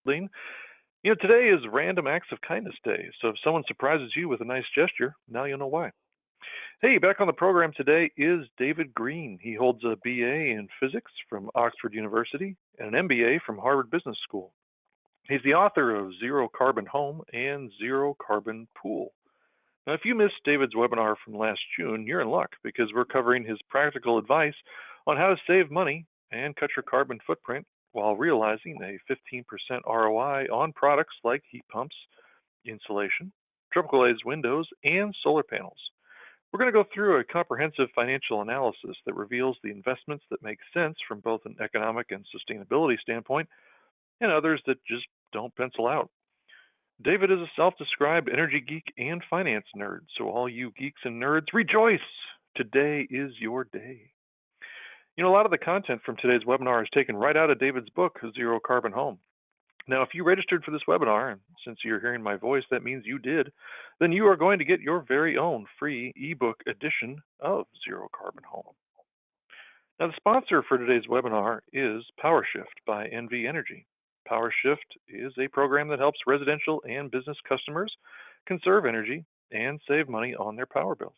building. Today is Random Acts of Kindness Day, so if someone surprises you with a nice gesture, now you'll know why. Hey, back on the program today is David Green. He holds a BA in physics from Oxford University and an MBA from Harvard Business School. He's the author of Zero Carbon Home and Zero Carbon Pool. Now, if you missed David's webinar from last June, you're in luck because we're covering his practical advice on how to save money and cut your carbon footprint while realizing a 15% ROI on products like heat pumps, insulation, triple-glazed windows, and solar panels. We're going to go through a comprehensive financial analysis that reveals the investments that make sense from both an economic and sustainability standpoint, and others that just don't pencil out. David is a self-described energy geek and finance nerd, so all you geeks and nerds, rejoice! Today is your day. A lot of the content from today's webinar is taken right out of David's book, Zero Carbon Home. Now, if you registered for this webinar, and since you're hearing my voice, that means you did, then you are going to get your very own free ebook edition of Zero Carbon Home. Now, the sponsor for today's webinar is PowerShift by NV Energy. PowerShift is a program that helps residential and business customers conserve energy and save money on their power bills.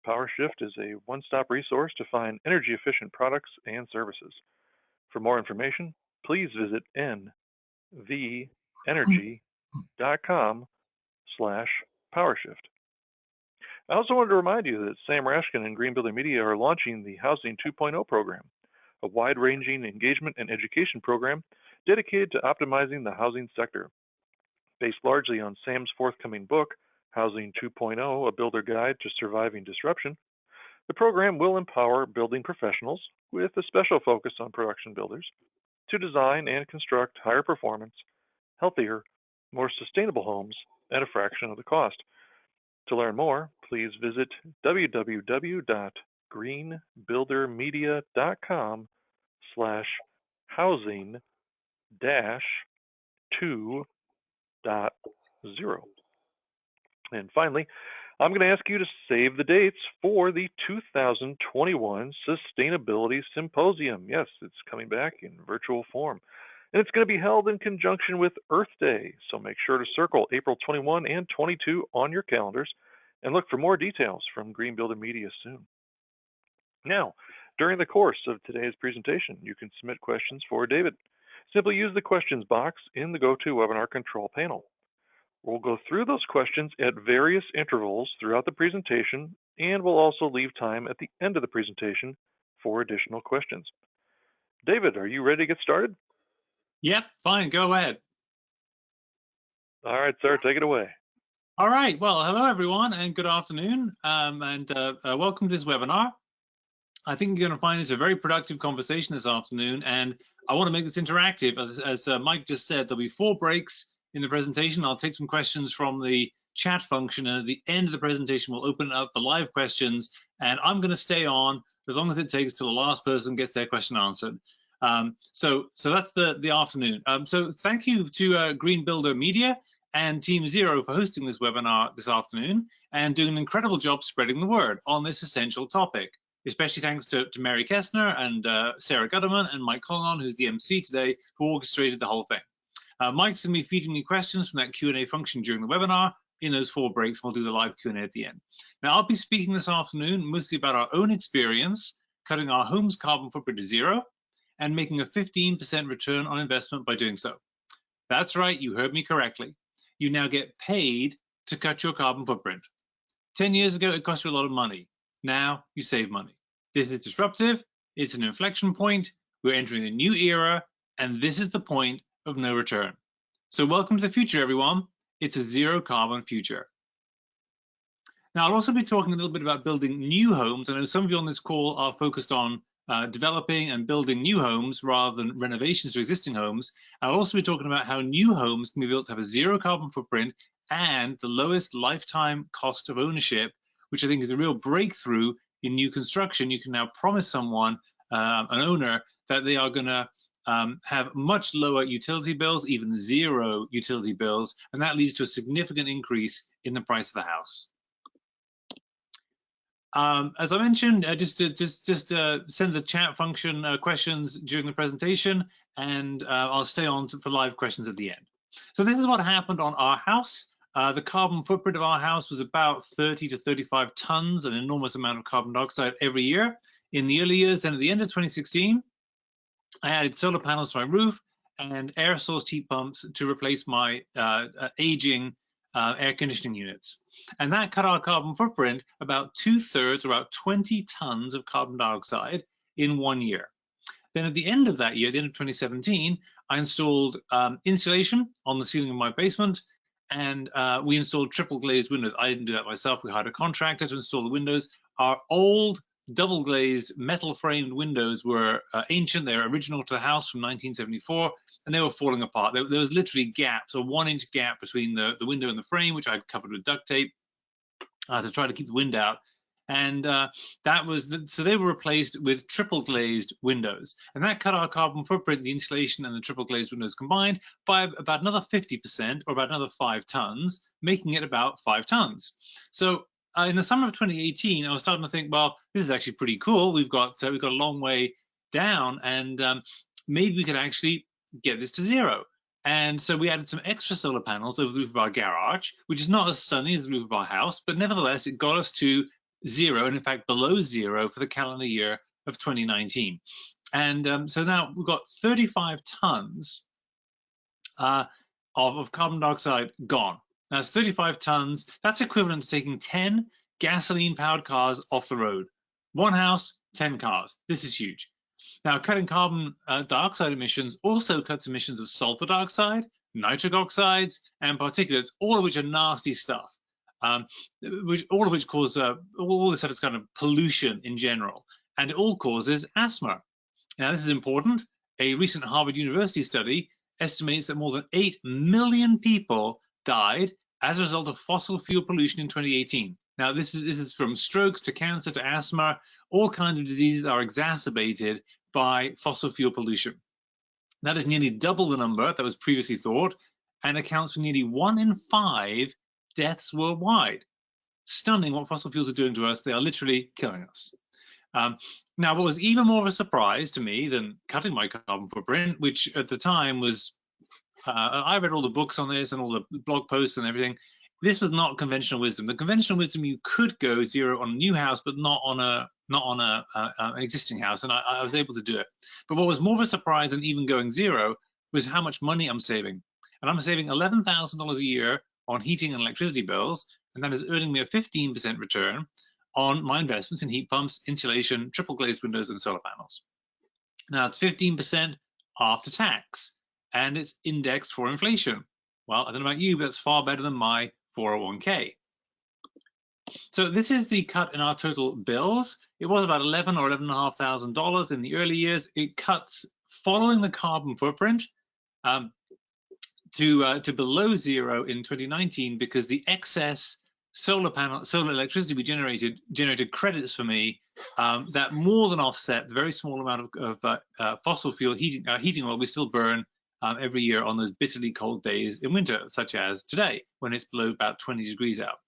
PowerShift is a one-stop resource to find energy-efficient products and services. For more information, please visit nvenergy.com/PowerShift. I also wanted to remind you that Sam Rashkin and Green Builder Media are launching the Housing 2.0 program, a wide-ranging engagement and education program dedicated to optimizing the housing sector. Based largely on Sam's forthcoming book, Housing 2.0, A Builder Guide to Surviving Disruption, the program will empower building professionals, with a special focus on production builders, to design and construct higher performance, healthier, more sustainable homes at a fraction of the cost. To learn more, please visit www.greenbuildermedia.com/housing-2.0. And finally, I'm going to ask you to save the dates for the 2021 Sustainability Symposium. Yes, it's coming back in virtual form. And it's going to be held in conjunction with Earth Day. So make sure to circle April 21 and 22 on your calendars and look for more details from Green Builder Media soon. Now, during the course of today's presentation, you can submit questions for David. Simply use the questions box in the GoToWebinar control panel. We'll go through those questions at various intervals throughout the presentation, and we'll also leave time at the end of the presentation for additional questions. David, are you ready to get started? Yep, fine, go ahead. All right, sir, take it away. All right, well, hello everyone and good afternoon, welcome to this webinar. I think you're going to find this a very productive conversation this afternoon, and I want to make this interactive. As Mike just said, there'll be 4 breaks in the presentation. I'll take some questions from the chat function, and at the end of the presentation, we'll open up the live questions, and I'm going to stay on as long as it takes till the last person gets their question answered. So that's the afternoon. So thank you to Green Builder Media and Team Zero for hosting this webinar this afternoon and doing an incredible job spreading the word on this essential topic. Especially thanks to Mary Kessner and Sarah Gutterman and Mike Collinon, who's the MC today, who orchestrated the whole thing. Mike's going to be feeding me questions from that Q&A function during the webinar. In those 4 breaks, we'll do the live Q&A at the end. Now, I'll be speaking this afternoon mostly about our own experience, cutting our home's carbon footprint to 0, and making a 15% return on investment by doing so. That's right, you heard me correctly. You now get paid to cut your carbon footprint. 10 years ago, it cost you a lot of money. Now you save money. This is disruptive. It's an inflection point. We're entering a new era, and this is the point of no return. So welcome to the future, everyone. It's a zero carbon future. Now, I'll also be talking a little bit about building new homes. I know some of you on this call are focused on developing and building new homes rather than renovations to existing homes. I'll also be talking about how new homes can be built to have a zero carbon footprint and the lowest lifetime cost of ownership, which I think is a real breakthrough in new construction. You can now promise someone, an owner, that they are going to have much lower utility bills, even 0 utility bills, and that leads to a significant increase in the price of the house. As I mentioned, just send the chat function questions during the presentation, and I'll stay on for live questions at the end. So this is what happened on our house. The carbon footprint of our house was about 30 to 35 tons, an enormous amount of carbon dioxide every year in the early years. Then at the end of 2016, I added solar panels to my roof and air source heat pumps to replace my aging air conditioning units. And that cut our carbon footprint about 2/3, or about 20 tons of carbon dioxide in 1 year. Then at the end of that year, at the end of 2017, I installed insulation on the ceiling of my basement, and we installed triple glazed windows. I didn't do that myself. We hired a contractor to install the windows. Our old double glazed metal framed windows were ancient. They were original to the house from 1974, and they were falling apart. There was literally gaps, a 1-inch gap between the window and the frame, which I'd covered with duct tape to try to keep the wind out. And so they were replaced with triple glazed windows, and that cut our carbon footprint, the insulation and the triple glazed windows combined, by about another 50%, or about another 5 tons, making it about 5 tons. So in the summer of 2018, I was starting to think, well, this is actually pretty cool. We've got a long way down, and maybe we could actually get this to zero. And so we added some extra solar panels over the roof of our garage, which is not as sunny as the roof of our house, but nevertheless, it got us to zero, and in fact below zero for the calendar year of 2019. And so now we've got 35 tons of carbon dioxide gone. That's 35 tons. That's equivalent to taking 10 gasoline-powered cars off the road. One house, 10 cars. This is huge. Now, cutting carbon dioxide emissions also cuts emissions of sulfur dioxide, nitric oxides, and particulates, all of which are nasty stuff. All of which cause all this sort of kind of pollution in general, and it all causes asthma. Now, this is important. A recent Harvard University study estimates that more than 8 million people died as a result of fossil fuel pollution in 2018. Now, this is from strokes to cancer to asthma. All kinds of diseases are exacerbated by fossil fuel pollution. That is nearly double the number that was previously thought, and accounts for nearly 1 in 5 deaths worldwide. Stunning what fossil fuels are doing to us. They are literally killing us. Now, what was even more of a surprise to me than cutting my carbon footprint, which at the time was, I read all the books on this and all the blog posts and everything. This was not conventional wisdom. The conventional wisdom, you could go zero on a new house, but not on an existing house, and I was able to do it. But what was more of a surprise than even going zero was how much money I'm saving. And I'm saving $11,000 a year on heating and electricity bills, and that is earning me a 15% return on my investments in heat pumps, insulation, triple glazed windows, and solar panels. Now, it's 15% after tax, and it's indexed for inflation. Well, I don't know about you, but it's far better than my 401k. So this is the cut in our total bills. It was about $11,000 or $11,500 in the early years. It cuts following the carbon footprint to below zero in 2019, because the excess solar electricity we generated credits for me that more than offset the very small amount of fossil fuel heating oil we still burn every year on those bitterly cold days in winter, such as today, when it's below about 20 degrees out.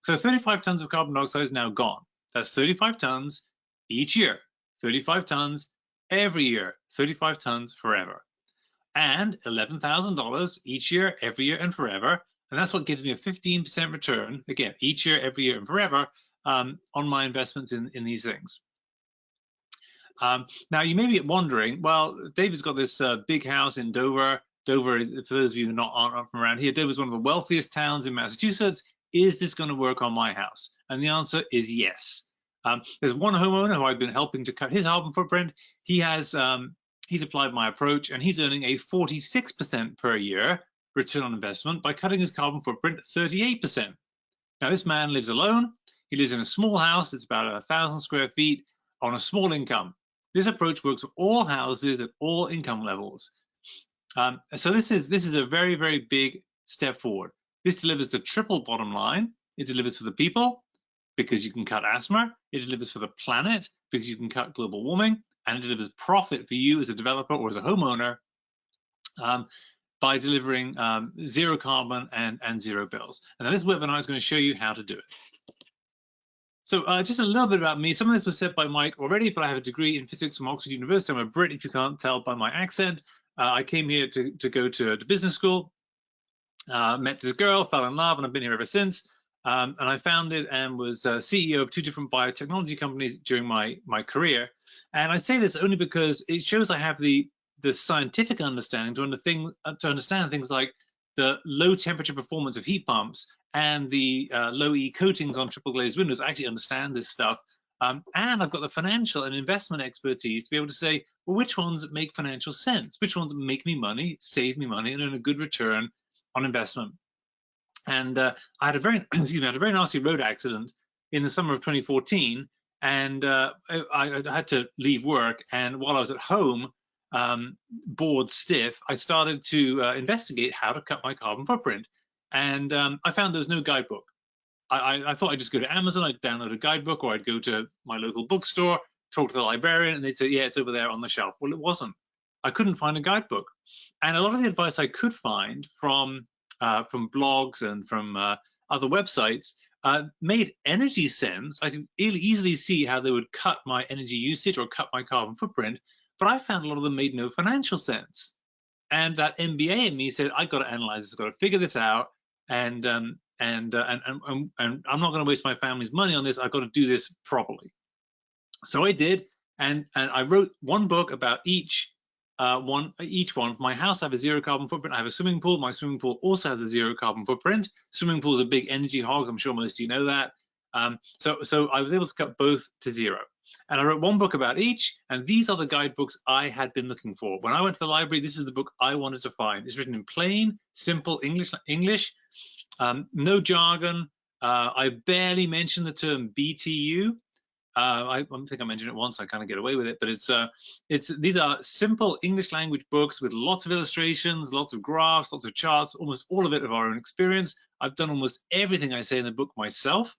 So 35 tons of carbon dioxide is now gone. That's 35 tons each year, 35 tons every year, 35 tons forever. And $11,000 each year, every year, and forever. And that's what gives me a 15% return, again, each year, every year, and forever, on my investments in these things. Now, you may be wondering, well, David's got this big house in Dover. Dover, for those of you who aren't from around here, Dover is one of the wealthiest towns in Massachusetts. Is this going to work on my house? And the answer is yes. There's one homeowner who I've been helping to cut his carbon footprint. He's applied my approach, and he's earning a 46% per year return on investment by cutting his carbon footprint 38%. Now, this man lives alone. He lives in a small house. It's about 1,000 square feet on a small income. This approach works for all houses at all income levels. So this is a very, very big step forward. This delivers the triple bottom line. It delivers for the people, because you can cut asthma. It delivers for the planet, because you can cut global warming. And it delivers profit for you as a developer or as a homeowner by delivering zero carbon and zero bills. And this webinar is going to show you how to do it. So just a little bit about me. Some of this was said by Mike already, but I have a degree in physics from Oxford University. I'm a Brit, if you can't tell by my accent. I came here to go to business school, met this girl, fell in love, and I've been here ever since. And I founded and was CEO of 2 different biotechnology companies during my career. And I say this only because it shows I have the scientific understanding to understand things like the low temperature performance of heat pumps and the low E coatings on triple glazed windows. I actually understand this stuff. And I've got the financial and investment expertise to be able to say, well, which ones make financial sense? Which ones make me money, save me money, and earn a good return on investment? And I had a very, excuse me, I had a very nasty road accident in the summer of 2014, and I had to leave work. And while I was at home, bored stiff, I started to investigate how to cut my carbon footprint. And I found there was no guidebook. I thought I'd just go to Amazon, I'd download a guidebook, or I'd go to my local bookstore, talk to the librarian, and they'd say, yeah, it's over there on the shelf. Well, it wasn't. I couldn't find a guidebook. And a lot of the advice I could find from blogs and from other websites made energy sense. I could easily see how they would cut my energy usage or cut my carbon footprint, but I found a lot of them made no financial sense. And that MBA in me said, I've got to analyze this, I've got to figure this out, and I'm not going to waste my family's money on this. I've got to do this properly. So I did, and I wrote one book about each one. My house, I have a 0 carbon footprint. I have a swimming pool. My swimming pool also has a 0 carbon footprint. Swimming pool is a big energy hog. I'm sure most of you know that. So I was able to cut both to 0. And I wrote one book about each, and these are the guidebooks I had been looking for. When I went to the library, this is the book I wanted to find. It's written in plain, simple English, no jargon. I barely mentioned the term BTU. I think I mentioned it once. I kind of get away with it, but these are simple English language books with lots of illustrations, lots of graphs, lots of charts, almost all of it of our own experience. I've done almost everything I say in the book myself,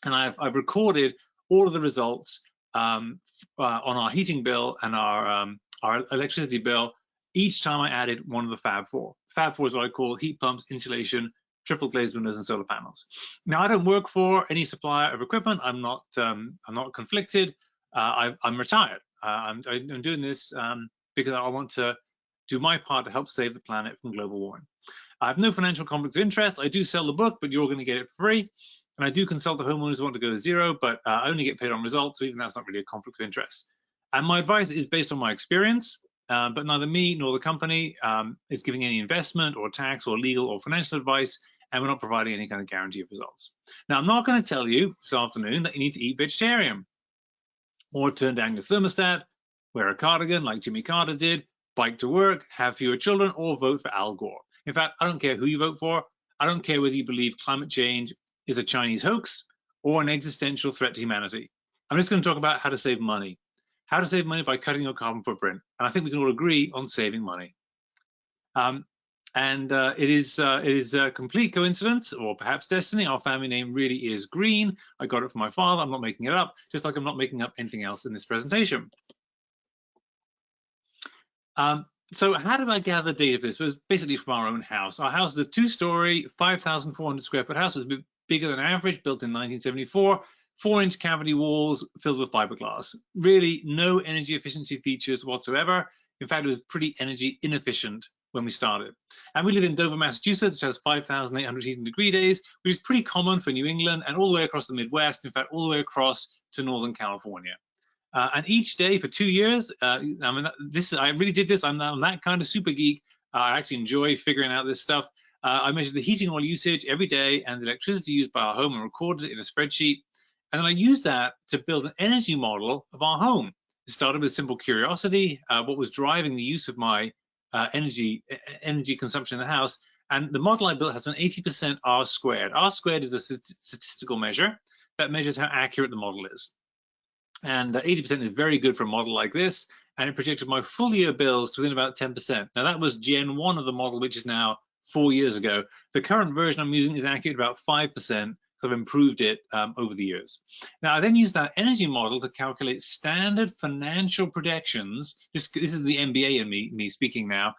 and I've recorded all of the results on our heating bill and our electricity bill each time I added one of the Fab 4. Fab 4 is what I call heat pumps, insulation, triple glazed windows, and solar panels. Now, I don't work for any supplier of equipment. I'm not conflicted. I'm retired. I'm doing this because I want to do my part to help save the planet from global warming. I have no financial conflicts of interest. I do sell the book, but you're going to get it for free. And I do consult the homeowners who want to go to 0, but I only get paid on results, so even that's not really a conflict of interest. And my advice is based on my experience, but neither me nor the company is giving any investment or tax or legal or financial advice, and we're not providing any kind of guarantee of results. Now, I'm not going to tell you this afternoon that you need to eat vegetarian, or turn down your thermostat, wear a cardigan like Jimmy Carter did, bike to work, have fewer children, or vote for Al Gore. In fact, I don't care who you vote for. I don't care whether you believe climate change is a Chinese hoax or an existential threat to humanity. I'm just going to talk about how to save money. How to save money by cutting your carbon footprint. And I think we can all agree on saving money. It is a complete coincidence, or perhaps destiny. Our family name really is Green. I got it from my father. I'm not making it up, just like I'm not making up anything else in this presentation. So how did I gather data for this? It was basically from our own house. Our house is a 2-story, 5,400 square foot house. It was bigger than average, built in 1974. 4-inch cavity walls filled with fiberglass. Really no energy efficiency features whatsoever. In fact, it was pretty energy inefficient when we started. And we live in Dover, Massachusetts, which has 5,800 heating degree days, which is pretty common for New England and all the way across the Midwest, in fact, all the way across to Northern California. And each day for 2 years, I really did this. I'm that kind of super geek. I actually enjoy figuring out this stuff. I measured the heating oil usage every day and the electricity used by our home and recorded it in a spreadsheet. And then I used that to build an energy model of our home. It started with simple curiosity, what was driving the use of my energy consumption in the house. And the model I built has an 80% R squared. R squared is a statistical measure that measures how accurate the model is. And 80% is very good for a model like this. And it projected my full year bills to within about 10%. Now that was Gen 1 of the model, which is now 4 years ago. The current version I'm using is accurate about 5%. I've improved it over the years. Now, I then used that energy model to calculate standard financial projections. This is the MBA in me speaking now,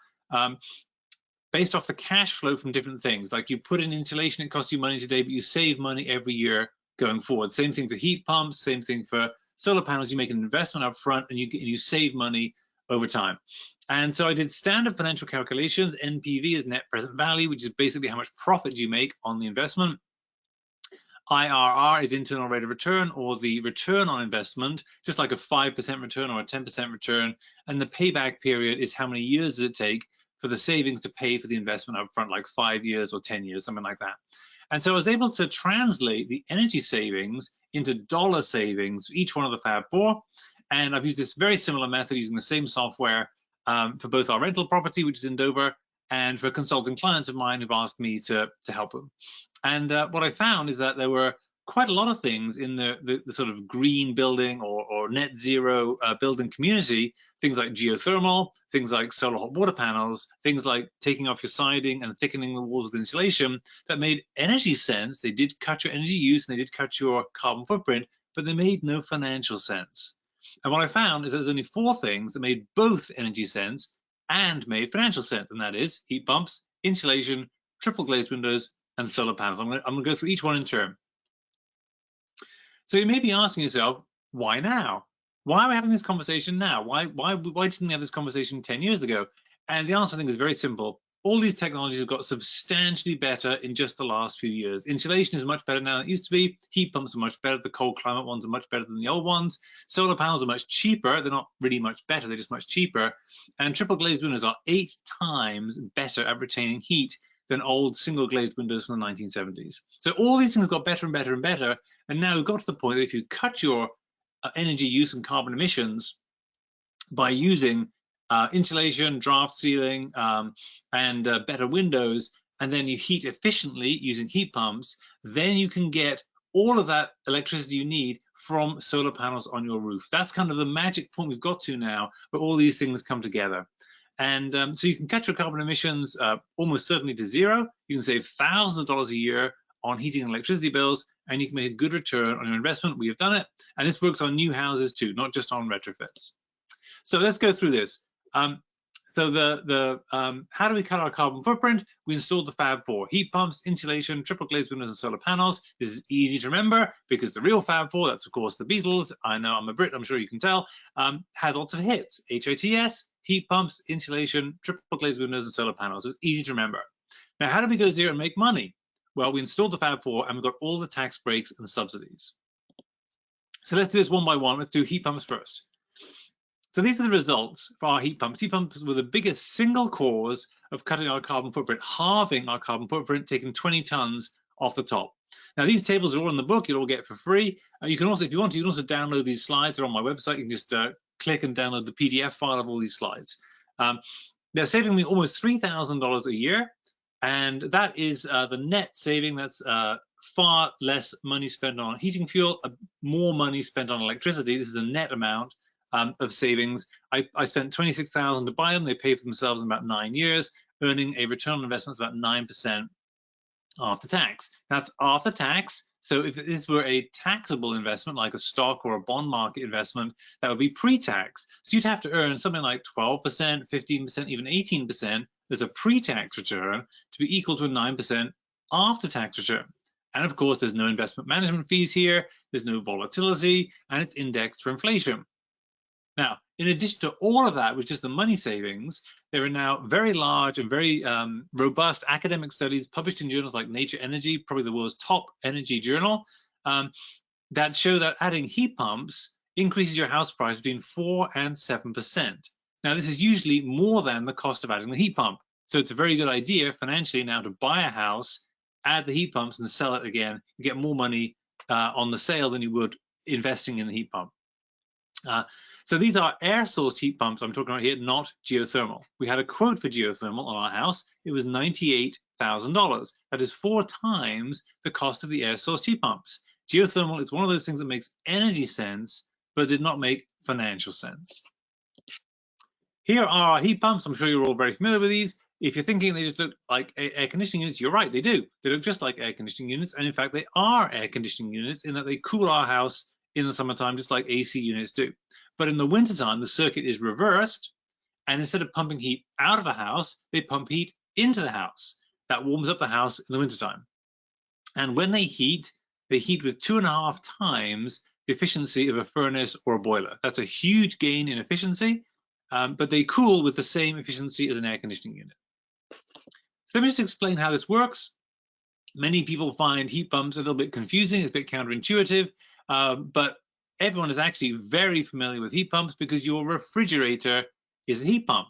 based off the cash flow from different things. Like you put in insulation, it costs you money today, but you save money every year going forward. Same thing for heat pumps, same thing for solar panels. You make an investment up front and you save money over time. And so I did standard financial calculations. NPV is net present value, which is basically how much profit you make on the investment. IRR is internal rate of return, or the return on investment, just like a 5% return or a 10% return. And the payback period is how many years does it take for the savings to pay for the investment up front, like 5 years or 10 years, something like that. And so I was able to translate the energy savings into dollar savings for each one of the Fab 4. And I've used this very similar method using the same software for both our rental property, which is in Dover, and for consulting clients of mine who've asked me to help them. And what I found is that there were quite a lot of things in the sort of green building or net zero building community, things like geothermal, things like solar hot water panels, things like taking off your siding and thickening the walls with insulation, that made energy sense. They did cut your energy use and they did cut your carbon footprint, but they made no financial sense. And what I found is that there's only 4 things that made both energy sense and made financial sense, and that is heat pumps, insulation, triple glazed windows, and solar panels. I'm going to go through each one in turn. So you may be asking yourself, why now? Why are we having this conversation now? Why didn't we have this conversation 10 years ago? And the answer, I think, is very simple. All these technologies have got substantially better in just the last few years. Insulation is much better now than it used to be. Heat pumps are much better. The cold climate ones are much better than the old ones. Solar panels are much cheaper. They're not really much better. They're just much cheaper. And triple glazed windows are 8 times better at retaining heat than old single glazed windows from the 1970s. So all these things got better and better and better. And now we've got to the point that if you cut your energy use and carbon emissions by using insulation, draft sealing, and better windows, and then you heat efficiently using heat pumps, then you can get all of that electricity you need from solar panels on your roof. That's kind of the magic point we've got to now, where all these things come together. And so you can cut your carbon emissions almost certainly to zero. You can save thousands of dollars a year on heating and electricity bills, and you can make a good return on your investment. We have done it, and this works on new houses too, not just on retrofits. So let's go through this. So how do we cut our carbon footprint? We installed the Fab 4: heat pumps, insulation, triple glazed windows, and solar panels. This is easy to remember because the real Fab 4, that's of course the Beatles. I know I'm a Brit, I'm sure you can tell, had lots of hits: HITS, heat pumps, insulation, triple glazed windows, and solar panels. It's easy to remember. Now, how do we go zero and make money? Well, we installed the Fab 4 and we've got all the tax breaks and subsidies. So let's do this one by one. Let's do heat pumps first. So these are the results for our heat pumps. Heat pumps were the biggest single cause of cutting our carbon footprint, halving our carbon footprint, taking 20 tons off the top. Now, these tables are all in the book. You'll all get for free. You can also, if you want to, you can also download these slides. They're on my website. You can just click and download the PDF file of all these slides. They're saving me almost $3,000 a year. And that is the net saving. That's far less money spent on heating fuel, more money spent on electricity. This is a net amount of savings. I spent $26,000 to buy them. They pay for themselves in about 9 years, earning a return on investment of about 9% after tax. That's after tax. So if this were a taxable investment, like a stock or a bond market investment, that would be pre-tax. So you'd have to earn something like 12%, 15%, even 18% as a pre-tax return to be equal to a 9% after-tax return. And of course, there's no investment management fees here, there's no volatility, and it's indexed for inflation. Now, in addition to all of that, which is the money savings, there are now very large and very robust academic studies published in journals like Nature Energy, probably the world's top energy journal, that show that adding heat pumps increases your house price between 4 and 7%. Now, this is usually more than the cost of adding the heat pump. So it's a very good idea financially now to buy a house, add the heat pumps, and sell it again. You get more money on the sale than you would investing in the heat pump. So these are air source heat pumps I'm talking about here, not geothermal. We had a quote for geothermal on our house. It was $98,000. That is 4 times the cost of the air source heat pumps. Geothermal is one of those things that makes energy sense, but did not make financial sense. Here are our heat pumps. I'm sure you're all very familiar with these. If you're thinking they just look like air conditioning units, you're right, they do. They look just like air conditioning units. And in fact, they are air conditioning units in that they cool our house in the summertime, just like AC units do. But in the wintertime, the circuit is reversed. And instead of pumping heat out of the house, they pump heat into the house. That warms up the house in the wintertime. And when they heat, they heat with 2.5 times the efficiency of a furnace or a boiler. That's a huge gain in efficiency, but they cool with the same efficiency as an air conditioning unit. So let me just explain how this works. Many people find heat pumps a little bit confusing, it's a bit counterintuitive, but everyone is actually very familiar with heat pumps because your refrigerator is a heat pump.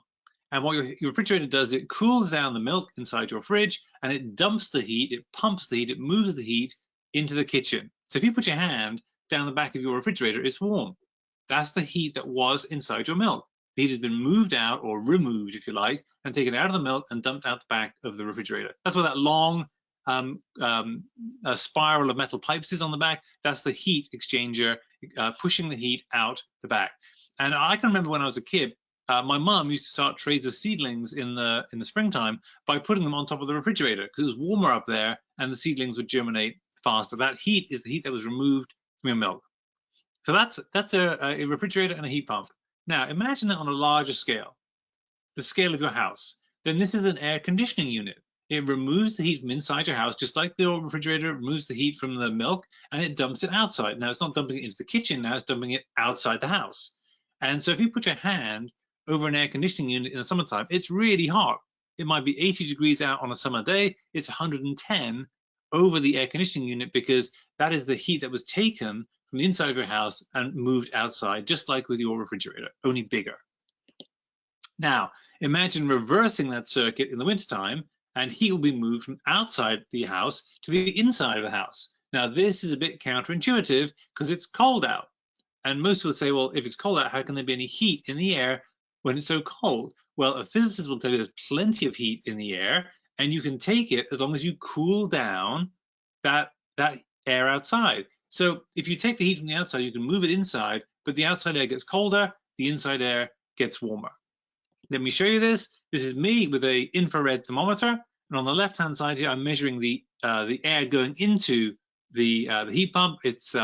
And what your refrigerator does, it cools down the milk inside your fridge and it dumps the heat, it pumps the heat, it moves the heat into the kitchen. So if you put your hand down the back of your refrigerator, it's warm. That's the heat that was inside your milk. The heat has been moved out, or removed if you like, and taken out of the milk and dumped out the back of the refrigerator. That's where that long a spiral of metal pipes is on the back. That's the heat exchanger pushing the heat out the back. And I can remember when I was a kid, my mum used to start trays of seedlings in the springtime by putting them on top of the refrigerator because it was warmer up there and the seedlings would germinate faster. That heat is the heat that was removed from your milk. So that's a refrigerator and a heat pump. Now imagine that on a larger scale, the scale of your house. Then this is an air conditioning unit. It removes the heat from inside your house, just like the refrigerator removes the heat from the milk, and it dumps it outside. Now, it's not dumping it into the kitchen now, it's dumping it outside the house. And so if you put your hand over an air conditioning unit in the summertime, it's really hot. It might be 80 degrees out on a summer day, it's 110 over the air conditioning unit because that is the heat that was taken from the inside of your house and moved outside, just like with your refrigerator, only bigger. Now, imagine reversing that circuit in the wintertime, and heat will be moved from outside the house to the inside of the house. Now, this is a bit counterintuitive because it's cold out. And most people say, well, if it's cold out, how can there be any heat in the air when it's so cold? Well, a physicist will tell you there's plenty of heat in the air, and you can take it as long as you cool down that air outside. So if you take the heat from the outside, you can move it inside, but the outside air gets colder, the inside air gets warmer. Let me show you this. This is me with an infrared thermometer, and on the left-hand side here, I'm measuring the air going into the heat pump. It's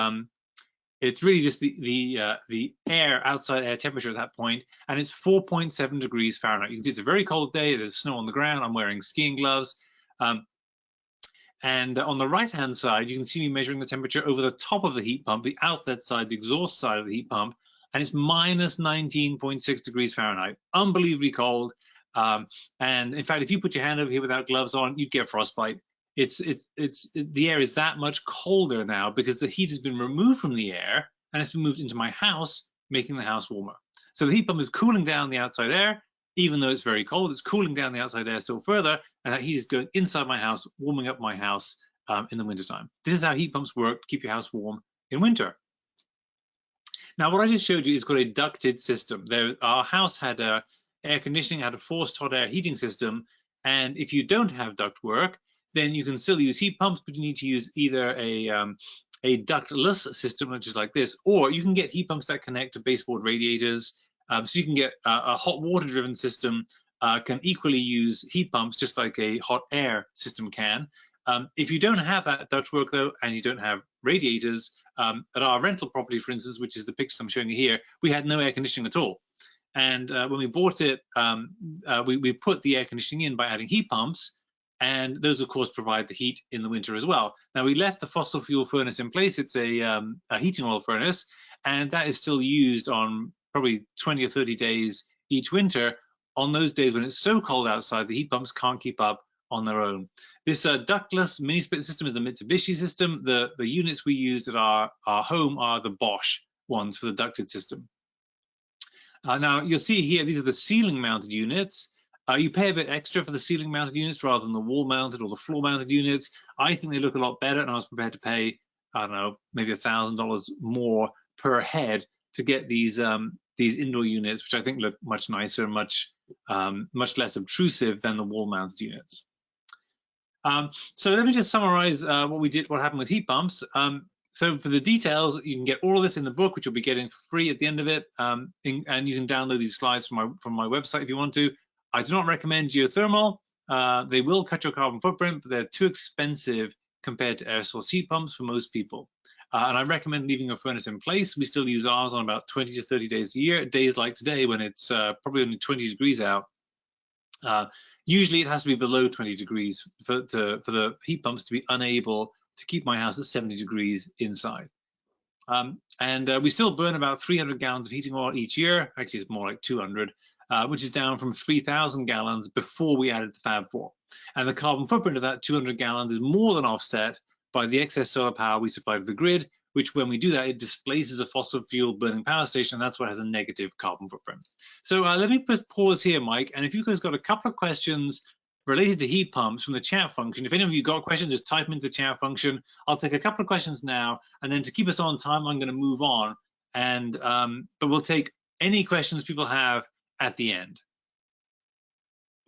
really just the air, outside air temperature at that point, and it's 4.7 degrees Fahrenheit. You can see it's a very cold day. There's snow on the ground. I'm wearing skiing gloves. And on the right-hand side, you can see me measuring the temperature over the top of the heat pump, the outlet side, the exhaust side of the heat pump, and it's minus 19.6 degrees Fahrenheit, unbelievably cold. And in fact, if you put your hand over here without gloves on, you'd get frostbite. The air is that much colder now because the heat has been removed from the air and it's been moved into my house, making the house warmer. So the heat pump is cooling down the outside air, even though it's very cold. It's cooling down the outside air still further, and that heat is going inside my house, warming up my house in the wintertime. This is how heat pumps work to keep your house warm in winter. Now, what I just showed you is called a ducted system. Our house had air conditioning, had a forced hot air heating system, and if you don't have duct work, then you can still use heat pumps, but you need to use either a ductless system, which is like this, or you can get heat pumps that connect to baseboard radiators. So you can get a hot water-driven system can equally use heat pumps, just like a hot air system can. If you don't have that ductwork though, and you don't have radiators, at our rental property, for instance, which is the picture I'm showing you here, we had no air conditioning at all. And when we bought it, we put the air conditioning in by adding heat pumps, and those, of course, provide the heat in the winter as well. Now, we left the fossil fuel furnace in place. It's a heating oil furnace, and that is still used on probably 20 or 30 days each winter. On those days when it's so cold outside, the heat pumps can't keep up on their own. This ductless mini split system is the Mitsubishi system. The units we used at our home are the Bosch ones for the ducted system. Now you'll see here, these are the ceiling mounted units. You pay a bit extra for the ceiling mounted units rather than the wall mounted or the floor mounted units. I think they look a lot better, and I was prepared to pay, I don't know, maybe $1,000 more per head to get these indoor units, which I think look much nicer, much less obtrusive than the wall mounted units. So let me just summarize what happened with heat pumps. So for the details, you can get all of this in the book, which you'll be getting for free at the end of it, and you can download these slides from my website if you want to. I do not recommend geothermal. They will cut your carbon footprint, but they're too expensive compared to air source heat pumps for most people. And I recommend leaving your furnace in place. We still use ours on about 20 to 30 days a year, days like today when it's probably only 20 degrees out. Usually it has to be below 20 degrees for the heat pumps to be unable to keep my house at 70 degrees inside. We still burn about 300 gallons of heating oil each year. Actually, it's more like 200, which is down from 3,000 gallons before we added the Fab 4. And the carbon footprint of that 200 gallons is more than offset by the excess solar power we supply to the grid, which when we do that, it displaces a fossil fuel burning power station, and that's what has a negative carbon footprint. So let me pause here, Mike, and if you guys got a couple of questions related to heat pumps from the chat function, if any of you got questions, just type them into the chat function. I'll take a couple of questions now, and then to keep us on time, I'm going to move on, and but we'll take any questions people have at the end.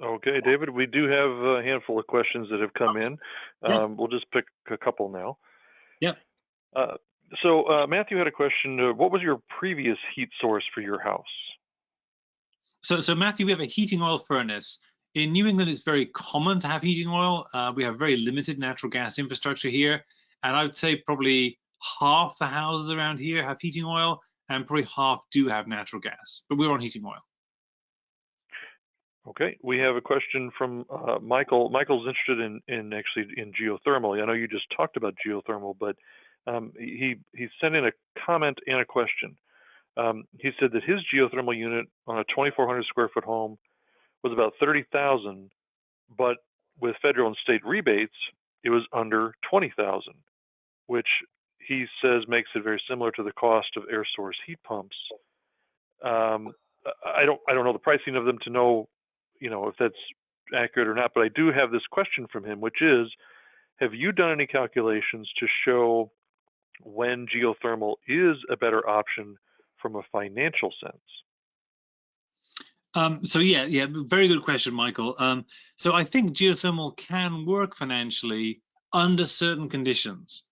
Okay, David, we do have a handful of questions that have come in. Yeah. We'll just pick a couple now. Yep. So Matthew had a question. What was your previous heat source for your house? So Matthew, we have a heating oil furnace. In New England, it's very common to have heating oil. We have very limited natural gas infrastructure here. And I would say probably half the houses around here have heating oil, and probably half do have natural gas. But we're on heating oil. Okay, we have a question from Michael. Michael's interested in actually in geothermal. I know you just talked about geothermal, but he sent in a comment and a question. He said that his geothermal unit on a 2,400 square foot home was about $30,000, but with federal and state rebates, it was under $20,000, which he says makes it very similar to the cost of air source heat pumps. I don't know the pricing of them to know, if that's accurate or not, but I do have this question from him, which is, have you done any calculations to show when geothermal is a better option from a financial sense? So yeah, very good question, Michael. So I think geothermal can work financially under certain conditions.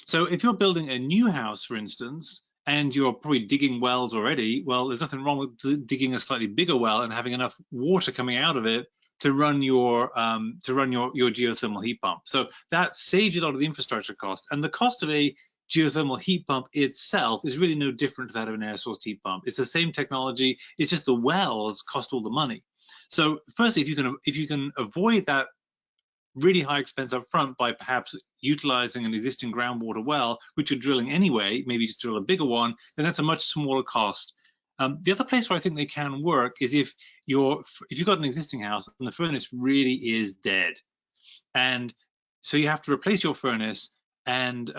So if you're building a new house, for instance, and you're probably digging wells already, well, there's nothing wrong with digging a slightly bigger well and having enough water coming out of it to run your geothermal heat pump. So that saves you a lot of the infrastructure cost, and the cost of a geothermal heat pump itself is really no different to that of an air source heat pump. It's the same technology. It's just the wells cost all the money. So firstly, if you can avoid that really high expense up front by perhaps utilizing an existing groundwater well, which you're drilling anyway, maybe just drill a bigger one, then that's a much smaller cost. The other place where I think they can work is if you've got an existing house and the furnace really is dead, and so you have to replace your furnace. And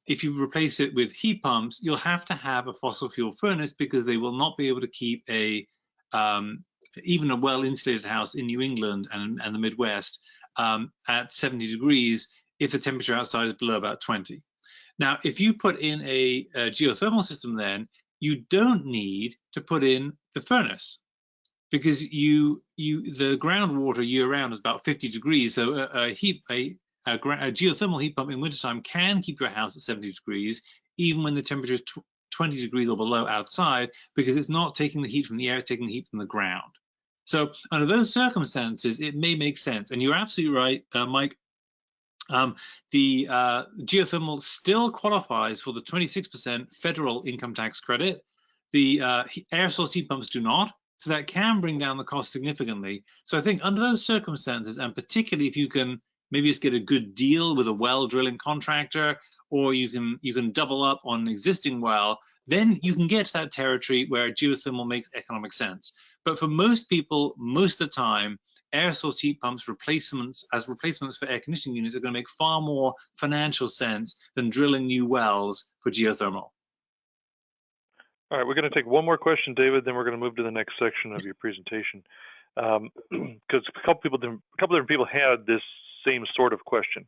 if you replace it with heat pumps, you'll have to have a fossil fuel furnace, because they will not be able to keep even a well-insulated house in New England and the Midwest at 70 degrees if the temperature outside is below about 20. Now, if you put in a geothermal system, then you don't need to put in the furnace, because the groundwater year-round is about 50 degrees. So a geothermal heat pump in wintertime can keep your house at 70 degrees, even when the temperature is 20 degrees or below outside, because it's not taking the heat from the air, it's taking the heat from the ground. So under those circumstances, it may make sense. And you're absolutely right, Mike. The geothermal still qualifies for the 26% federal income tax credit. The air source heat pumps do not. So that can bring down the cost significantly. So I think under those circumstances, and particularly if you can maybe just get a good deal with a well drilling contractor, or you can double up on an existing well, then you can get to that territory where geothermal makes economic sense. But for most people, most of the time, air source heat pumps replacements for air conditioning units are going to make far more financial sense than drilling new wells for geothermal. All right, we're going to take one more question, David, then we're going to move to the next section of your presentation. Because a couple different people had this same sort of question.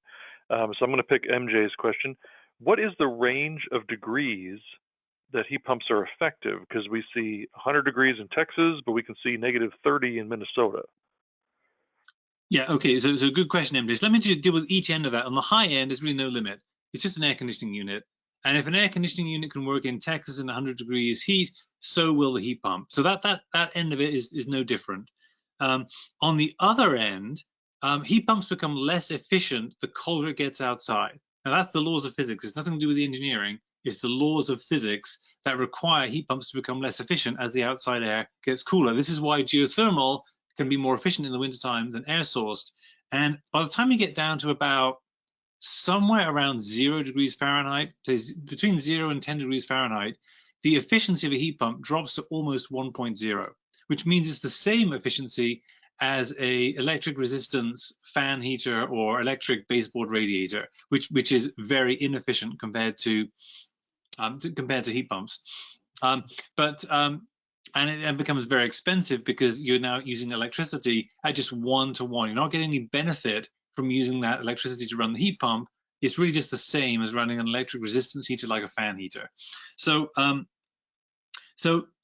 So I'm going to pick MJ's question. What is the range of degrees that heat pumps are effective? Because we see 100 degrees in Texas, but we can see negative 30 in Minnesota. Yeah, okay, so a good question, MJ. So let me just deal with each end of that. On the high end, there's really no limit. It's just an air conditioning unit. And if an air conditioning unit can work in Texas in 100 degrees heat, so will the heat pump. So that end of it is no different. On the other end, heat pumps become less efficient the colder it gets outside. Now that's the laws of physics. It's nothing to do with the engineering. It's the laws of physics that require heat pumps to become less efficient as the outside air gets cooler. This is why geothermal can be more efficient in the wintertime than air sourced. And by the time you get down to about somewhere around 0 degrees Fahrenheit, between 0 and 10 degrees Fahrenheit, the efficiency of a heat pump drops to almost 1.0, which means it's the same efficiency as a electric resistance fan heater or electric baseboard radiator, which is very inefficient compared to heat pumps. And it becomes very expensive because you're now using electricity at just 1-to-1. You're not getting any benefit from using that electricity to run the heat pump. It's really just the same as running an electric resistance heater like a fan heater. So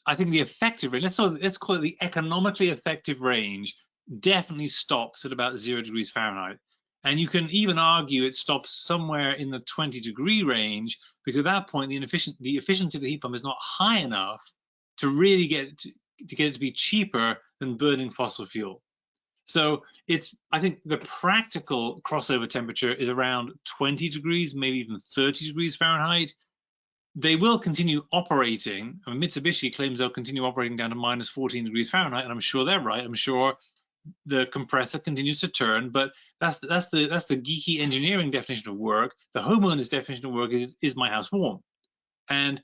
I think the effective range, let's call it the economically effective range, definitely stops at about 0 degrees Fahrenheit. And you can even argue it stops somewhere in the 20-degree range, because at that point the efficiency of the heat pump is not high enough to really get it to be cheaper than burning fossil fuel. So I think the practical crossover temperature is around 20 degrees, maybe even 30 degrees Fahrenheit. They will continue operating. I mean, Mitsubishi claims they'll continue operating down to minus 14 degrees Fahrenheit, and I'm sure they're right. I'm sure the compressor continues to turn, but that's the geeky engineering definition of work. The homeowner's definition of work is my house warm? And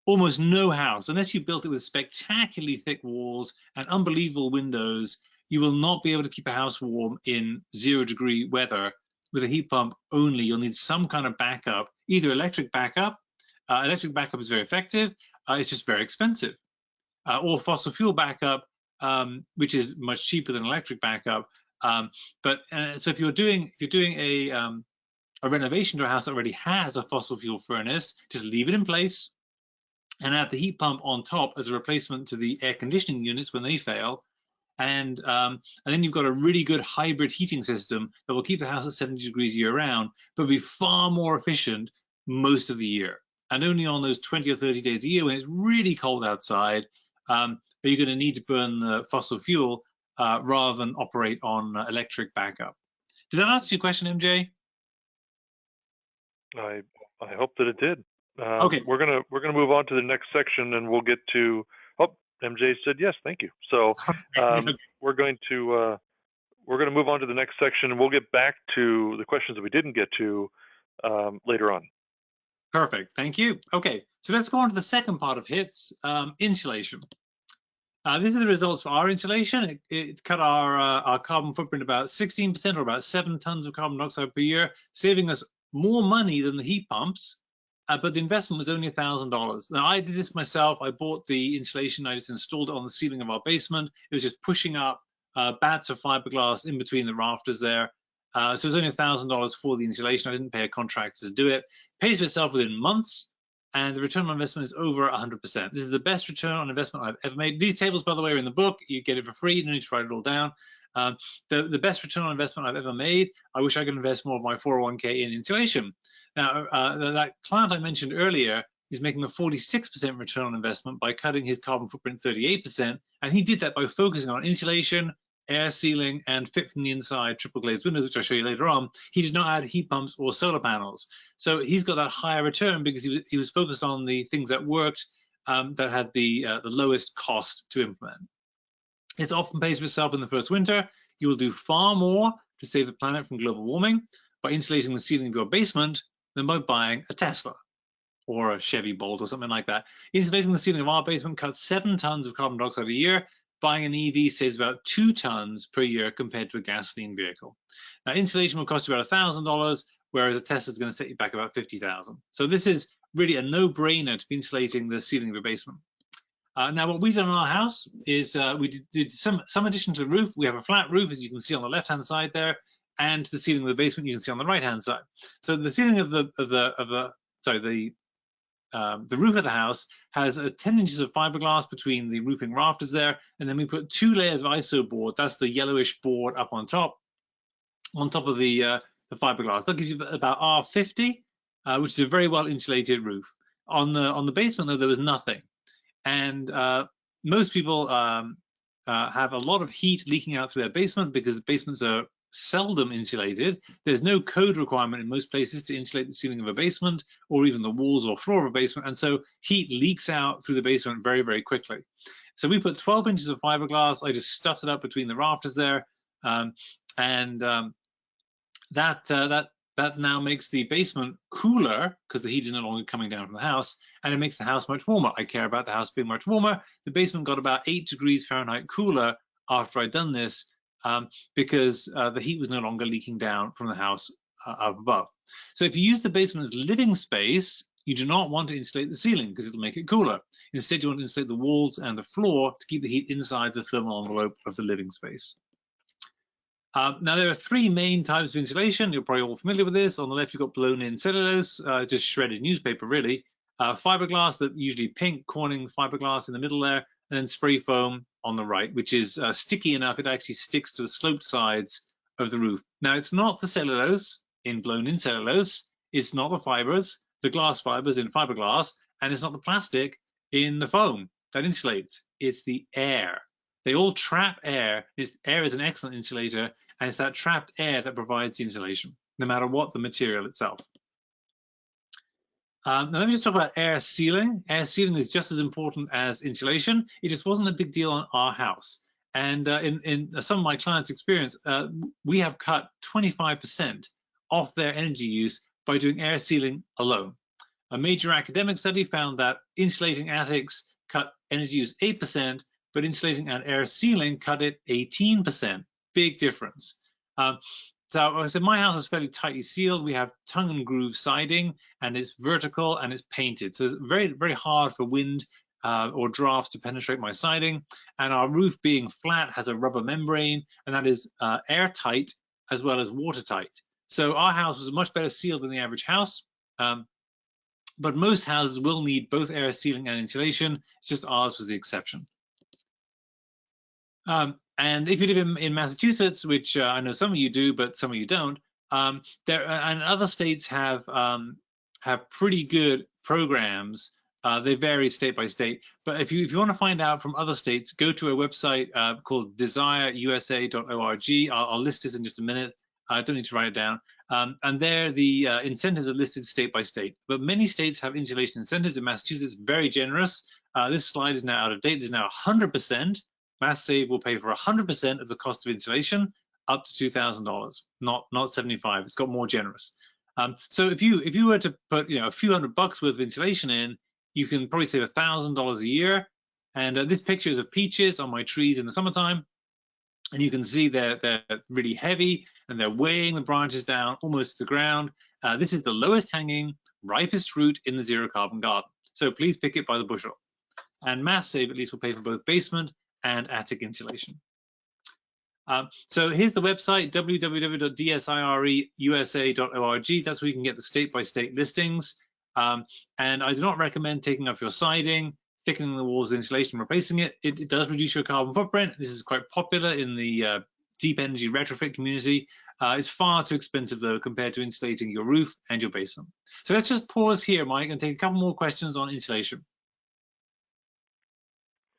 almost no house, unless you built it with spectacularly thick walls and unbelievable windows, you will not be able to keep a house warm in 0-degree weather with a heat pump only. You'll need some kind of backup, either electric backup. Electric backup is very effective. It's just very expensive. Or fossil fuel backup, which is much cheaper than electric backup. So if you're doing a renovation to a house that already has a fossil fuel furnace, just leave it in place and add the heat pump on top as a replacement to the air conditioning units when they fail. And then you've got a really good hybrid heating system that will keep the house at 70 degrees year round, but be far more efficient most of the year. And only on those 20 or 30 days a year when it's really cold outside, are you going to need to burn the fossil fuel rather than operate on electric backup. Did that answer your question, MJ? I hope that it did. Okay. We're gonna move on to the next section, and we'll get to. Oh, MJ said yes, thank you. So we're going to move on to the next section, and we'll get back to the questions that we didn't get to later on. Perfect, thank you. Okay, so let's go on to the second part of HITS, insulation. These are the results for our insulation. It cut our carbon footprint about 16%, or about 7 tons of carbon dioxide per year, saving us more money than the heat pumps, but the investment was only $1,000. Now, I did this myself. I bought the insulation. I just installed it on the ceiling of our basement. It was just pushing up bats of fiberglass in between the rafters there. So it was only $1,000 for the insulation. I didn't pay a contractor to do it. It pays for itself within months, and the return on investment is over 100%. This is the best return on investment I've ever made. These tables, by the way, are in the book. You get it for free. You don't need to write it all down. The best return on investment I've ever made. I wish I could invest more of my 401k in insulation. Now, that client I mentioned earlier is making a 46% return on investment by cutting his carbon footprint 38%, and he did that by focusing on insulation, air sealing, and fit from the inside triple glazed windows, which I'll show you later on. He did not add heat pumps or solar panels. So he's got that higher return because he was focused on the things that worked, that had the lowest cost to implement. It often pays for itself in the first winter. You will do far more to save the planet from global warming by insulating the ceiling of your basement than by buying a Tesla or a Chevy Bolt or something like that. Insulating the ceiling of our basement cuts 7 tons of carbon dioxide a year. Buying an EV saves about 2 tons per year compared to a gasoline vehicle. Now, insulation will cost you about $1,000, whereas a Tesla is going to set you back about $50,000. So this is really a no-brainer to be insulating the ceiling of your basement. Now, what we've done in our house is we did some addition to the roof. We have a flat roof, as you can see on the left-hand side there, and the ceiling of the basement you can see on the right-hand side. So the ceiling of the roof of the house has 10 inches of fiberglass between the roofing rafters there, and then we put 2 layers of iso board. That's the yellowish board up on top of the fiberglass. That gives you about R50, which is a very well insulated roof. On the basement though, there was nothing, and most people have a lot of heat leaking out through their basement because basements are seldom insulated. There's no code requirement in most places to insulate the ceiling of a basement or even the walls or floor of a basement, and so heat leaks out through the basement very, very quickly. So we put 12 inches of fiberglass. I just stuffed it up between the rafters there, that that now makes the basement cooler because the heat is no longer coming down from the house, and it makes the house much warmer. I care about the house being much warmer. The basement got about 8 degrees Fahrenheit cooler after I'd done this because the heat was no longer leaking down from the house up above. So if you use the basement as living space, you do not want to insulate the ceiling because it'll make it cooler. Instead, you want to insulate the walls and the floor to keep the heat inside the thermal envelope of the living space. Now, there are 3 main types of insulation. You're probably all familiar with this. On the left, you've got blown-in cellulose, just shredded newspaper, really. Fiberglass, that usually pink Corning fiberglass in the middle there, and then spray foam on the right, which is sticky enough it actually sticks to the sloped sides of the roof. Now, it's not the cellulose in blown-in cellulose. It's not the fibers, the glass fibers in fiberglass, and it's not the plastic in the foam that insulates. It's the air. They all trap air. Air is an excellent insulator, and it's that trapped air that provides the insulation, no matter what the material itself. Now let me just talk about air sealing. Air sealing is just as important as insulation. It just wasn't a big deal on our house. And in some of my clients' experience, we have cut 25% off their energy use by doing air sealing alone. A major academic study found that insulating attics cut energy use 8%, but insulating and air sealing cut it 18%. Big difference. So my house is fairly tightly sealed. We have tongue and groove siding, and it's vertical and it's painted. So it's very, very hard for wind or drafts to penetrate my siding. And our roof being flat has a rubber membrane, and that is airtight as well as watertight. So our house was much better sealed than the average house. But most houses will need both air sealing and insulation. It's just ours was the exception. And if you live in Massachusetts, which I know some of you do, but some of you don't, and other states have pretty good programs. They vary state by state. But if you want to find out from other states, go to a website called desireusa.org. I'll list this in just a minute. I don't need to write it down. And there the incentives are listed state by state. But many states have insulation incentives. In Massachusetts, very generous. This slide is now out of date. It is now 100%. MassSave will pay for 100% of the cost of insulation up to $2,000, not $75. It's got more generous. So if you were to put a few $100 worth of insulation in, you can probably save $1,000 a year. And this picture is of peaches on my trees in the summertime, and you can see they're really heavy and they're weighing the branches down almost to the ground. This is the lowest hanging, ripest fruit in the zero carbon garden. So please pick it by the bushel. And MassSave at least will pay for both basement and attic insulation. So here's the website, www.desireusa.org. That's where you can get the state-by-state listings. And I do not recommend taking off your siding, thickening the walls with insulation, replacing it. It does reduce your carbon footprint. This is quite popular in the deep energy retrofit community. It's far too expensive, though, compared to insulating your roof and your basement. So let's just pause here, Mike, and take a couple more questions on insulation.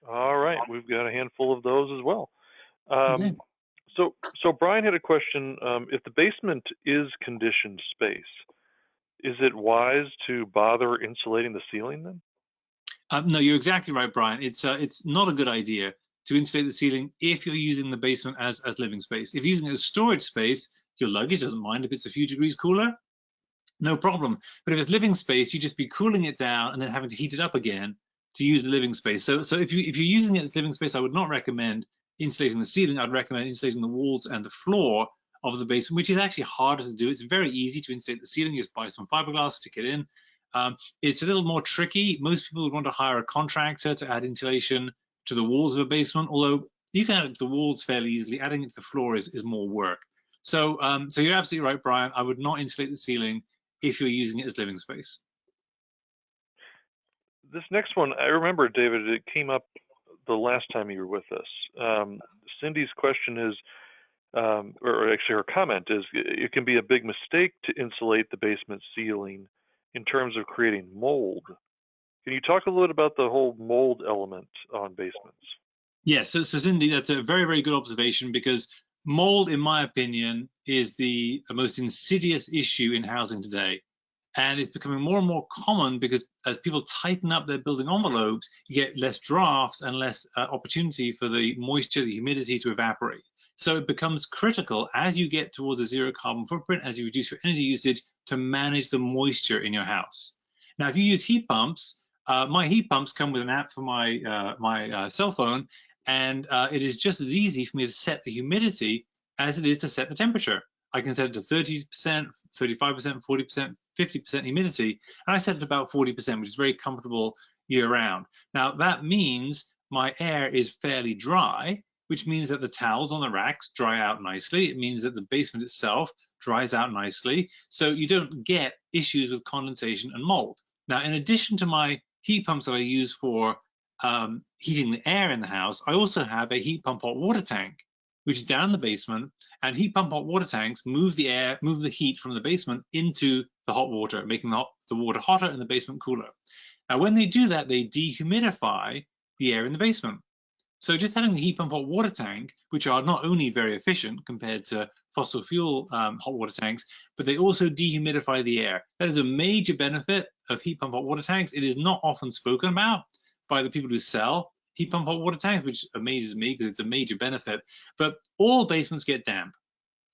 All right, we've got a handful of those as well. Okay. So Brian had a question. If the basement is conditioned space, is it wise to bother insulating the ceiling then? No, you're exactly right, Brian. It's not a good idea to insulate the ceiling if you're using the basement as living space. If you're using it as storage space, your luggage doesn't mind if it's a few degrees cooler, no problem. But if it's living space, you just be cooling it down and then having to heat it up again to use the living space. So if you're using it as living space, I would not recommend insulating the ceiling. I'd recommend insulating the walls and the floor of the basement, which is actually harder to do. It's very easy to insulate the ceiling. You just buy some fiberglass, stick it in. It's a little more tricky. Most people would want to hire a contractor to add insulation to the walls of a basement, although you can add it to the walls fairly easily. Adding it to the floor is more work. So you're absolutely right, Brian. I would not insulate the ceiling if you're using it as living space. This next one, I remember, David, it came up the last time you were with us. Cindy's question is, or actually her comment is, it can be a big mistake to insulate the basement ceiling in terms of creating mold. Can you talk a little bit about the whole mold element on basements? Yes, so Cindy, that's a very, very good observation, because mold, in my opinion, is the most insidious issue in housing today. And it's becoming more and more common because as people tighten up their building envelopes, you get less drafts and less opportunity for the moisture, the humidity to evaporate. So it becomes critical as you get towards a zero carbon footprint, as you reduce your energy usage, to manage the moisture in your house. Now, if you use heat pumps, my heat pumps come with an app for my cell phone, and it is just as easy for me to set the humidity as it is to set the temperature. I can set it to 30%, 35%, 40%, 50% humidity, and I set it to about 40%, which is very comfortable year round. Now, that means my air is fairly dry, which means that the towels on the racks dry out nicely. It means that the basement itself dries out nicely, so you don't get issues with condensation and mold. Now, in addition to my heat pumps that I use for heating the air in the house, I also have a heat pump hot water tank, which is down in the basement, and heat pump hot water tanks move the heat from the basement into the hot water, making the water hotter and the basement cooler. Now, when they do that, they dehumidify the air in the basement. So just having the heat pump hot water tank, which are not only very efficient compared to fossil fuel hot water tanks, but they also dehumidify the air. That is a major benefit of heat pump hot water tanks. It is not often spoken about by the people who sell heat pump hot water tanks, which amazes me because it's a major benefit. But all basements get damp,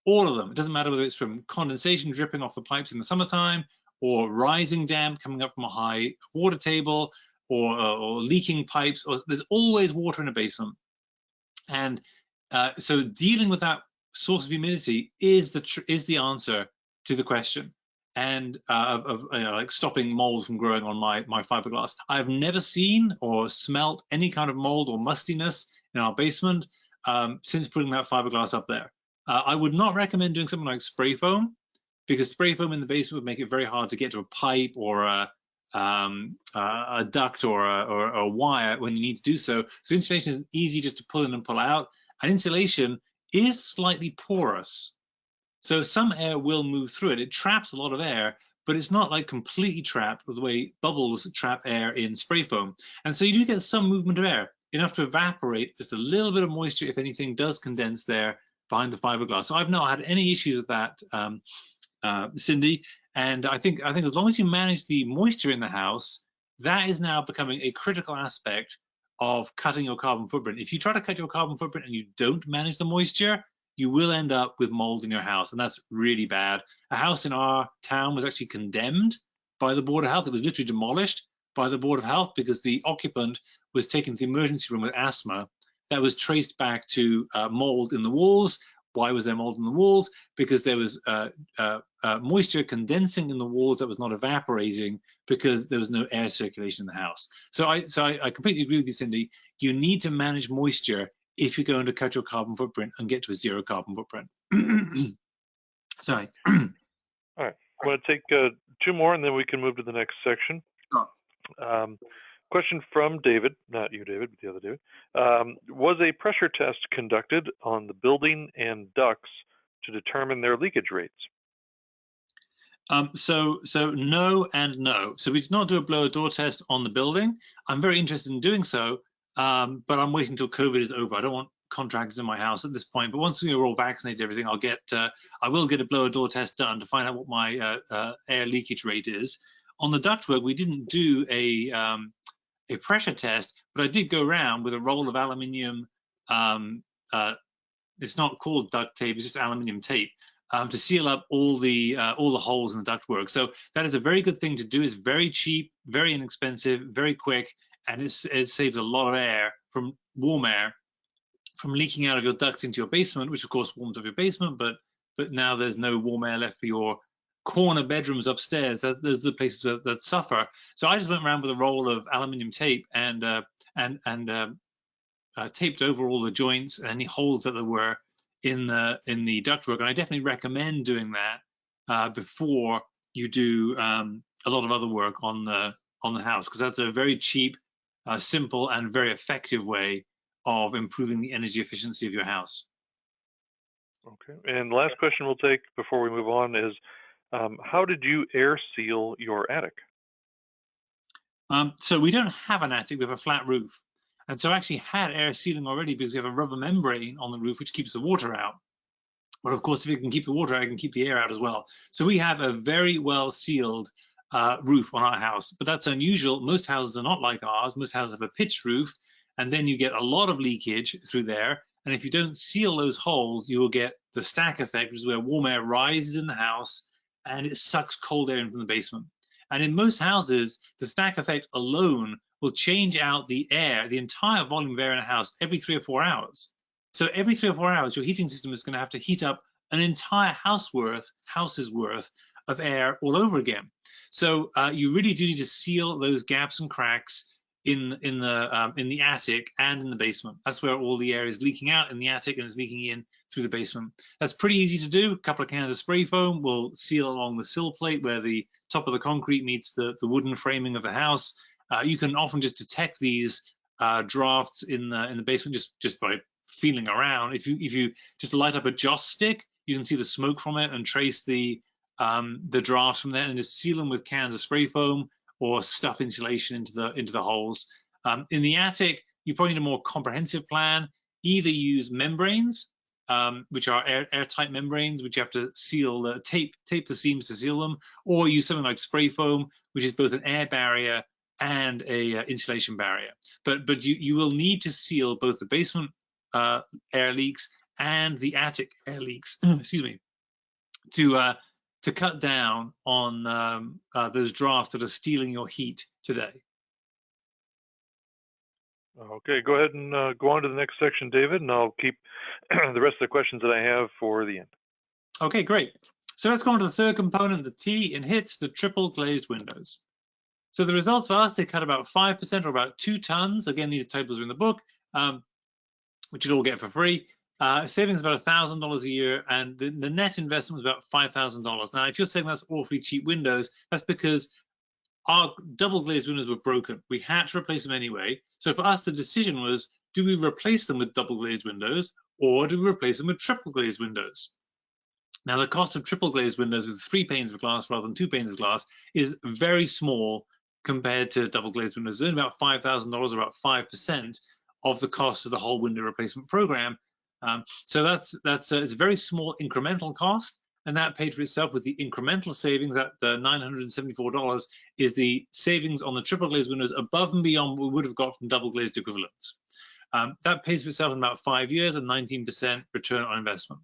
all of them. It doesn't matter whether it's from condensation dripping off the pipes in the summertime, or rising damp coming up from a high water table, or leaking pipes, or there's always water in a basement. And so dealing with that source of humidity is the answer to the question, and like stopping mold from growing on my fiberglass. I've never seen or smelt any kind of mold or mustiness in our basement since putting that fiberglass up there. I would not recommend doing something like spray foam, because spray foam in the basement would make it very hard to get to a pipe or a duct or a wire when you need to do so. So insulation is easy just to pull in and pull out, and insulation is slightly porous. So some air will move through it. It traps a lot of air, but it's not like completely trapped with the way bubbles trap air in spray foam. And so you do get some movement of air, enough to evaporate just a little bit of moisture if anything does condense there behind the fiberglass. So I've not had any issues with that, Cindy. And I think as long as you manage the moisture in the house, that is now becoming a critical aspect of cutting your carbon footprint. If you try to cut your carbon footprint and you don't manage the moisture, you will end up with mold in your house, and that's really bad. A house in our town was actually condemned by the Board of Health. It was literally demolished by the Board of Health because the occupant was taken to the emergency room with asthma. That was traced back to mold in the walls. Why was there mold in the walls? Because there was moisture condensing in the walls that was not evaporating because there was no air circulation in the house. So I completely agree with you, Cindy. You need to manage moisture if you're going to cut your carbon footprint and get to a zero carbon footprint. Sorry. All right. I'm going to take 2 more, and then we can move to the next section. Sure. Question from David, not you, David, but the other David. Was a pressure test conducted on the building and ducts to determine their leakage rates? So no and no. So we did not do a blower door test on the building. I'm very interested in doing so, but I'm waiting until COVID is over. I don't want contractors in my house at this point. But once we're all vaccinated, everything, I will get a blower door test done to find out what my air leakage rate is. On the ductwork, we didn't do a pressure test, but I did go around with a roll of aluminium. It's not called duct tape; it's just aluminium tape to seal up all the holes in the ductwork. So that is a very good thing to do. It's very cheap, very inexpensive, very quick, and it saves a lot of air, from warm air, from leaking out of your ducts into your basement, which of course warms up your basement. But now there's no warm air left for your corner bedrooms upstairs. Those are the places that suffer. So I just went around with a roll of aluminium tape and taped over all the joints and any holes that there were in the ductwork. And I definitely recommend doing that before you do a lot of other work on the house, because that's a very cheap, simple, and very effective way of improving the energy efficiency of your house. Okay. And the last question we'll take before we move on is, how did you air seal your attic? So we don't have an attic, we have a flat roof. And so I actually had air sealing already because we have a rubber membrane on the roof which keeps the water out. But of course, if it can keep the water out, it can keep the air out as well. So we have a very well sealed roof on our house, but that's unusual. Most houses are not like ours. Most houses have a pitched roof, and then you get a lot of leakage through there. And if you don't seal those holes, you will get the stack effect, which is where warm air rises in the house and it sucks cold air in from the basement. And in most houses, the stack effect alone will change out the air, the entire volume of air in a house, every 3 or 4 hours. So every 3 or 4 hours, your heating system is going to have to heat up an entire house's worth of air all over again. So you really do need to seal those gaps and cracks in the attic and in the basement. That's where all the air is leaking out in the attic and is leaking in through the basement. That's pretty easy to do. A couple of cans of spray foam will seal along the sill plate where the top of the concrete meets the wooden framing of the house. You can often just detect these drafts in the basement just by feeling around. If you just light up a joss stick, you can see the smoke from it and trace the drafts from there, and just seal them with cans of spray foam or stuff insulation into the holes. In the attic, you probably need a more comprehensive plan. Either use membranes, which are airtight membranes, which you have to seal, tape the seams to seal them, or use something like spray foam, which is both an air barrier and a insulation barrier. But you will need to seal both the basement air leaks and the attic air leaks. Excuse me, to cut down on those drafts that are stealing your heat today. Okay, go ahead and go on to the next section, David, and I'll keep the rest of the questions that I have for the end. Okay, great. So let's go on to the third component, the T in HITS, the triple glazed windows. So the results for us, they cut about 5% or about 2 tons. Again, these tables are in the book, which you'll all get for free. Savings about $1,000 a year, and the net investment was about $5,000. Now, if you're saying that's awfully cheap windows, that's because our double glazed windows were broken. We had to replace them anyway. So for us, the decision was, do we replace them with double glazed windows, or do we replace them with triple glazed windows? Now, the cost of triple glazed windows with 3 panes of glass rather than 2 panes of glass is very small compared to double glazed windows. It's only about $5,000, about 5% of the cost of the whole window replacement program. So it's a very small incremental cost, and that paid for itself with the incremental savings at $974 is the savings on the triple glazed windows above and beyond what we would have got from double glazed equivalents. That pays for itself in about 5 years and 19% return on investment.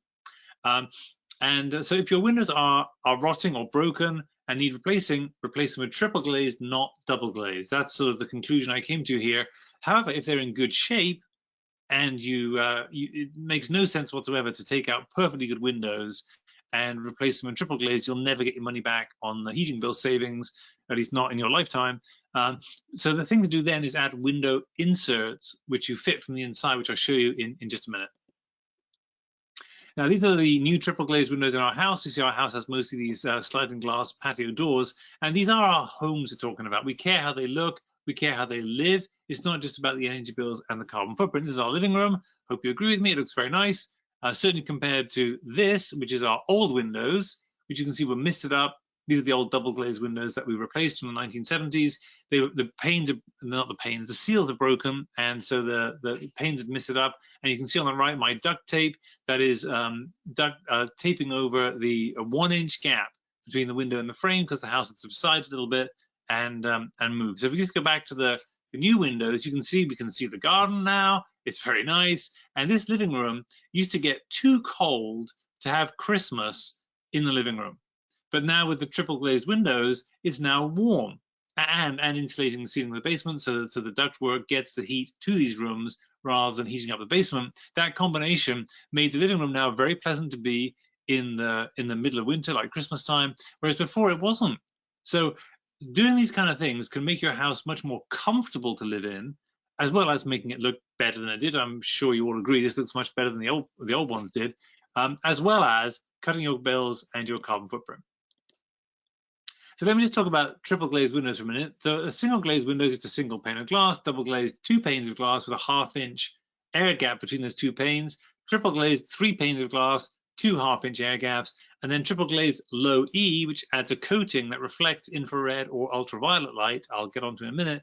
So if your windows are rotting or broken and need replacing, replace them with triple glazed, not double glazed. That's sort of the conclusion I came to here. However, if they're in good shape, and it makes no sense whatsoever to take out perfectly good windows and replace them in triple glazed, you'll never get your money back on the heating bill savings, at least not in your lifetime. So the thing to do then is add window inserts, which you fit from the inside, which I'll show you in just a minute. Now, these are the new triple glazed windows in our house. You see our house has mostly these sliding glass patio doors, and these are our homes we're talking about. We care how they look. We care how they live. It's not just about the energy bills and the carbon footprint. This is our living room. Hope you agree with me. It looks very nice. Certainly compared to this, which is our old windows, which you can see were misted up. These are the old double glazed windows that we replaced from the 1970s. The panes are not the panes, the seals are broken, and so the panes have misted up. And you can see on the right my duct tape that is taping over the 1-inch gap between the window and the frame because the house had subsided a little bit and moved. So if we just go back to the new windows, you can see we can see the garden now. It's very nice. And this living room used to get too cold to have Christmas in the living room. But now with the triple glazed windows, it's now warm and insulating the ceiling of the basement, so the ductwork gets the heat to these rooms rather than heating up the basement. That combination made the living room now very pleasant to be in the middle of winter, like Christmas time, whereas before it wasn't. So doing these kind of things can make your house much more comfortable to live in, as well as making it look better than it did. I'm sure you all agree this looks much better than the old ones did, as well as cutting your bills and your carbon footprint. So let me just talk about triple glazed windows for a minute. So a single glazed window is just a single pane of glass. Double glazed, 2 panes of glass with a 1/2-inch air gap between those 2 panes. Triple glazed, 3 panes of glass, 2 1/2-inch air gaps. And then triple glazed low E, which adds a coating that reflects infrared or ultraviolet light. I'll get onto in a minute.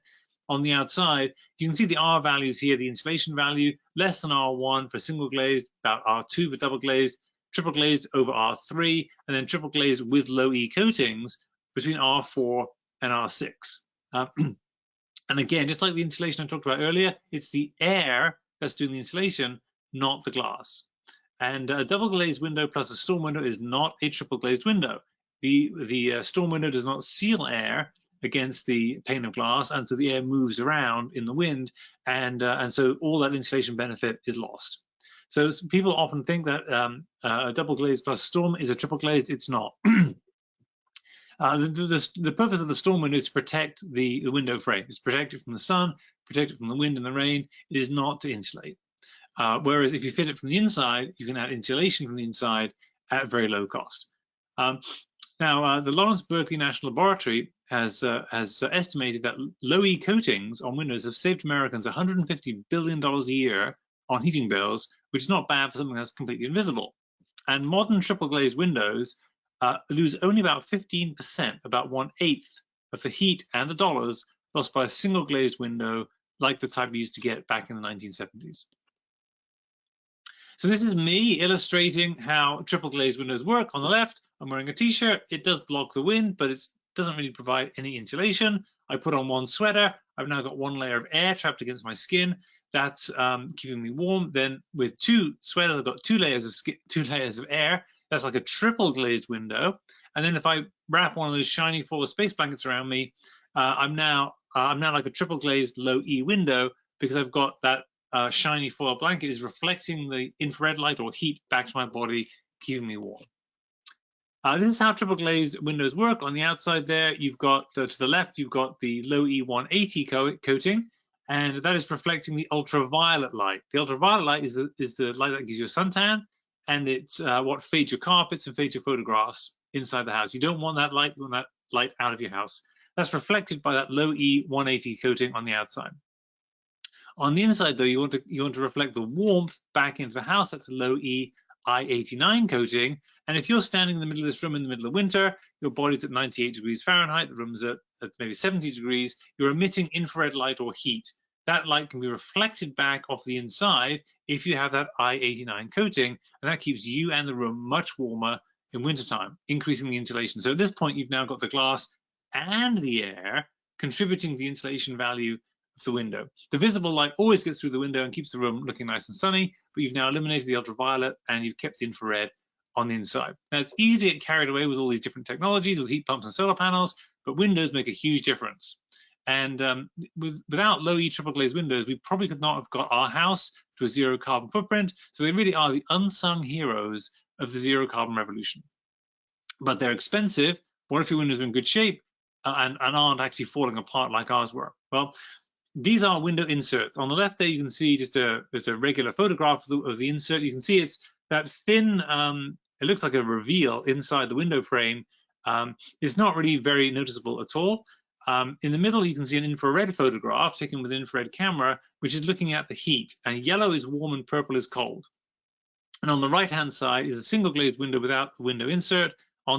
On the outside, you can see the R values here, the insulation value, less than R1 for single glazed, about R2 for double glazed, triple glazed over R3, and then triple glazed with low E coatings between R4 and R6. And again, just like the insulation I talked about earlier, it's the air that's doing the insulation, not the glass. And a double glazed window plus a storm window is not a triple glazed window. The storm window does not seal air against the pane of glass, and so the air moves around in the wind, and so all that insulation benefit is lost. So people often think that a double glazed plus storm is a triple glazed. It's not. The purpose of the storm window is to protect the window frame. It's protect it from the sun, protect it from the wind and the rain. It is not to insulate. Whereas if you fit it from the inside, you can add insulation from the inside at very low cost. Now, the Lawrence Berkeley National Laboratory has estimated that low-E coatings on windows have saved Americans $150 billion a year on heating bills, which is not bad for something that's completely invisible. And modern triple glazed windows lose only about 15%, about 1/8 of the heat and the dollars lost by a single glazed window like the type we used to get back in the 1970s. So this is me illustrating how triple glazed windows work. On the left, I'm wearing a t-shirt. It does block the wind, but it doesn't really provide any insulation. I put on one sweater. I've now got one layer of air trapped against my skin. That's keeping me warm. Then with two sweaters, I've got two layers of air. That's like a triple glazed window. And then if I wrap one of those shiny foil space blankets around me, I'm now like a triple glazed low E window, because I've got that shiny foil blanket is reflecting the infrared light or heat back to my body, keeping me warm. This is how triple glazed windows work. On the outside there, you've got, to the left, you've got the low E 180 coating, and that is reflecting the ultraviolet light. The ultraviolet light is the light that gives you a suntan, and it's what fades your carpets and fades your photographs inside the house. You don't want that light, you want that light out of your house. That's reflected by that low E 180 coating on the outside. On the inside, though, you want to reflect the warmth back into the house. That's a low E I-89 coating. And if you're standing in the middle of this room in the middle of winter, your body's at 98 degrees Fahrenheit, the room's at maybe 70 degrees, you're emitting infrared light or heat. That light can be reflected back off the inside if you have that I-89 coating, and that keeps you and the room much warmer in wintertime, increasing the insulation. So at this point, you've now got the glass and the air contributing to the insulation value of the window. The visible light always gets through the window and keeps the room looking nice and sunny, but you've now eliminated the ultraviolet and you've kept the infrared on the inside. Now, it's easy to get carried away with all these different technologies, with heat pumps and solar panels, but windows make a huge difference. And without low E triple glazed windows, we probably could not have got our house to a zero carbon footprint. So they really are the unsung heroes of the zero carbon revolution. But they're expensive. What if your windows are in good shape and aren't actually falling apart like ours were? Well, these are window inserts. On the left there, you can see just a regular photograph of the insert. You can see it's that thin, it looks like a reveal inside the window frame. It's not really very noticeable at all. In the middle, you can see an infrared photograph taken with an infrared camera, which is looking at the heat. And yellow is warm and purple is cold. And on the right-hand side is a single glazed window without the window insert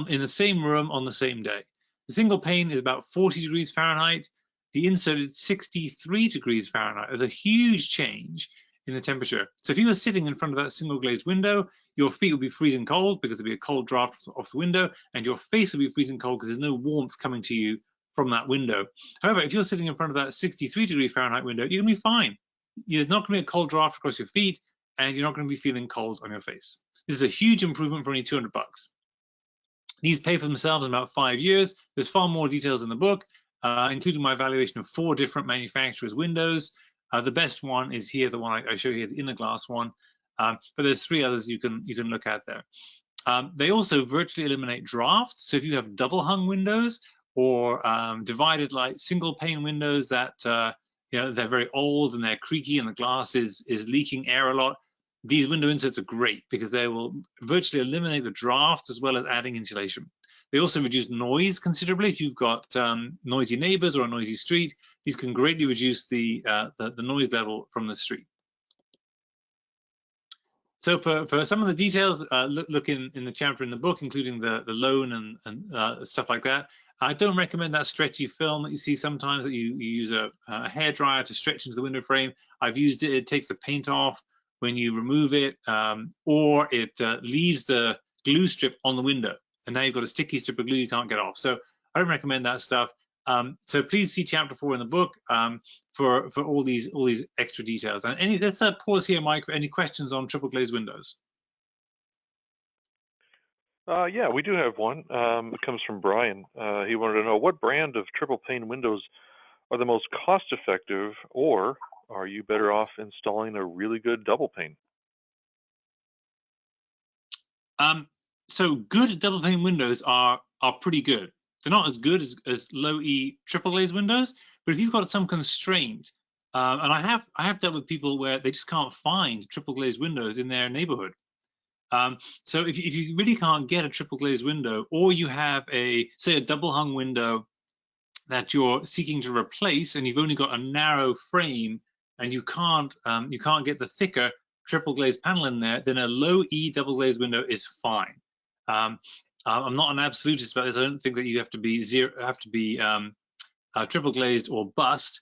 in the same room on the same day. The single pane is about 40 degrees Fahrenheit. The insert is 63 degrees Fahrenheit. There's a huge change in the temperature. So if you were sitting in front of that single glazed window, your feet would be freezing cold because there'd be a cold draft off the window, and your face would be freezing cold because there's no warmth coming to you from that window. However, if you're sitting in front of that 63 degree Fahrenheit window, you're gonna be fine. There's not gonna be a cold draft across your feet, and you're not gonna be feeling cold on your face. This is a huge improvement for only 200 bucks. These pay for themselves in about 5 years. There's far more details in the book, including my evaluation of 4 different manufacturers' windows. The best one is here, the one I show here, the inner glass one. But there's 3 others you can look at there. They also virtually eliminate drafts. So if you have double hung windows or divided light single pane windows that they're very old and they're creaky and the glass is leaking air a lot, these window inserts are great because they will virtually eliminate the drafts as well as adding insulation. They also reduce noise considerably. If you've got noisy neighbors or a noisy street, these can greatly reduce the noise level from the street. So for some of the details, look in the chapter in the book, including the loan and stuff like that. I don't recommend that stretchy film that you see sometimes, that you use a hairdryer to stretch into the window frame. I've used it. It takes the paint off when you remove it, or it leaves the glue strip on the window. And now you've got a sticky strip of glue you can't get off. So I don't recommend that stuff. So please see chapter 4 in the book for all these extra details. And let's pause here, Mike, for any questions on triple glazed windows. Yeah, we do have one. It comes from Brian. He wanted to know what brand of triple pane windows are the most cost effective, or are you better off installing a really good double pane? So good double pane windows are pretty good. They're not as good as low E triple glazed windows, but if you've got some constraint, and I have dealt with people where they just can't find triple glazed windows in their neighborhood. So if you really can't get a triple glazed window, or you have say a double hung window that you're seeking to replace, and you've only got a narrow frame, and you can't get the thicker triple glazed panel in there, then a low E double glazed window is fine. I'm not an absolutist about this. I don't think that you have to be triple glazed or bust.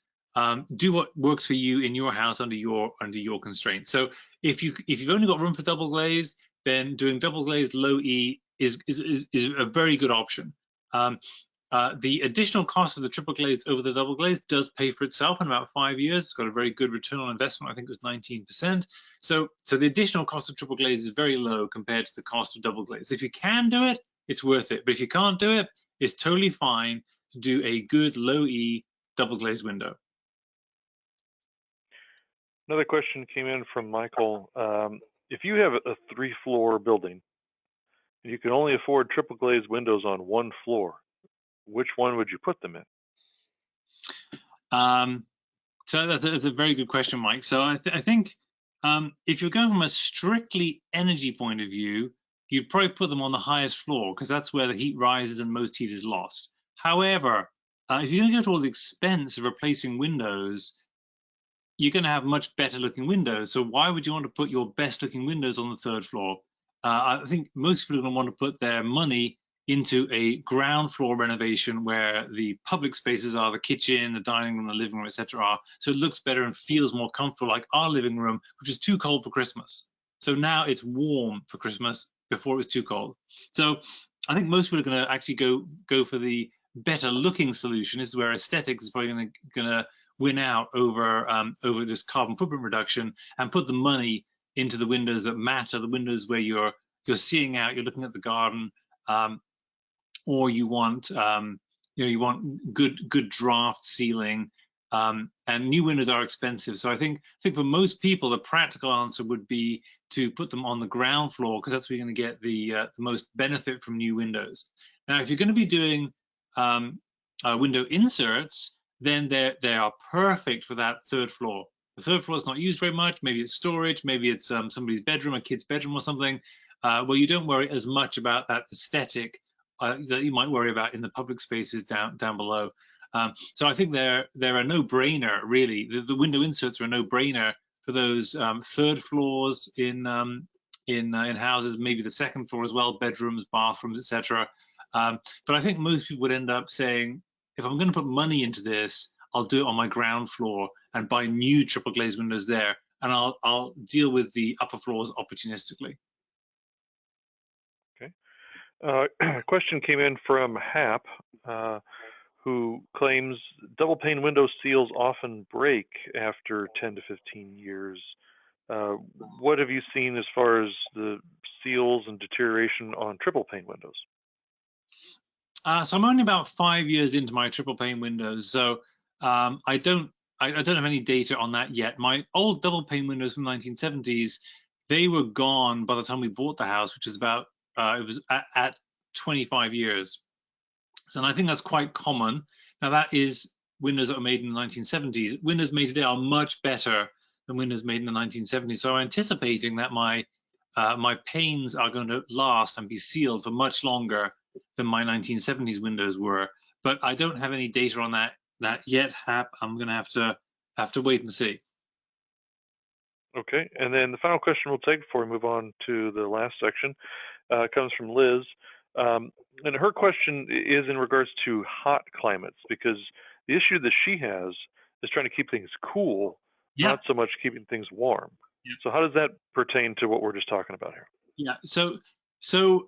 Do what works for you in your house under your constraints. So if you've only got room for double glazed, then doing double glazed low E is a very good option. The additional cost of the triple glazed over the double glazed does pay for itself in about 5 years. It's got a very good return on investment. I think it was 19%. So the additional cost of triple glazed is very low compared to the cost of double glazed. If you can do it, it's worth it. But if you can't do it, it's totally fine to do a good low E double glazed window. Another question came in from Michael. If you have a 3-floor building and you can only afford triple glazed windows on one floor, which one would you put them in? So that's a very good question, Mike. So I think if you're going from a strictly energy point of view, you'd probably put them on the highest floor because that's where the heat rises and most heat is lost. However, if you're going to go to all the expense of replacing windows, you're going to have much better looking windows. So why would you want to put your best looking windows on the 3rd floor? I think most people are going to want to put their money into a ground floor renovation where the public spaces are the kitchen, the dining room, the living room, etc. So it looks better and feels more comfortable, like our living room, which is too cold for Christmas. So now it's warm for Christmas. Before it was too cold. So I think most people are going to actually go for the better looking solution. This is where aesthetics is probably going to win out over just carbon footprint reduction, and put the money into the windows that matter, the windows where you're seeing out, you're looking at the garden, or you want you want good draft ceiling, and new windows are expensive. So I think for most people the practical answer would be to put them on the ground floor, because that's where you're going to get the most benefit from new windows. Now if you're going to be doing window inserts, then they are perfect for that 3rd floor. The 3rd floor is not used very much. Maybe it's storage, maybe it's somebody's bedroom, a kid's bedroom or something, where you don't worry as much about that aesthetic that you might worry about in the public spaces down below. So I think they're a no-brainer, really. The window inserts are a no-brainer for those 3rd floors in houses, maybe the 2nd floor as well, bedrooms, bathrooms, etc. But I think most people would end up saying, if I'm going to put money into this, I'll do it on my ground floor and buy new triple glazed windows there, and I'll deal with the upper floors opportunistically. Okay. A question came in from Happ, who claims double pane window seals often break after 10 to 15 years. What have you seen as far as the seals and deterioration on triple pane windows? So I'm only about 5 years into my triple pane windows, so I don't have any data on that yet. My old double pane windows from the 1970s, they were gone by the time we bought the house, which is about it was at 25 years. So I think that's quite common. Now that is windows that were made in the 1970s. Windows made today are much better than windows made in the 1970s. So I'm anticipating that my panes are going to last and be sealed for much longer than my 1970s windows were. But I don't have any data on that yet, Hap. I'm going to have to wait and see. Okay, and then the final question we'll take before we move on to the last section comes from Liz. And her question is in regards to hot climates, because the issue that she has is trying to keep things cool, not so much keeping things warm. So how does that pertain to what we're just talking about here? Yeah, so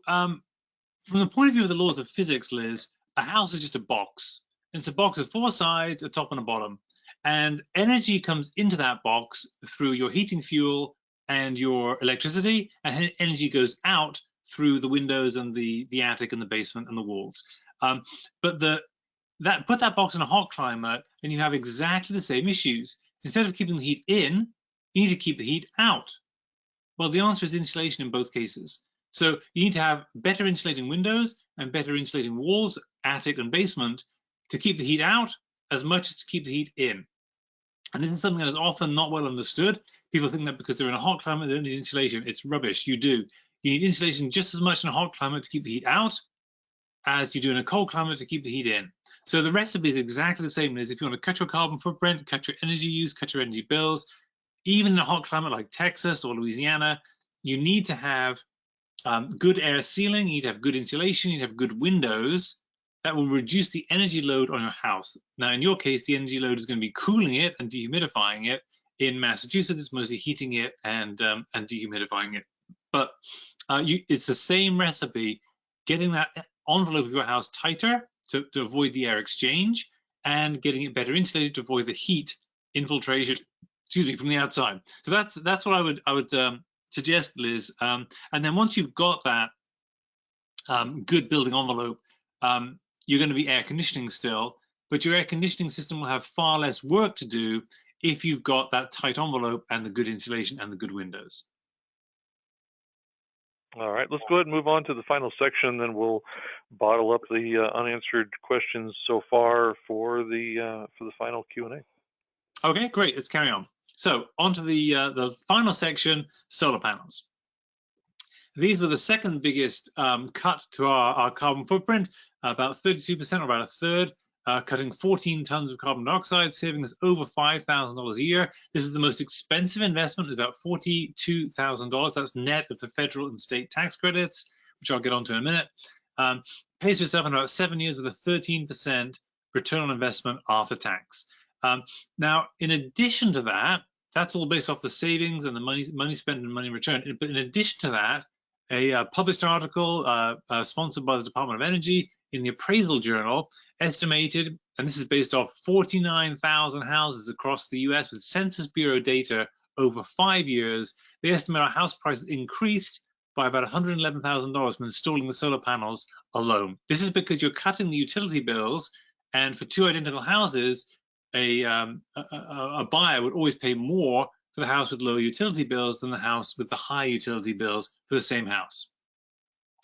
from the point of view of the laws of physics, Liz, a house is just a box. It's a box with 4 sides, a top and a bottom. And energy comes into that box through your heating fuel and your electricity, and energy goes out through the windows and the attic and the basement and the walls. But put that box in a hot climate and you have exactly the same issues. Instead of keeping the heat in, you need to keep the heat out. Well, the answer is insulation in both cases. So you need to have better insulating windows and better insulating walls, attic and basement, to keep the heat out as much as to keep the heat in. And this is something that is often not well understood. People think that because they're in a hot climate, they don't need insulation. It's rubbish. You do. You need insulation just as much in a hot climate to keep the heat out as you do in a cold climate to keep the heat in. So the recipe is exactly the same as if you want to cut your carbon footprint, cut your energy use, cut your energy bills. Even in a hot climate like Texas or Louisiana, you need to have good air sealing, you need to have good insulation, you need to have good windows that will reduce the energy load on your house. Now, in your case, the energy load is going to be cooling it and dehumidifying it. In Massachusetts, it's mostly heating it and dehumidifying it. But it's the same recipe, getting that envelope of your house tighter to avoid the air exchange and getting it better insulated to avoid the heat infiltration, from the outside. So that's what I would suggest, Liz. And then once you've got that good building envelope, you're going to be air conditioning still, but your air conditioning system will have far less work to do if you've got that tight envelope and the good insulation and the good windows. All right, let's go ahead and move on to the final section, then we'll bottle up the unanswered questions so far for the final Q&A. Okay, great. Let's carry on. So on to the final section, solar panels. These were the second biggest cut to our carbon footprint, about 32% or about a third, cutting 14 tons of carbon dioxide, saving us over $5,000 a year. This is the most expensive investment, it's about $42,000. That's net of the federal and state tax credits, which I'll get onto in a minute. Pays for itself in about 7 years with a 13% return on investment after tax. Now, in addition to that, that's all based off the savings and the money spent and money returned. But in addition to that, a published article sponsored by the Department of Energy in the Appraisal Journal estimated, and this is based off 49,000 houses across the US with Census Bureau data over 5 years, they estimate our house prices increased by about $111,000 from installing the solar panels alone. This is because you're cutting the utility bills, and for two identical houses, a buyer would always pay more for the house with low utility bills than the house with the high utility bills for the same house.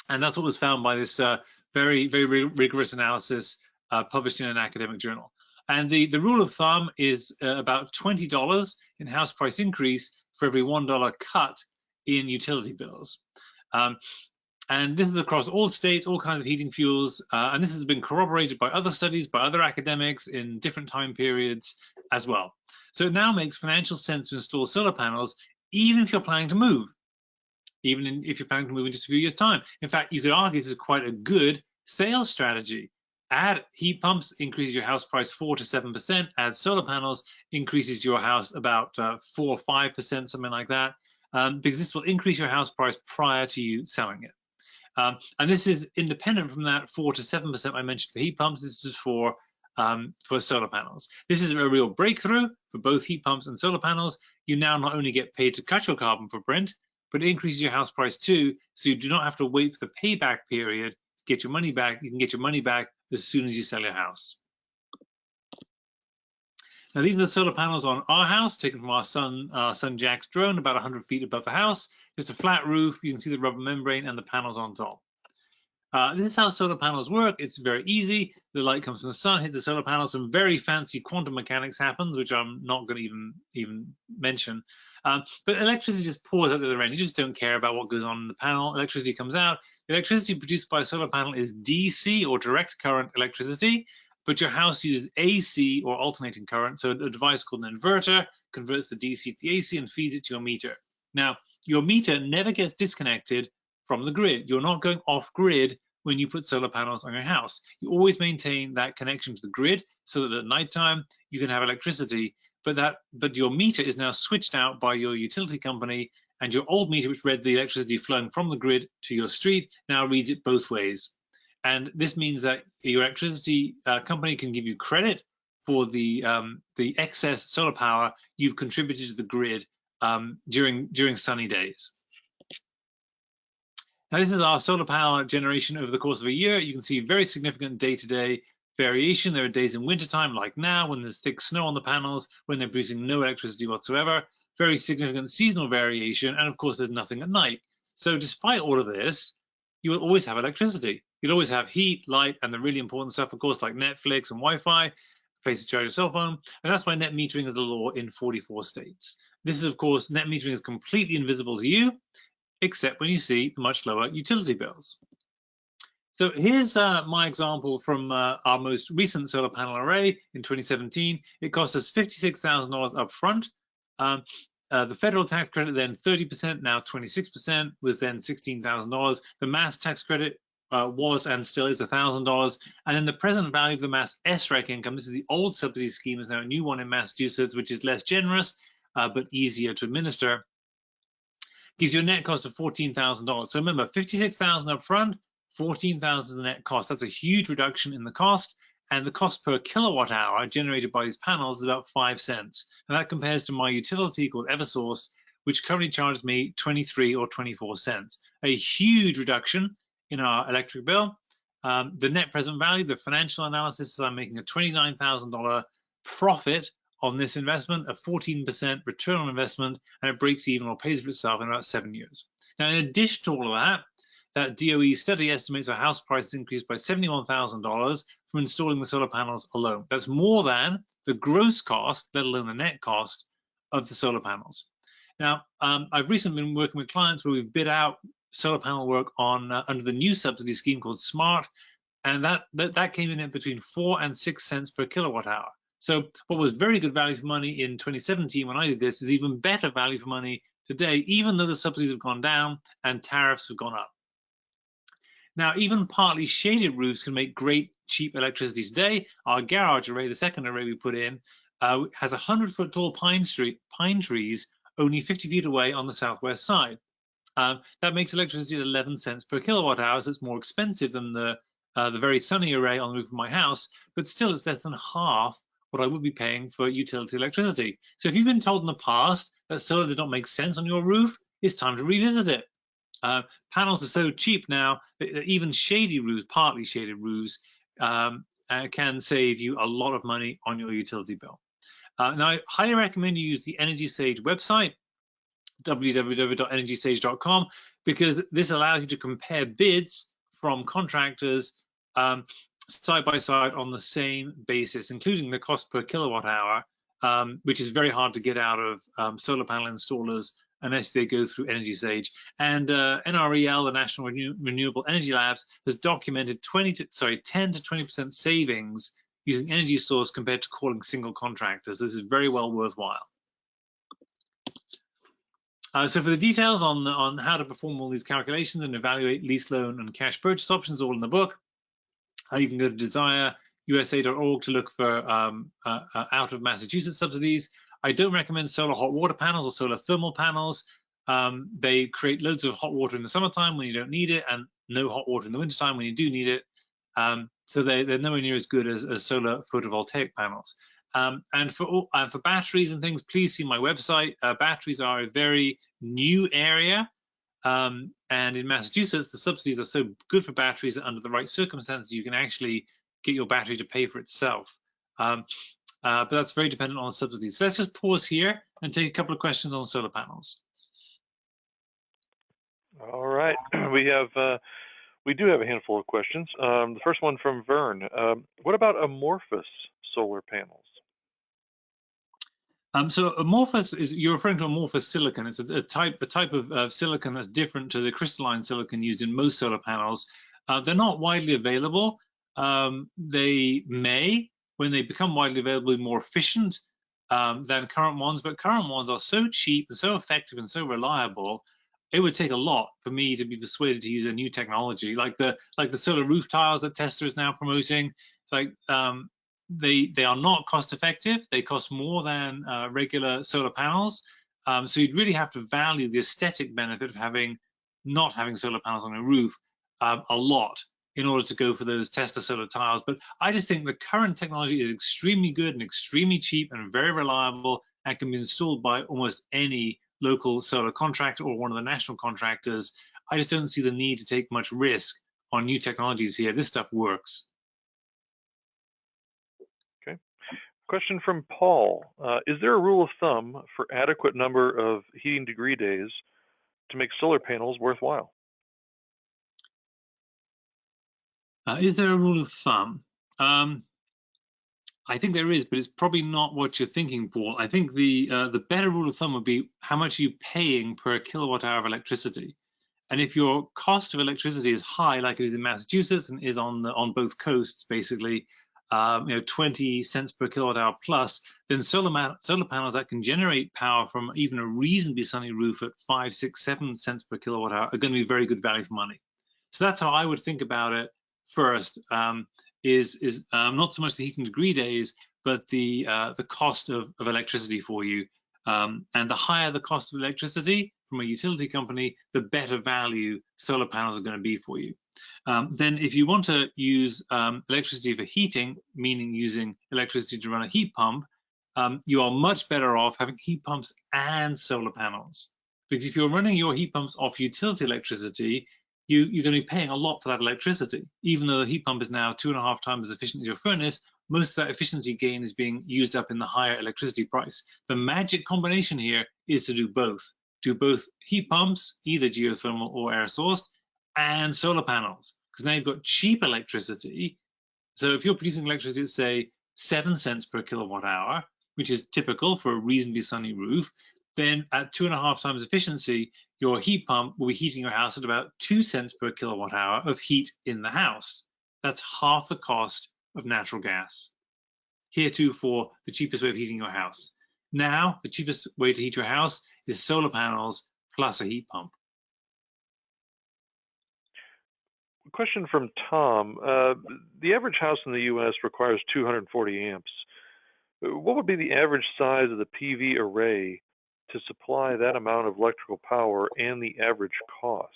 And that's what was found by this very, very rigorous analysis published in an academic journal. And the rule of thumb is about $20 in house price increase for every $1 cut in utility bills. And this is across all states, all kinds of heating fuels, and this has been corroborated by other studies, by other academics in different time periods as well. So it now makes financial sense to install solar panels, even if you're planning to move, if you're planning to move in just a few years' time. In fact, you could argue this is quite a good sales strategy. Add heat pumps, increases your house price 4 to 7%. Add solar panels, increases your house about 4 or 5%, something like that, because this will increase your house price prior to you selling it. And this is independent from that 4 to 7% I mentioned for heat pumps. This is for solar panels. This is a real breakthrough for both heat pumps and solar panels. You now not only get paid to cut your carbon footprint, but it increases your house price too, so you do not have to wait for the payback period to get your money back. You can get your money back as soon as you sell your house. Now, these are the solar panels on our house, taken from our son Jack's drone, about 100 feet above the house. Just a flat roof. You can see the rubber membrane and the panels on top. This is how solar panels work. It's very easy. The light comes from the sun, hits the solar panel. Some very fancy quantum mechanics happens, which I'm not going to even mention. But electricity just pours out the other end. You just don't care about what goes on in the panel. Electricity comes out. The electricity produced by a solar panel is DC, or direct current electricity, but your house uses AC, or alternating current. So a device called an inverter converts the DC to the AC and feeds it to your meter. Now, your meter never gets disconnected from the grid. You're not going off grid when you put solar panels on your house. You always maintain that connection to the grid so that at nighttime you can have electricity, but your meter is now switched out by your utility company, and your old meter, which read the electricity flowing from the grid to your street, now reads it both ways. And this means that your electricity company can give you credit for the excess solar power you've contributed to the grid during sunny days. Now, this is our solar power generation over the course of a year. You can see very significant day-to-day variation. There are days in wintertime, like now, when there's thick snow on the panels, when they're producing no electricity whatsoever. Very significant seasonal variation, and of course, there's nothing at night. So despite all of this, you will always have electricity. You'll always have heat, light, and the really important stuff, of course, like Netflix and Wi-Fi, place to charge your cell phone, and that's why net metering is the law in 44 states. This is, of course, net metering is completely invisible to you, except when you see the much lower utility bills. So here's my example from our most recent solar panel array in 2017. It cost us $56,000 up front. The federal tax credit, then 30%, now 26%, was then $16,000. The mass tax credit was and still is $1,000. And then the present value of the mass SREC income, this is the old subsidy scheme, is now a new one in Massachusetts, which is less generous, but easier to administer, gives you a net cost of $14,000. So remember, $56,000 up front, $14,000 the net cost. That's a huge reduction in the cost, and the cost per kilowatt hour generated by these panels is about 5 cents. And that compares to my utility called Eversource, which currently charges me 23 or 24 cents. A huge reduction in our electric bill. The net present value, the financial analysis, is I'm making a $29,000 profit on this investment, a 14% return on investment, and it breaks even or pays for itself in about 7 years. Now, in addition to all of that, that DOE study estimates our house prices increased by $71,000 from installing the solar panels alone. That's more than the gross cost, let alone the net cost, of the solar panels. Now, I've recently been working with clients where we've bid out solar panel work on under the new subsidy scheme called SMART, and that came in at between 4 and 6 cents per kilowatt hour. So what was very good value for money in 2017 when I did this is even better value for money today, even though the subsidies have gone down and tariffs have gone up. Now, even partly shaded roofs can make great cheap electricity today. Our garage array, the second array we put in, has 100-foot tall pine trees only 50 feet away on the southwest side. That makes electricity at 11 cents per kilowatt hour, so it's more expensive than the very sunny array on the roof of my house, but still it's less than half what I would be paying for utility electricity. So if you've been told in the past that solar did not make sense on your roof, it's time to revisit it. Panels are so cheap now that even shady roofs, partly shaded roofs, can save you a lot of money on your utility bill. Now, I highly recommend you use the Energy Sage website, www.energysage.com, because this allows you to compare bids from contractors side by side on the same basis, including the cost per kilowatt hour, which is very hard to get out of solar panel installers unless they go through Energy Sage. And NREL, the National Renewable Energy Labs, has documented 10 to 20% savings using energy source compared to calling single contractors. This is very well worthwhile. So for the details on how to perform all these calculations and evaluate lease loan and cash purchase options, all in the book. You can go to desireusa.org to look for out of Massachusetts subsidies. I don't recommend solar hot water panels or solar thermal panels. They create loads of hot water in the summertime when you don't need it, and no hot water in the wintertime when you do need it. So they're nowhere near as good as solar photovoltaic panels. And for batteries and things, please see my website. Batteries are a very new area. And in Massachusetts, the subsidies are so good for batteries that under the right circumstances, you can actually get your battery to pay for itself. But that's very dependent on the subsidies. So let's just pause here and take a couple of questions on solar panels. All right, we do have a handful of questions. The first one from Vern. What about amorphous solar panels? So amorphous you're referring to amorphous silicon. It's a type of silicon that's different to the crystalline silicon used in most solar panels. They're not widely available. They may, when they become widely available, be more efficient than current ones, but current ones are so cheap and so effective and so reliable, it would take a lot for me to be persuaded to use a new technology like the solar roof tiles that Tesla is now promoting. It's like they are not cost effective. They cost more than regular solar panels. So you'd really have to value the aesthetic benefit of not having solar panels on a roof a lot. in order to go for those Tesla solar tiles. But I just think the current technology is extremely good and extremely cheap and very reliable and can be installed by almost any local solar contractor or one of the national contractors. I just don't see the need to take much risk on new technologies here. This stuff works. Okay. Question from Paul. Is there a rule of thumb for adequate number of heating degree days to make solar panels worthwhile? Is there a rule of thumb? I think there is, but it's probably not what you're thinking, Paul. I think the better rule of thumb would be how much are you paying per kilowatt hour of electricity. And if your cost of electricity is high, like it is in Massachusetts and is on both coasts, basically, 20 cents per kilowatt hour plus, then solar panels that can generate power from even a reasonably sunny roof at 5, 6, 7 cents per kilowatt hour are going to be very good value for money. So that's how I would think about it first. Is not so much the heating degree days, but the cost of electricity for you. And the higher the cost of electricity from a utility company, the better value solar panels are going to be for you. Then if you want to use electricity for heating, meaning using electricity to run a heat pump, you are much better off having heat pumps and solar panels. Because if you're running your heat pumps off utility electricity, you're going to be paying a lot for that electricity. Even though the heat pump is now 2.5 times as efficient as your furnace, most of that efficiency gain is being used up in the higher electricity price. The magic combination here is to do both. Do both heat pumps, either geothermal or air sourced, and solar panels, because now you've got cheap electricity. So if you're producing electricity at, say, 7 cents per kilowatt hour, which is typical for a reasonably sunny roof, then at 2.5 times efficiency, your heat pump will be heating your house at about 2 cents per kilowatt hour of heat in the house. That's half the cost of natural gas. Heretofore, the cheapest way of heating your house. Now, the cheapest way to heat your house is solar panels plus a heat pump. Question from Tom. The average house in the U.S. requires 240 amps. What would be the average size of the PV array to supply that amount of electrical power and the average cost?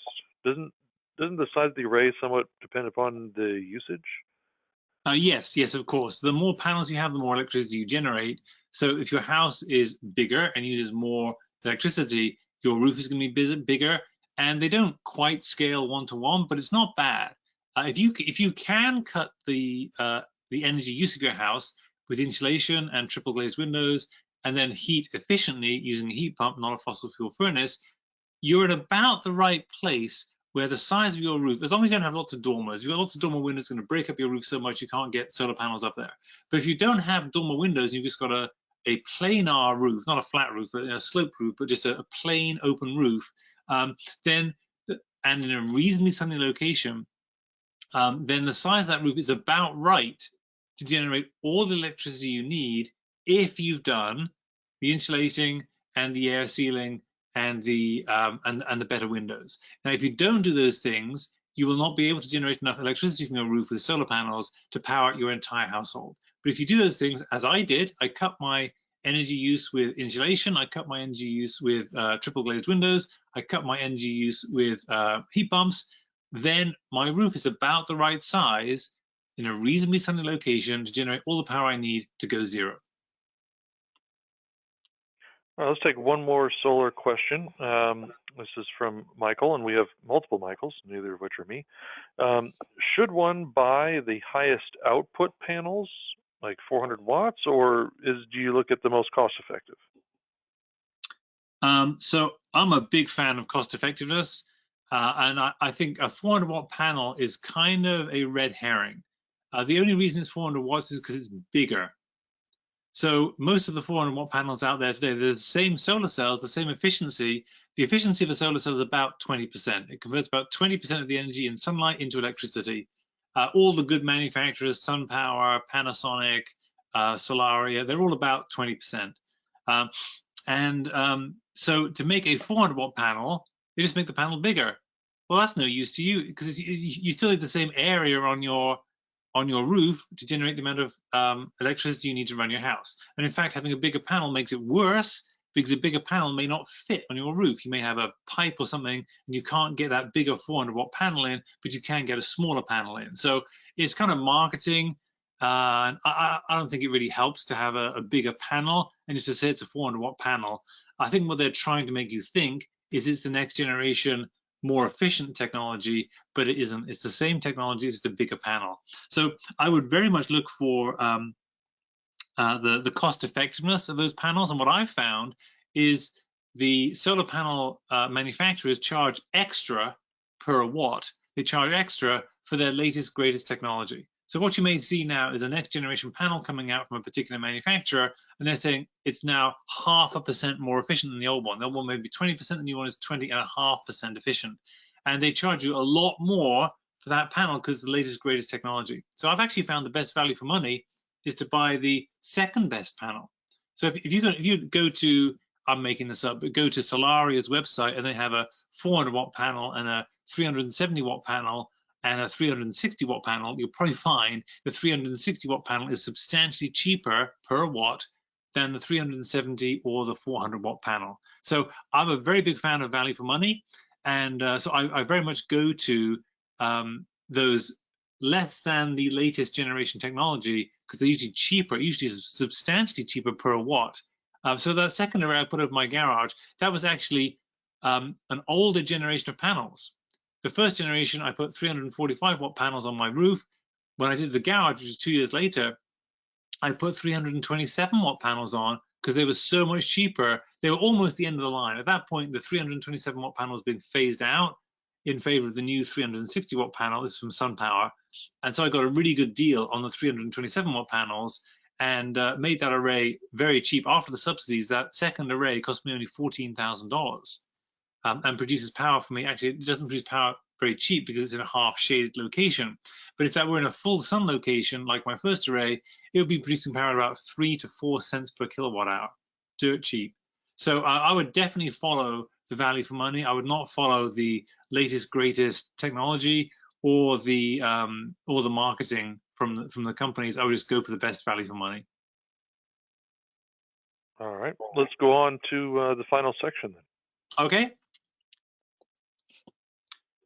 Doesn't the size of the array somewhat depend upon the usage? Yes, of course. The more panels you have, the more electricity you generate. So if your house is bigger and uses more electricity, your roof is going to be bigger. And they don't quite scale 1-to-1, but it's not bad. If you can cut the energy use of your house with insulation and triple glazed windows, and then heat efficiently using a heat pump, not a fossil fuel furnace, you're at about the right place where the size of your roof, as long as you don't have lots of dormers, if you've got lots of dormer windows, it's going to break up your roof so much you can't get solar panels up there. But if you don't have dormer windows, you've just got a planar roof, not a flat roof, but a sloped roof, but just a plain open roof, and in a reasonably sunny location, then the size of that roof is about right to generate all the electricity you need if you've done the insulating and the air sealing and the better windows. Now, if you don't do those things, you will not be able to generate enough electricity from your roof with solar panels to power your entire household. But if you do those things, as I did, I cut my energy use with insulation, I cut my energy use with triple glazed windows, I cut my energy use with heat pumps, then my roof is about the right size in a reasonably sunny location to generate all the power I need to go zero. All right, let's take one more solar question. This is from Michael, and we have multiple Michaels, neither of which are me. Should one buy the highest output panels, like 400 watts, or do you look at the most cost effective? So I'm a big fan of cost effectiveness, and I think a 400 watt panel is kind of a red herring. The only reason it's 400 watts is because it's bigger. So most of the 400 watt panels out there today, they're the same solar cells, the same efficiency. The efficiency of a solar cell is about 20%. It converts about 20% of the energy in sunlight into electricity. All the good manufacturers, SunPower, Panasonic, Solaria, they're all about 20%. So to make a 400 watt panel, you just make the panel bigger. Well, that's no use to you because you still have the same area on your roof to generate the amount of electricity you need to run your house. And in fact, having a bigger panel makes it worse because a bigger panel may not fit on your roof. You may have a pipe or something, and you can't get that bigger 400-watt panel in, but you can get a smaller panel in. So it's kind of marketing. I don't think it really helps to have a bigger panel and just to say it's a 400-watt panel. I think what they're trying to make you think is it's the next generation, more efficient technology, but it isn't. It's the same technology, it's just a bigger panel. So I would very much look for the cost effectiveness of those panels. And what I've found is the solar panel manufacturers charge extra per watt. They charge extra for their latest, greatest technology. So what you may see now is a next generation panel coming out from a particular manufacturer, and they're saying it's now 0.5% more efficient than the old one. The old one may be 20%, the new one is 20.5% efficient. And they charge you a lot more for that panel because it's the latest, greatest technology. So I've actually found the best value for money is to buy the second best panel. So if you go to, I'm making this up, but go to Solaria's website and they have a 400-watt panel and a 370-watt panel and a 360-watt panel, you'll probably find the 360-watt panel is substantially cheaper per watt than the 370 or the 400-watt panel. So I'm a very big fan of value for money, and so I very much go to those less than the latest generation technology because they're usually cheaper, usually substantially cheaper per watt. So that second array I put over my garage, that was actually an older generation of panels. The first generation, I put 345-watt panels on my roof. When I did the garage, which was 2 years later, I put 327-watt panels on because they were so much cheaper. They were almost the end of the line. At that point, the 327-watt panel was being phased out in favor of the new 360-watt panel. This is from SunPower. And so I got a really good deal on the 327-watt panels and made that array very cheap. After the subsidies, that second array cost me only $14,000 and produces power for me. Actually, it doesn't produce power very cheap because it's in a half shaded location. But if that were in a full sun location, like my first array, it would be producing power at about 3 to 4 cents per kilowatt hour, dirt cheap. So I would definitely follow the value for money. I would not follow the latest, greatest technology or the marketing from the companies. I would just go for the best value for money. All right, let's go on to the final section then. Okay.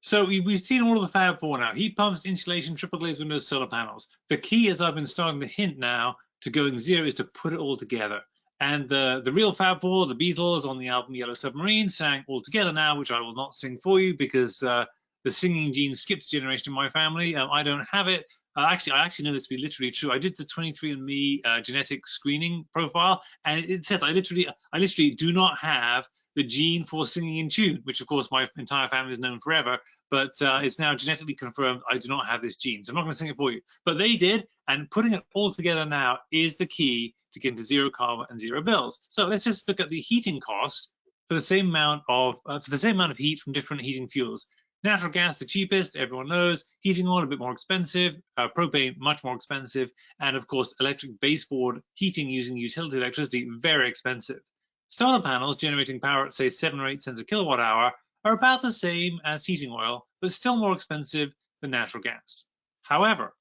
So we've seen all of the Fab 4 now: heat pumps, insulation, triple glazed windows, solar panels. The key, as I've been starting to hint now, to going zero is to put it all together. And the real Fab 4, the Beatles on the album Yellow Submarine, sang All Together Now, which I will not sing for you because the singing gene skipped a generation in my family. I don't have it. I actually know this to be literally true. I did the 23andMe genetic screening profile, and it says I literally do not have the gene for singing in tune, which of course my entire family has known forever, but it's now genetically confirmed I do not have this gene. So I'm not going to sing it for you, but they did, and putting it all together now is the key to get into zero carbon and zero bills. So let's just look at the heating costs for the same amount of heat from different heating fuels. Natural gas, the cheapest, everyone knows. Heating oil, a bit more expensive. Propane, much more expensive. And of course, electric baseboard heating using utility electricity, very expensive. Solar panels generating power at, say, 7 or 8 cents a kilowatt hour are about the same as heating oil, but still more expensive than natural gas. However,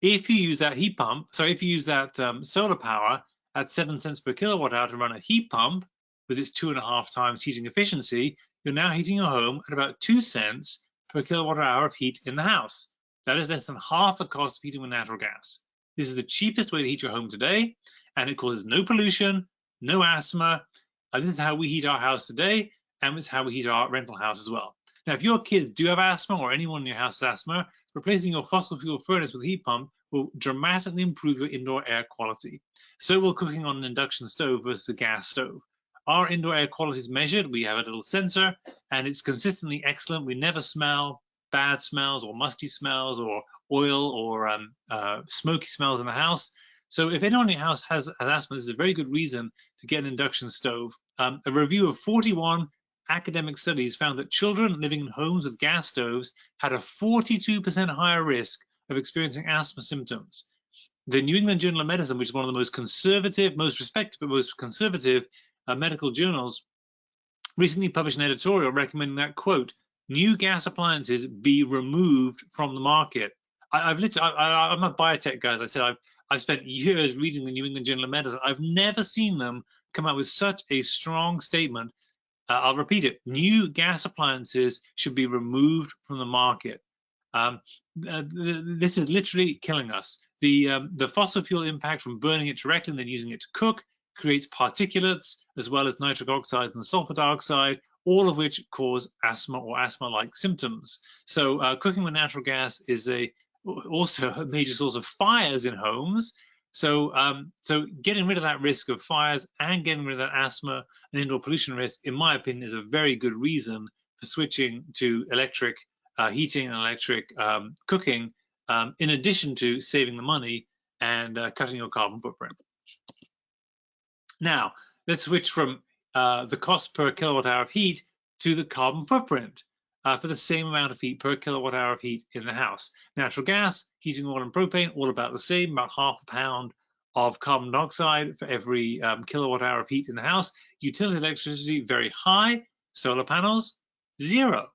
if you use that solar power at 7 cents per kilowatt hour to run a heat pump with its 2.5 times heating efficiency, you're now heating your home at about 2 cents per kilowatt hour of heat in the house. That is less than half the cost of heating with natural gas. This is the cheapest way to heat your home today, and it causes no pollution, no asthma. This is how we heat our house today, and it's how we heat our rental house as well. Now, if your kids do have asthma or anyone in your house has asthma, replacing your fossil fuel furnace with a heat pump will dramatically improve your indoor air quality. So will cooking on an induction stove versus a gas stove. Our indoor air quality is measured. We have a little sensor, and it's consistently excellent. We never smell bad smells or musty smells or oil or smoky smells in the house. So if anyone in your house has asthma, this is a very good reason to get an induction stove. A review of 41 academic studies found that children living in homes with gas stoves had a 42% higher risk of experiencing asthma symptoms. The New England Journal of Medicine, which is one of the most conservative, most respected, but most conservative medical journals, recently published an editorial recommending that, quote, new gas appliances be removed from the market. I'm a biotech guy, as I said. I've spent years reading the New England Journal of Medicine. I've never seen them come out with such a strong statement. I'll repeat it. New gas appliances should be removed from the market. This is literally killing us. The fossil fuel impact from burning it directly and then using it to cook creates particulates as well as nitric oxides and sulfur dioxide, all of which cause asthma or asthma-like symptoms. So cooking with natural gas is also a major source of fires in homes. So getting rid of that risk of fires and getting rid of that asthma and indoor pollution risk, in my opinion, is a very good reason for switching to electric heating and electric cooking, in addition to saving the money and cutting your carbon footprint. Now, let's switch from the cost per kilowatt hour of heat to the carbon footprint for the same amount of heat per kilowatt hour of heat in the house. Natural gas, heating oil, and propane, all about the same, about half a pound of carbon dioxide for every kilowatt hour of heat in the house. Utility electricity, very high. Solar panels, 0.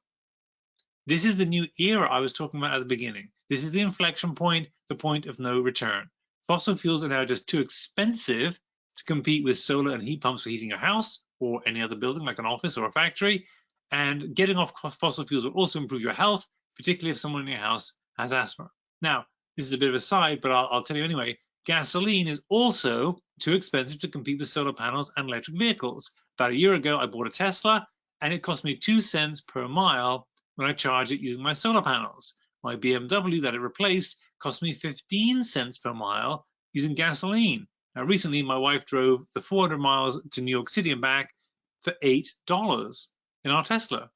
This is the new era I was talking about at the beginning. This is the inflection point, the point of no return. Fossil fuels are now just too expensive to compete with solar and heat pumps for heating your house or any other building like an office or a factory. And getting off fossil fuels will also improve your health, particularly if someone in your house has asthma. Now, this is a bit of a side, but I'll tell you anyway. Gasoline is also too expensive to compete with solar panels and electric vehicles. About a year ago, I bought a Tesla, and it cost me 2 cents per mile when I charge it using my solar panels. My BMW that it replaced cost me 15 cents per mile using gasoline. Now, recently, my wife drove the 400 miles to New York City and back for $8 in our Tesla.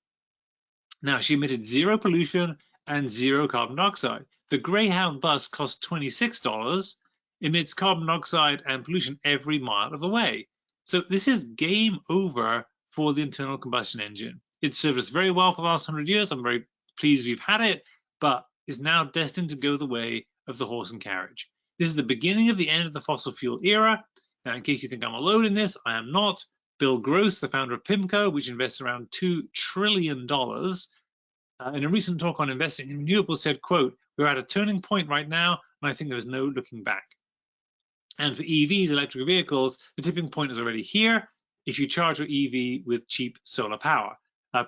Now, she emitted 0 pollution and 0 carbon dioxide. The Greyhound bus costs $26, emits carbon dioxide and pollution every mile of the way. So this is game over for the internal combustion engine. It's served us very well for the last 100 years. I'm very pleased we've had it, but is now destined to go the way of the horse and carriage. This is the beginning of the end of the fossil fuel era. Now, in case you think I'm alone in this, I am not. Bill Gross, the founder of PIMCO, which invests around $2 trillion, in a recent talk on investing in renewables said, quote, "We're at a turning point right now, and I think there is no looking back." And for EVs, electric vehicles, the tipping point is already here if you charge your EV with cheap solar power.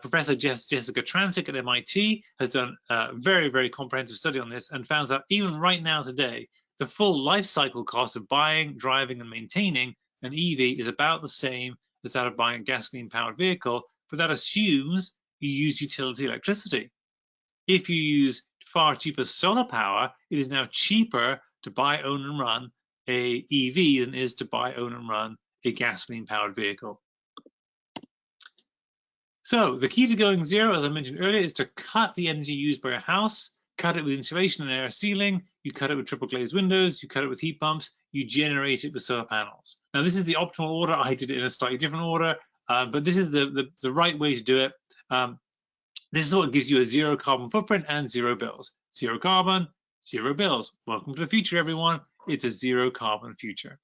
Professor Jessica Transick at MIT has done a very, very comprehensive study on this and found that even right now today, the full life cycle cost of buying, driving, and maintaining an EV is about the same as that of buying a gasoline-powered vehicle, but that assumes you use utility electricity. If you use far cheaper solar power, it is now cheaper to buy, own, and run a EV than it is to buy, own, and run a gasoline-powered vehicle. So the key to going zero, as I mentioned earlier, is to cut the energy used by your house, cut it with insulation and air sealing, you cut it with triple glazed windows, you cut it with heat pumps, you generate it with solar panels. Now, this is the optimal order. I did it in a slightly different order, but this is the right way to do it. This is what gives you a 0 carbon footprint and 0 bills. 0 carbon, 0 bills. Welcome to the future, everyone. It's a 0 carbon future.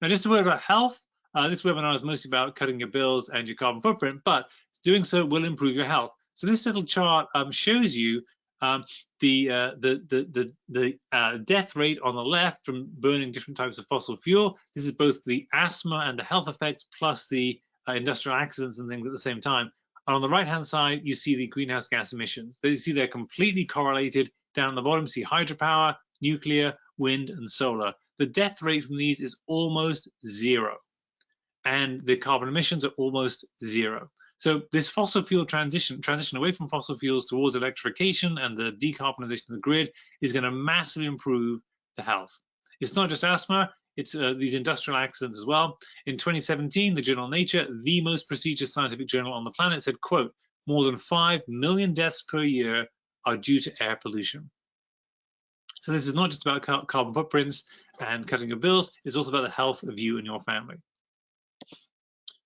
Now, just a word about health. This webinar is mostly about cutting your bills and your carbon footprint, but doing so will improve your health. So this little chart shows you the death rate on the left from burning different types of fossil fuel. This is both the asthma and the health effects plus the industrial accidents and things at the same time. And on the right-hand side, you see the greenhouse gas emissions. You see they're completely correlated. Down the bottom, you see hydropower, nuclear, wind, and solar. The death rate from these is almost 0. And the carbon emissions are almost 0. So this fossil fuel transition away from fossil fuels towards electrification and the decarbonization of the grid is going to massively improve the health. It's not just asthma, it's these industrial accidents as well. In 2017, the journal Nature, the most prestigious scientific journal on the planet, said, quote, "More than 5 million deaths per year are due to air pollution." So this is not just about carbon footprints and cutting your bills, it's also about the health of you and your family.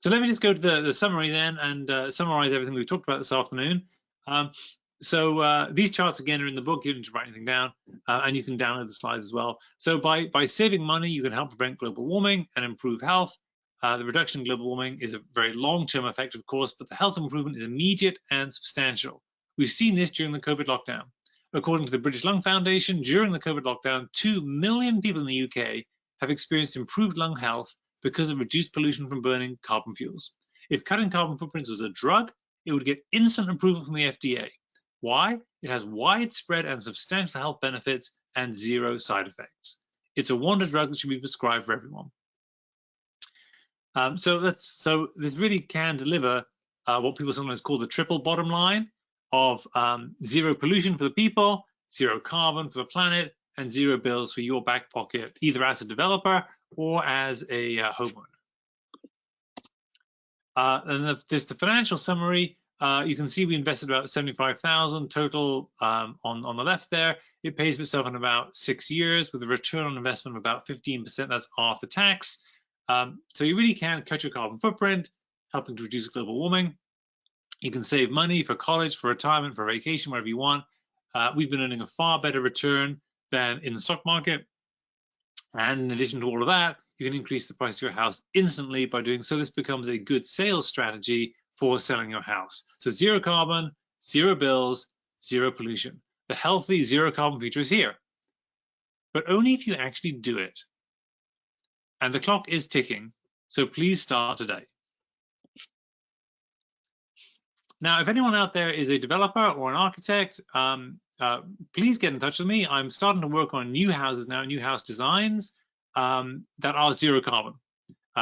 So let me just go to the summary then and summarize everything we've talked about this afternoon. These charts again are in the book. You don't need to write anything down, and you can download the slides as well. So by saving money, you can help prevent global warming and improve health. The reduction in global warming is a very long-term effect, of course, but the health improvement is immediate and substantial. We've seen this during the COVID lockdown. According to the British Lung Foundation, during the COVID lockdown, 2 million people in the UK have experienced improved lung health because of reduced pollution from burning carbon fuels. If cutting carbon footprints was a drug, it would get instant approval from the FDA. Why? It has widespread and substantial health benefits and zero side effects. It's a wonder drug that should be prescribed for everyone. So this really can deliver what people sometimes call the triple bottom line of zero pollution for the people, zero carbon for the planet, and zero bills for your back pocket, either as a developer or as a homeowner. And there's the financial summary. You can see we invested about $75,000 total on the left there. It pays for itself in about 6 years with a return on investment of about 15%. That's after tax. So you really can cut your carbon footprint, helping to reduce global warming. You can save money for college, for retirement, for vacation, whatever you want. We've been earning a far better return than in the stock market. And in addition to all of that, you can increase the price of your house instantly by doing so. This becomes a good sales strategy for selling your house. So zero carbon, zero bills, zero pollution. The healthy zero carbon future is here, but only if you actually do it. And the clock is ticking, so please start today. Now, if anyone out there is a developer or an architect, please get in touch with me. I'm starting to work on new houses now, new house designs that are zero carbon.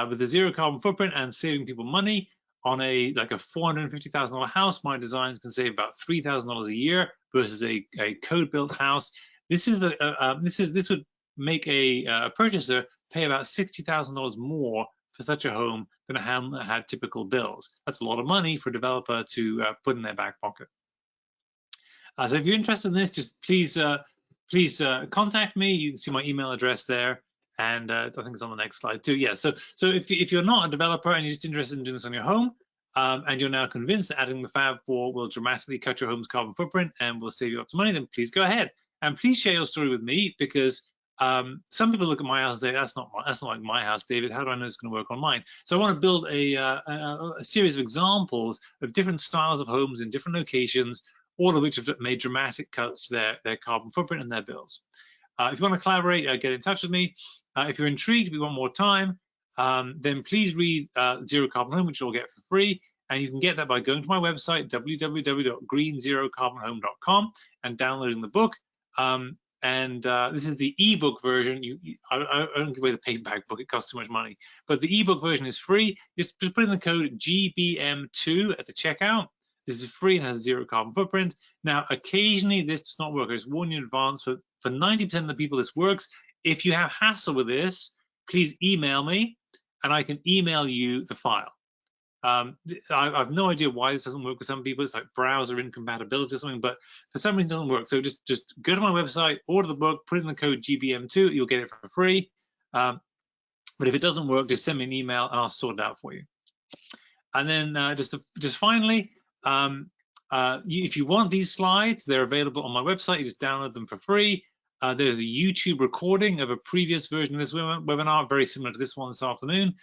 With a zero carbon footprint and saving people money on a $450,000 house, my designs can save about $3,000 a year versus a code-built house. This would make a purchaser pay about $60,000 more for such a home than a home that had typical bills. That's a lot of money for a developer to put in their back pocket. So if you're interested in this, just please contact me. You can see my email address there, and I think it's on the next slide too. Yeah. So if you're not a developer and you're just interested in doing this on your home, and you're now convinced that adding the Fab 4 will dramatically cut your home's carbon footprint and will save you lots of money, then please go ahead and please share your story with me, because some people look at my house and say, that's not like my house, David. How do I know it's going to work on mine? So I want to build a series of examples of different styles of homes in different locations, all of which have made dramatic cuts to their carbon footprint and their bills. If you want to collaborate, get in touch with me. If you're intrigued, if you want more time, then please read Zero Carbon Home, which you'll get for free. And you can get that by going to my website, www.greenzeroCarbonHome.com, and downloading the book. This is the ebook version. I don't give away the paperback book, it costs too much money. But the ebook version is free. Just put in the code GBM2 at the checkout. This is free and has zero carbon footprint. Now, occasionally this does not work. I just warn you in advance. For 90% of the people this works. If you have hassle with this, please email me and I can email you the file. I have no idea why this doesn't work with some people. It's like browser incompatibility or something, but for some reason it doesn't work. So just go to my website, order the book, put in the code GBM2, you'll get it for free. But if it doesn't work, just send me an email and I'll sort it out for you. And then just finally, if you want these slides, they're available on my website. You just download them for free. There's a YouTube recording of a previous version of this webinar, very similar to this one this afternoon.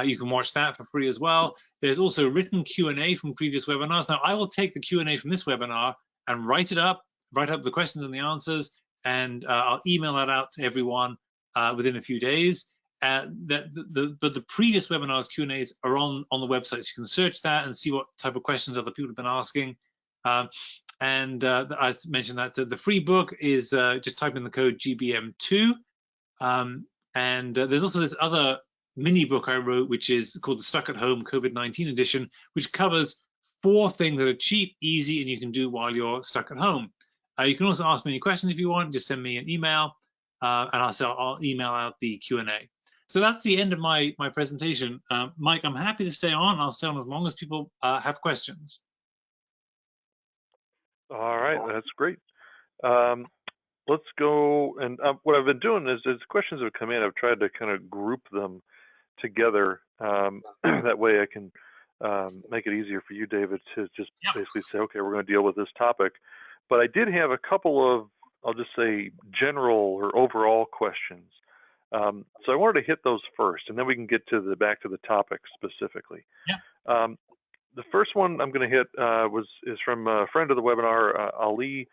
You can watch that for free as well. There's also written Q&A from previous webinars. Now, I will take the Q&A from this webinar and write up the questions and the answers, and I'll email that out to everyone within a few days. But the previous webinars Q&As are on the website, so you can search that and see what type of questions other people have been asking. I mentioned that the free book is just type in the code GBM2. There's also this other mini book I wrote, which is called the Stuck at Home COVID-19 edition, which covers 4 things that are cheap, easy, and you can do while you're stuck at home. You can also ask me any questions if you want. Just send me an email, and I'll email out the Q&A. So that's the end of my presentation. Mike, I'm happy to stay on. I'll stay on as long as people have questions. All right, that's great. Let's go. And what I've been doing is, as questions have come in, I've tried to kind of group them together. That way I can make it easier for you, David, to just basically say, okay, we're going to deal with this topic. But I did have a couple of, I'll just say, general or overall questions. So I wanted to hit those first, and then we can get to back to the topic specifically. Yeah. The first one I'm going to hit is from a friend of the webinar, Ali.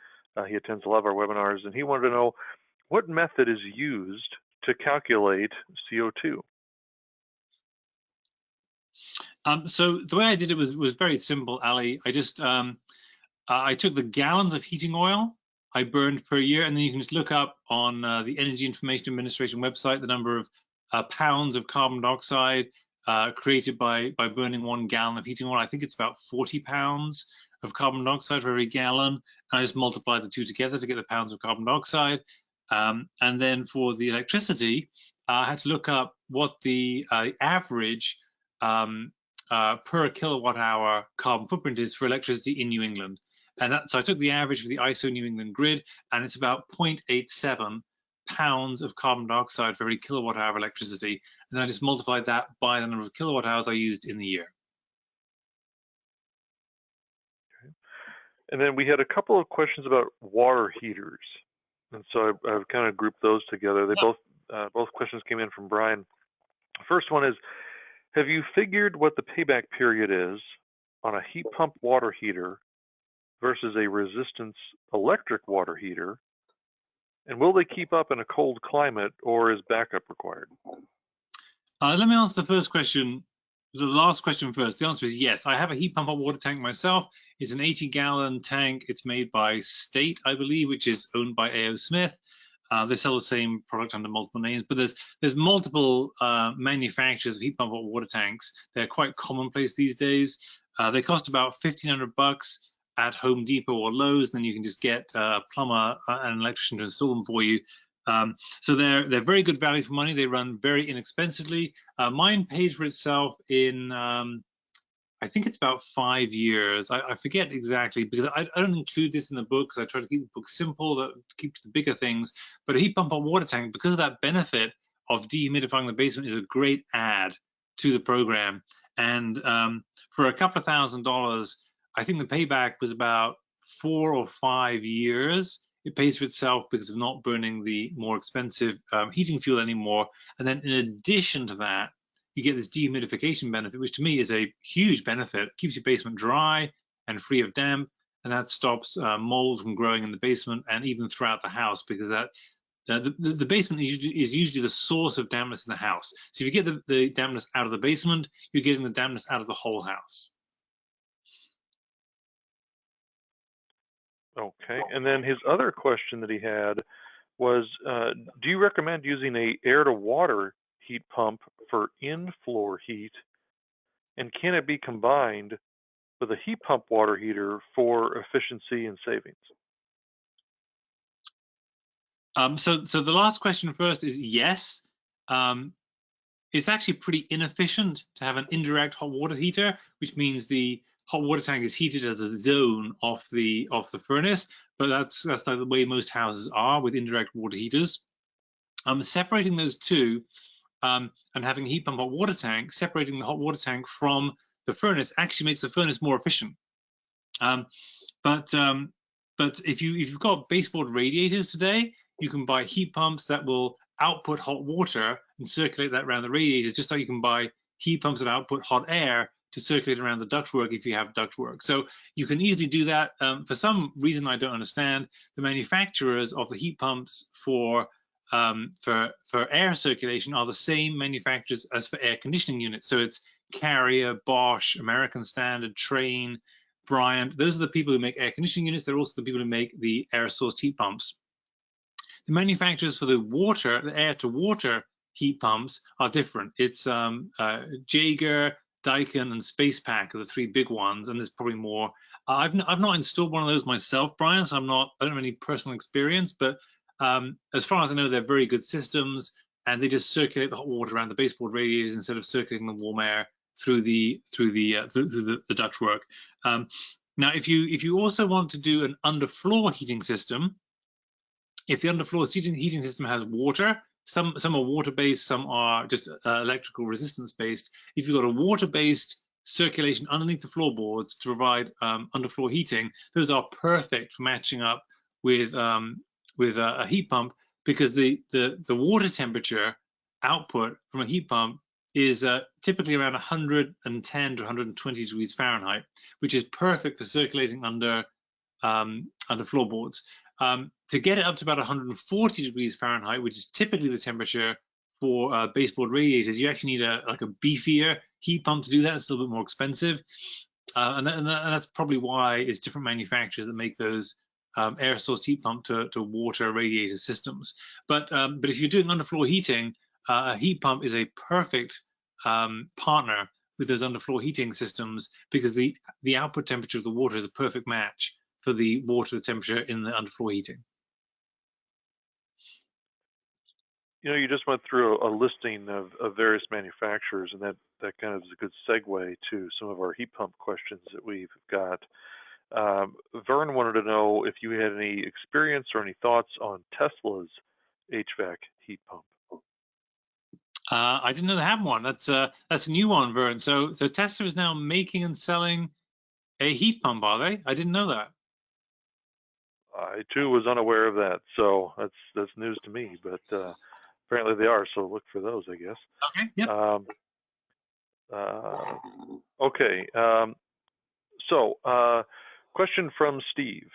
He attends a lot of our webinars, and he wanted to know what method is used to calculate CO2. So the way I did it was very simple, Ali. I just I took the gallons of heating oil I burned per year, and then you can just look up on the Energy Information Administration website the number of pounds of carbon dioxide created by burning 1 gallon of heating oil. I think it's about 40 pounds of carbon dioxide for every gallon. And I just multiplied the two together to get the pounds of carbon dioxide. And then for the electricity, I had to look up what the average per kilowatt hour carbon footprint is for electricity in New England. And so I took the average for the ISO New England grid, and it's about 0.87 pounds of carbon dioxide for every kilowatt hour of electricity. And then I just multiplied that by the number of kilowatt hours I used in the year. Okay. And then we had a couple of questions about water heaters. And so I've kind of grouped those together. They both questions came in from Brian. The first one is, have you figured what the payback period is on a heat pump water heater versus a resistance electric water heater? And will they keep up in a cold climate, or is backup required? Let me answer the first question, the last question first. The answer is yes. I have a heat pump hot water tank myself. It's an 80-gallon tank. It's made by State, I believe, which is owned by A.O. Smith. They sell the same product under multiple names, but there's multiple manufacturers of heat pump hot water tanks. They're quite commonplace these days. They cost about $1,500 at Home Depot or Lowe's. Then you can just get a plumber and an electrician to install them for you. So they're very good value for money. They run very inexpensively. Mine paid for itself in I think it's about 5 years. I forget exactly because I don't include this in the book because I try to keep the book simple, to keep to the bigger things. But a heat pump hot water tank, because of that benefit of dehumidifying the basement, is a great add to the program. And for a couple of $1,000s, I think the payback was about 4 or 5 years. It pays for itself because of not burning the more expensive heating fuel anymore. And then in addition to that, you get this dehumidification benefit, which to me is a huge benefit. It keeps your basement dry and free of damp, and that stops mold from growing in the basement and even throughout the house, because that the basement is usually the source of dampness in the house. So if you get the dampness out of the basement, you're getting the dampness out of the whole house. Okay, and then his other question that he had was, do you recommend using a air-to-water heat pump for in-floor heat, and can it be combined with a heat pump water heater for efficiency and savings? So the last question first is yes. It's actually pretty inefficient to have an indirect hot water heater, which means the hot water tank is heated as a zone off the furnace, but that's like the way most houses are with indirect water heaters. Separating those two and having a heat pump hot water tank, separating the hot water tank from the furnace actually makes the furnace more efficient. But if you've got baseboard radiators today, you can buy heat pumps that will output hot water and circulate that around the radiators, just like you can buy heat pumps that output hot air to circulate around the ductwork if you have ductwork. So you can easily do that. For some reason I don't understand, the manufacturers of the heat pumps for air circulation are the same manufacturers as for air conditioning units. So it's Carrier, Bosch, American Standard, Trane, Bryant. Those are the people who make air conditioning units. They're also the people who make the air source heat pumps. The manufacturers for the air to water heat pumps are different. It's Jaeger, Daikin, and SpacePack are the three big ones, and there's probably more. I've not installed one of those myself, Brian, so I don't have any personal experience, but as far as I know, they're very good systems, and they just circulate the hot water around the baseboard radiators instead of circulating the warm air through the ductwork. Now, if you also want to do an underfloor heating system, if the underfloor heating system has water, some are water-based, some are just electrical resistance-based. If you've got a water-based circulation underneath the floorboards to provide underfloor heating, those are perfect for matching up with a heat pump, because the water temperature output from a heat pump is typically around 110 to 120 degrees Fahrenheit, which is perfect for circulating under floorboards. To get it up to about 140 degrees Fahrenheit, which is typically the temperature for baseboard radiators, you actually need a beefier heat pump to do that. It's a little bit more expensive, and that's probably why it's different manufacturers that make those air source heat pump to water radiator systems. But if you're doing underfloor heating, a heat pump is a perfect partner with those underfloor heating systems, because the output temperature of the water is a perfect match for the water temperature in the underfloor heating. You just went through a listing of various manufacturers, and that kind of is a good segue to some of our heat pump questions that we've got. Vern wanted to know if you had any experience or any thoughts on Tesla's HVAC heat pump. I didn't know they have one. That's a new one, Vern. So Tesla is now making and selling a heat pump, are they? I didn't know that. I too was unaware of that, so that's news to me. But apparently they are. So look for those, I guess. Okay. Yeah. Okay. Question from Steve.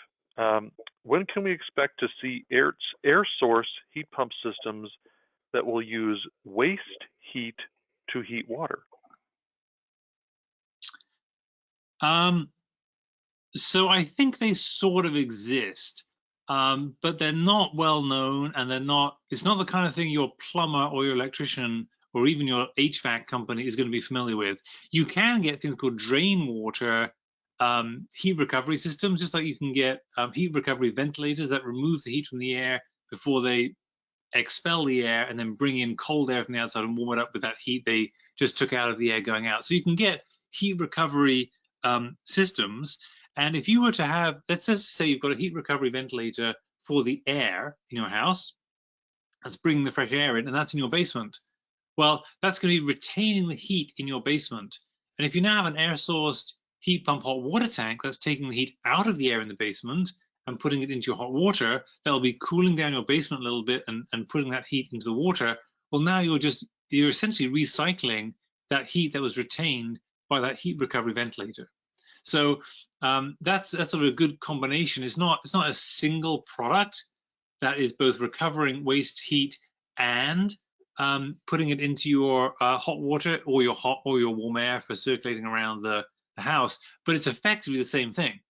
When can we expect to see air source heat pump systems that will use waste heat to heat water? So I think they sort of exist, but they're not well known, and it's not the kind of thing your plumber or your electrician or even your HVAC company is going to be familiar with. You can get things called drain water heat recovery systems, just like you can get heat recovery ventilators that remove the heat from the air before they expel the air and then bring in cold air from the outside and warm it up with that heat they just took out of the air going out. So you can get heat recovery systems. And if you were to have, let's just say you've got a heat recovery ventilator for the air in your house, that's bringing the fresh air in, and that's in your basement. Well, that's going to be retaining the heat in your basement. And if you now have an air-sourced heat pump hot water tank that's taking the heat out of the air in the basement and putting it into your hot water, that'll be cooling down your basement a little bit and putting that heat into the water. Well, now you're essentially recycling that heat that was retained by that heat recovery ventilator. So that's sort of a good combination. It's not a single product that is both recovering waste heat and putting it into your hot water or your warm air for circulating around the house, but it's effectively the same thing.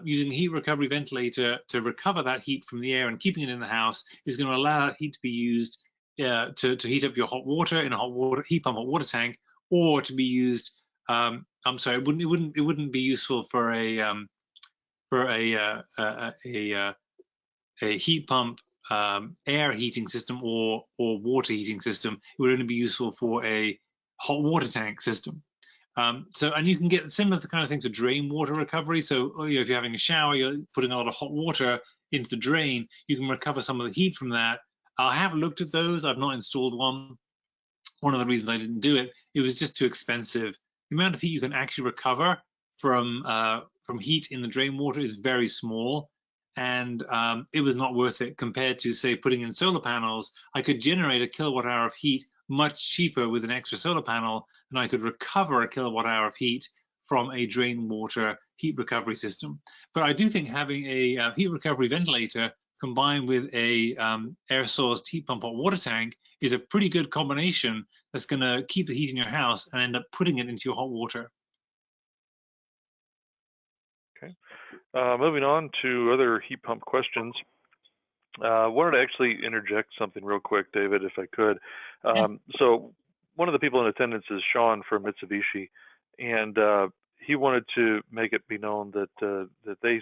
Using a heat recovery ventilator to recover that heat from the air and keeping it in the house is going to allow that heat to be used to heat up your hot water in a heat pump hot water tank, or to be used. I'm sorry, it wouldn't be useful for a heat pump air heating system or water heating system. It would only be useful for a hot water tank system. And you can get similar kind of things to drain water recovery. So if you're having a shower, you're putting a lot of hot water into the drain, you can recover some of the heat from that. I have looked at those. I've not installed one. One of the reasons I didn't do it, it was just too expensive. The amount of heat you can actually recover from heat in the drain water is very small, and it was not worth it compared to, say, putting in solar panels. I could generate a kilowatt hour of heat much cheaper with an extra solar panel, and I could recover a kilowatt hour of heat from a drain water heat recovery system. But I do think having a heat recovery ventilator combined with a air sourced heat pump hot water tank is a pretty good combination that's going to keep the heat in your house and end up putting it into your hot water. Okay. Moving on to other heat pump questions. Wanted to actually interject something real quick, David, if I could. So one of the people in attendance is Sean from Mitsubishi, and he wanted to make it be known that they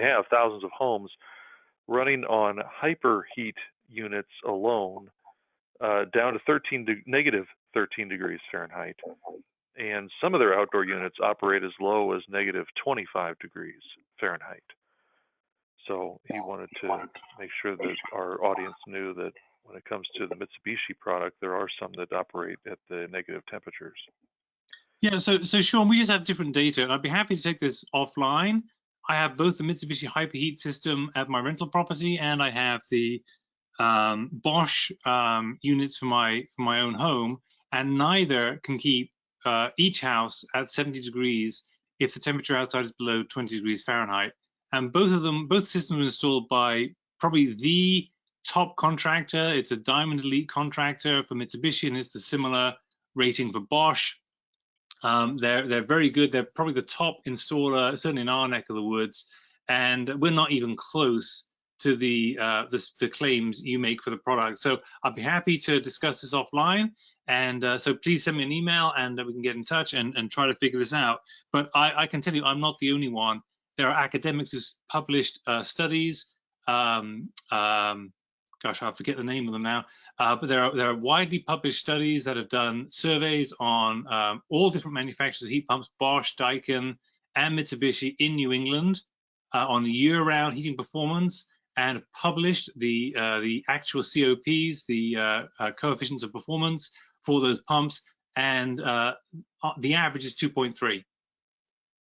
have thousands of homes running on hyperheat units alone, down to negative 13 degrees Fahrenheit. And some of their outdoor units operate as low as negative 25 degrees Fahrenheit. So he wanted to make sure that our audience knew that when it comes to the Mitsubishi product, there are some that operate at the negative temperatures. Yeah, so Sean, we just have different data, and I'd be happy to take this offline. I have both the Mitsubishi Hyperheat system at my rental property, and I have the Bosch units for my own home, and neither can keep each house at 70 degrees if the temperature outside is below 20 degrees Fahrenheit. And both systems are installed by probably the top contractor. It's a Diamond Elite contractor for Mitsubishi, and it's the similar rating for Bosch. They're very good. They're probably the top installer, certainly in our neck of the woods, and we're not even close to the claims you make for the product. So I'd be happy to discuss this offline, and so please send me an email, and we can get in touch and try to figure this out. But I can tell you, I'm not the only one. There are academics who've published studies. Gosh, I forget the name of them now. But there are widely published studies that have done surveys on all different manufacturers of heat pumps, Bosch, Daikin, and Mitsubishi in New England on year-round heating performance, and published the actual COPs, the coefficients of performance for those pumps, and the average is 2.3.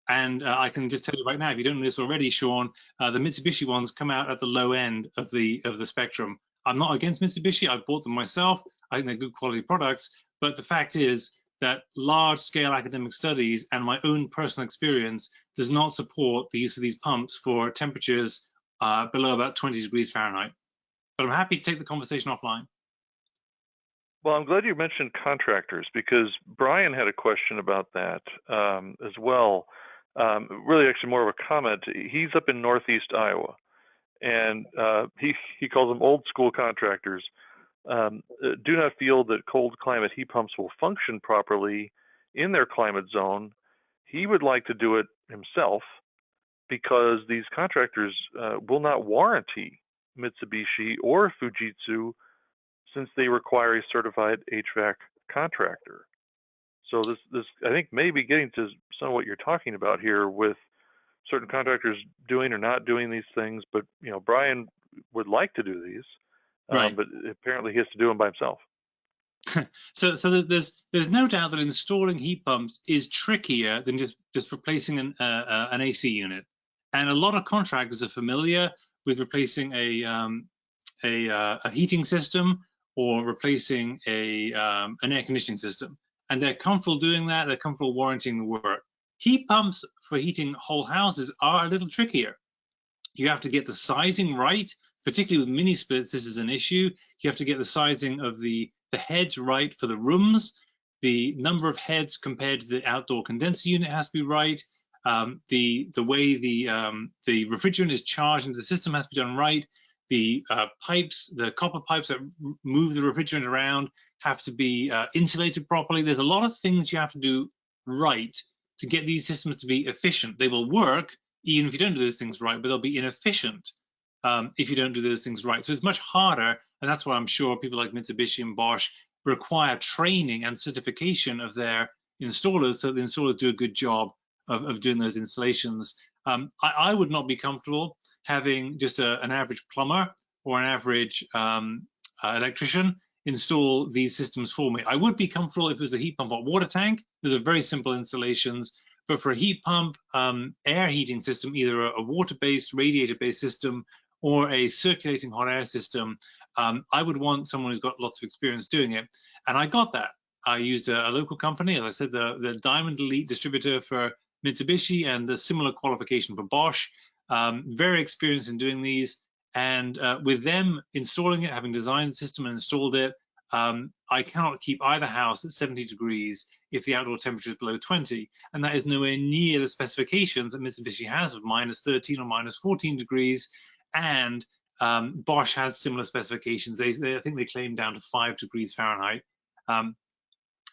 And I can just tell you right now, if you don't know this already, Sean, the Mitsubishi ones come out at the low end of the spectrum. I'm not against Mitsubishi. I bought them myself. I think they're good quality products. But the fact is that large-scale academic studies and my own personal experience does not support the use of these pumps for temperatures below about 20 degrees Fahrenheit. But I'm happy to take the conversation offline. Well, I'm glad you mentioned contractors, because Brian had a question about that as well. Really, actually, more of a comment. He's up in Northeast Iowa, and he calls them old school contractors. Do not feel that cold climate heat pumps will function properly in their climate zone. He would like to do it himself, because these contractors will not warranty Mitsubishi or Fujitsu, since they require a certified HVAC contractor. So this I think may be getting to some of what you're talking about here, with certain contractors doing or not doing these things. But Brian would like to do these, right. But apparently he has to do them by himself. So there's no doubt that installing heat pumps is trickier than just replacing an AC unit, and a lot of contractors are familiar with replacing a heating system or replacing an air conditioning system, and they're comfortable doing that. They're comfortable warranting the work. Heat pumps for heating whole houses are a little trickier. You have to get the sizing right, particularly with mini splits. This is an issue. You have to get the sizing of the heads right for the rooms. The number of heads compared to the outdoor condenser unit has to be right. The way the refrigerant is charged into the system has to be done right. The pipes, the copper pipes that move the refrigerant around, have to be insulated properly. There's a lot of things you have to do right to get these systems to be efficient. They will work even if you don't do those things right, but they'll be inefficient if you don't do those things right. So it's much harder, and that's why I'm sure people like Mitsubishi and Bosch require training and certification of their installers, so the installers do a good job of doing those installations. I would not be comfortable having just an average plumber or an average electrician install these systems for me. I would be comfortable if it was a heat pump or water tank. Those are very simple installations. But for a heat pump, air heating system, either a water-based, radiator-based system or a circulating hot air system, I would want someone who's got lots of experience doing it. And I got that. I used a local company, as I said, the Diamond Elite distributor for Mitsubishi and the similar qualification for Bosch. Very experienced in doing these. And with them installing it, having designed the system and installed it, I cannot keep either house at 70 degrees if the outdoor temperature is below 20. And that is nowhere near the specifications that Mitsubishi has of -13 or -14 degrees. And Bosch has similar specifications. I think they claim down to 5 degrees Fahrenheit. And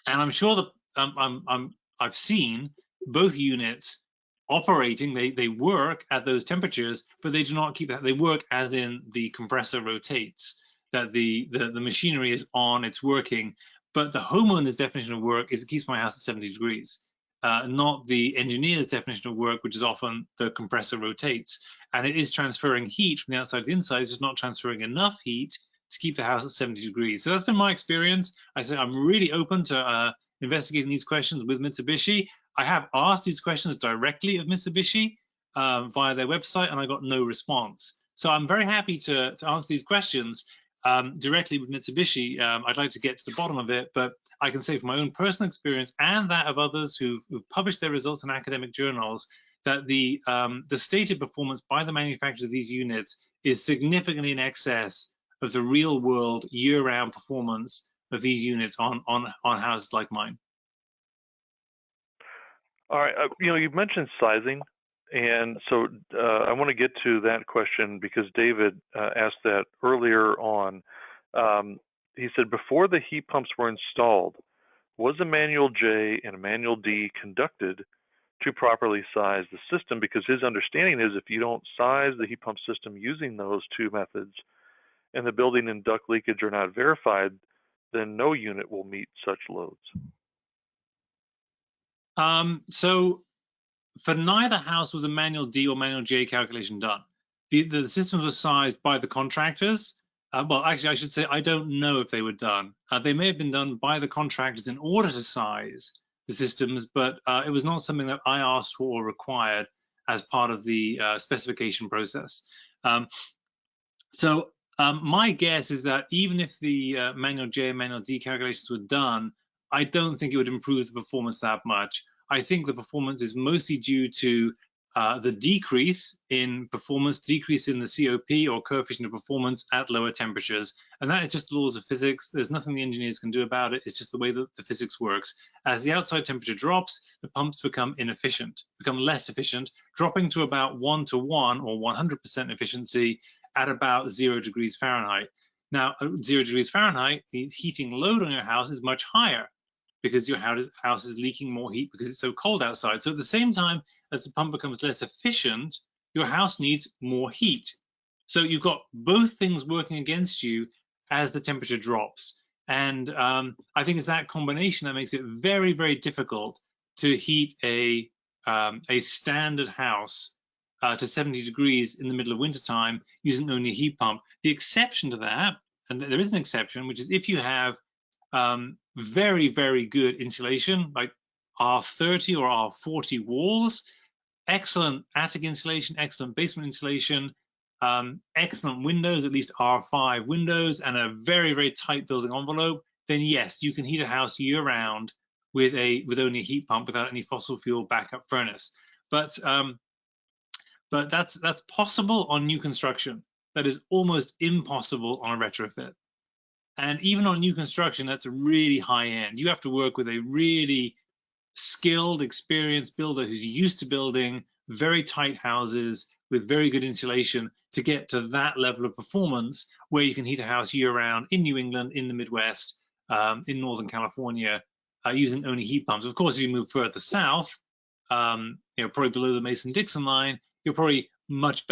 I'm sure that I've seen both units operating. They work at those temperatures, but they do not keep that. They work as in the compressor rotates, that the machinery is on, it's working. But the homeowner's definition of work is it keeps my house at 70 degrees, not the engineer's definition of work, which is often the compressor rotates. And it is transferring heat from the outside to the inside. It's just not transferring enough heat to keep the house at 70 degrees. So that's been my experience. I say I'm really open to investigating these questions with Mitsubishi. I have asked these questions directly of Mitsubishi via their website, and I got no response. So I'm very happy to answer these questions directly with Mitsubishi. I'd like to get to the bottom of it, but I can say from my own personal experience and that of others who've published their results in academic journals that the stated performance by the manufacturers of these units is significantly in excess of the real world year-round performance of these units on houses like mine. All right, you've mentioned sizing, and so I want to get to that question because David asked that earlier on. He said, before the heat pumps were installed, was a manual J and a manual D conducted to properly size the system? Because his understanding is if you don't size the heat pump system using those two methods and the building and duct leakage are not verified, then no unit will meet such loads. So for neither house was a manual D or manual J calculation done. The systems were sized by the contractors. Well, actually, I should say I don't know if they were done. They may have been done by the contractors in order to size the systems, but it was not something that I asked for or required as part of the specification process. My guess is that even if the manual J and manual D calculations were done, I don't think it would improve the performance that much. I think the performance is mostly due to the decrease in performance, decrease in the COP or coefficient of performance at lower temperatures. And that is just the laws of physics. There's nothing the engineers can do about it. It's just the way that the physics works. As the outside temperature drops, the pumps become inefficient, become less efficient, dropping to about 1:1 or 100% efficiency at about 0 degrees Fahrenheit. Now, at 0 degrees Fahrenheit, the heating load on your house is much higher because your house is leaking more heat because it's so cold outside. So at the same time as the pump becomes less efficient, your house needs more heat. So you've got both things working against you as the temperature drops. And I think it's that combination that makes it very, very difficult to heat a standard house to 70 degrees in the middle of wintertime using only a heat pump. The exception to that, and there is an exception, which is if you have very, very good insulation, like R30 or R40 walls, excellent attic insulation, excellent basement insulation, excellent windows, at least R5 windows, and a very, very tight building envelope, then yes, you can heat a house year-round with only a heat pump without any fossil fuel backup furnace. But that's possible on new construction. That is almost impossible on a retrofit. And even on new construction, that's a really high end. You have to work with a really skilled, experienced builder who's used to building very tight houses with very good insulation to get to that level of performance where you can heat a house year-round in New England, in the Midwest, in Northern California, using only heat pumps. Of course, if you move further south, probably below the Mason-Dixon line, you're probably much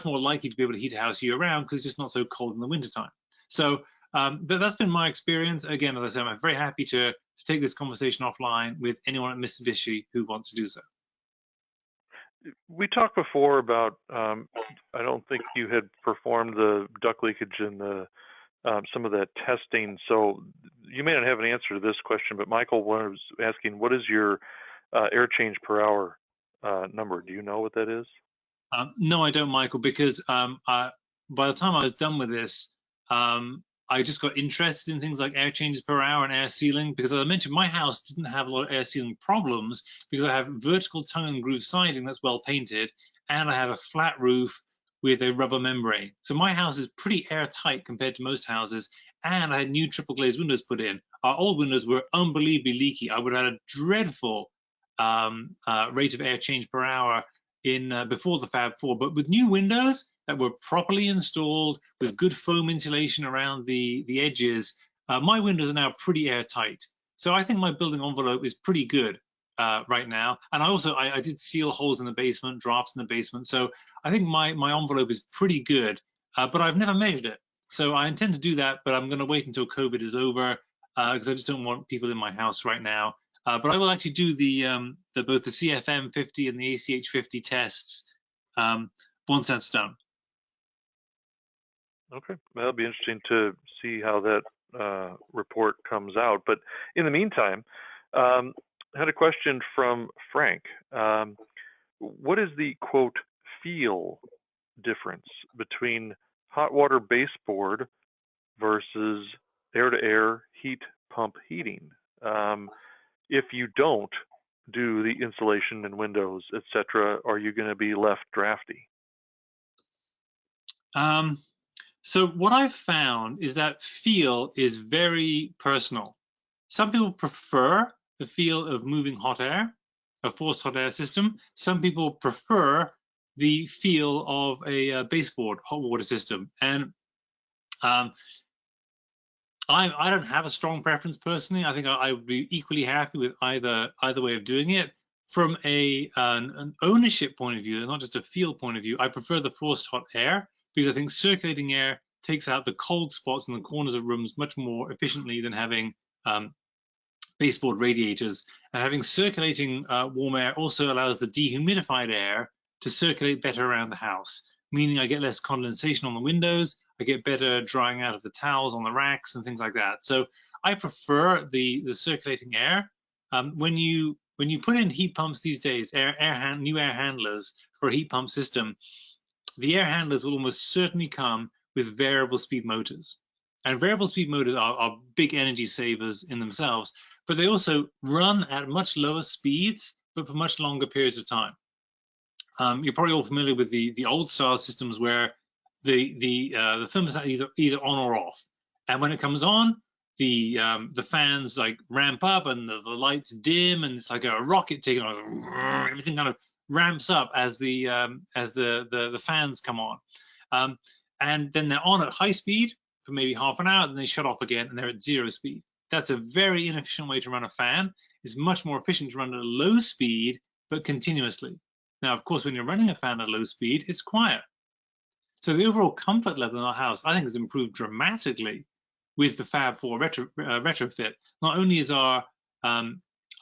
more likely to be able to heat a house year-round because it's just not so cold in the wintertime. So that's been my experience. Again, as I said, I'm very happy to take this conversation offline with anyone at Mitsubishi who wants to do so. We talked before about, I don't think you had performed the duct leakage and some of that testing. So you may not have an answer to this question, but Michael was asking, what is your air change per hour number? Do you know what that is? No, I don't, Michael, because by the time I was done with this, I just got interested in things like air changes per hour and air sealing, because as I mentioned, my house didn't have a lot of air sealing problems because I have vertical tongue and groove siding that's well painted, and I have a flat roof with a rubber membrane. So my house is pretty airtight compared to most houses, and I had new triple glazed windows put in. Our old windows were unbelievably leaky. I would have had a dreadful rate of air change per hour in before the Fab 4, but with new windows that were properly installed with good foam insulation around the edges, my windows are now pretty airtight. So I think my building envelope is pretty good right now. And I did seal holes in the basement, drafts in the basement. So I think my envelope is pretty good, but I've never measured it. So I intend to do that, but I'm going to wait until COVID is over because I just don't want people in my house right now. But I will actually do both the CFM 50 and the ACH 50 tests once that's done. Okay, that'll be interesting to see how that report comes out. But in the meantime, I had a question from Frank. What is the, quote, feel difference between hot water baseboard versus air-to-air heat pump heating? If you don't do the insulation and windows, etc., are you going to be left drafty? So what I've found is that feel is very personal. Some people prefer the feel of moving hot air, a forced hot air system. Some people prefer the feel of a baseboard hot water system. And I don't have a strong preference personally. I think I would be equally happy with either way of doing it. From an ownership point of view, not just a feel point of view, I prefer the forced hot air because I think circulating air takes out the cold spots in the corners of rooms much more efficiently than having baseboard radiators. And having circulating warm air also allows the dehumidified air to circulate better around the house, meaning I get less condensation on the windows, I get better drying out of the towels on the racks and things like that. So I prefer the circulating air. When you put in heat pumps these days, new air handlers for a heat pump system, the air handlers will almost certainly come with variable speed motors. And variable speed motors are big energy savers in themselves, but they also run at much lower speeds, but for much longer periods of time. You're probably all familiar with the old style systems where the thermostat either on or off, and when it comes on, the fans like ramp up and the lights dim, and it's like a rocket taking off. Everything kind of ramps up as the fans come on, and then they're on at high speed for maybe half an hour, then they shut off again, and they're at 0 speed. That's a very inefficient way to run a fan. It's much more efficient to run at a low speed but continuously. Now, of course, when you're running a fan at low speed, it's quiet. So the overall comfort level in our house, I think, has improved dramatically with the Fab 4 retrofit. Not only is our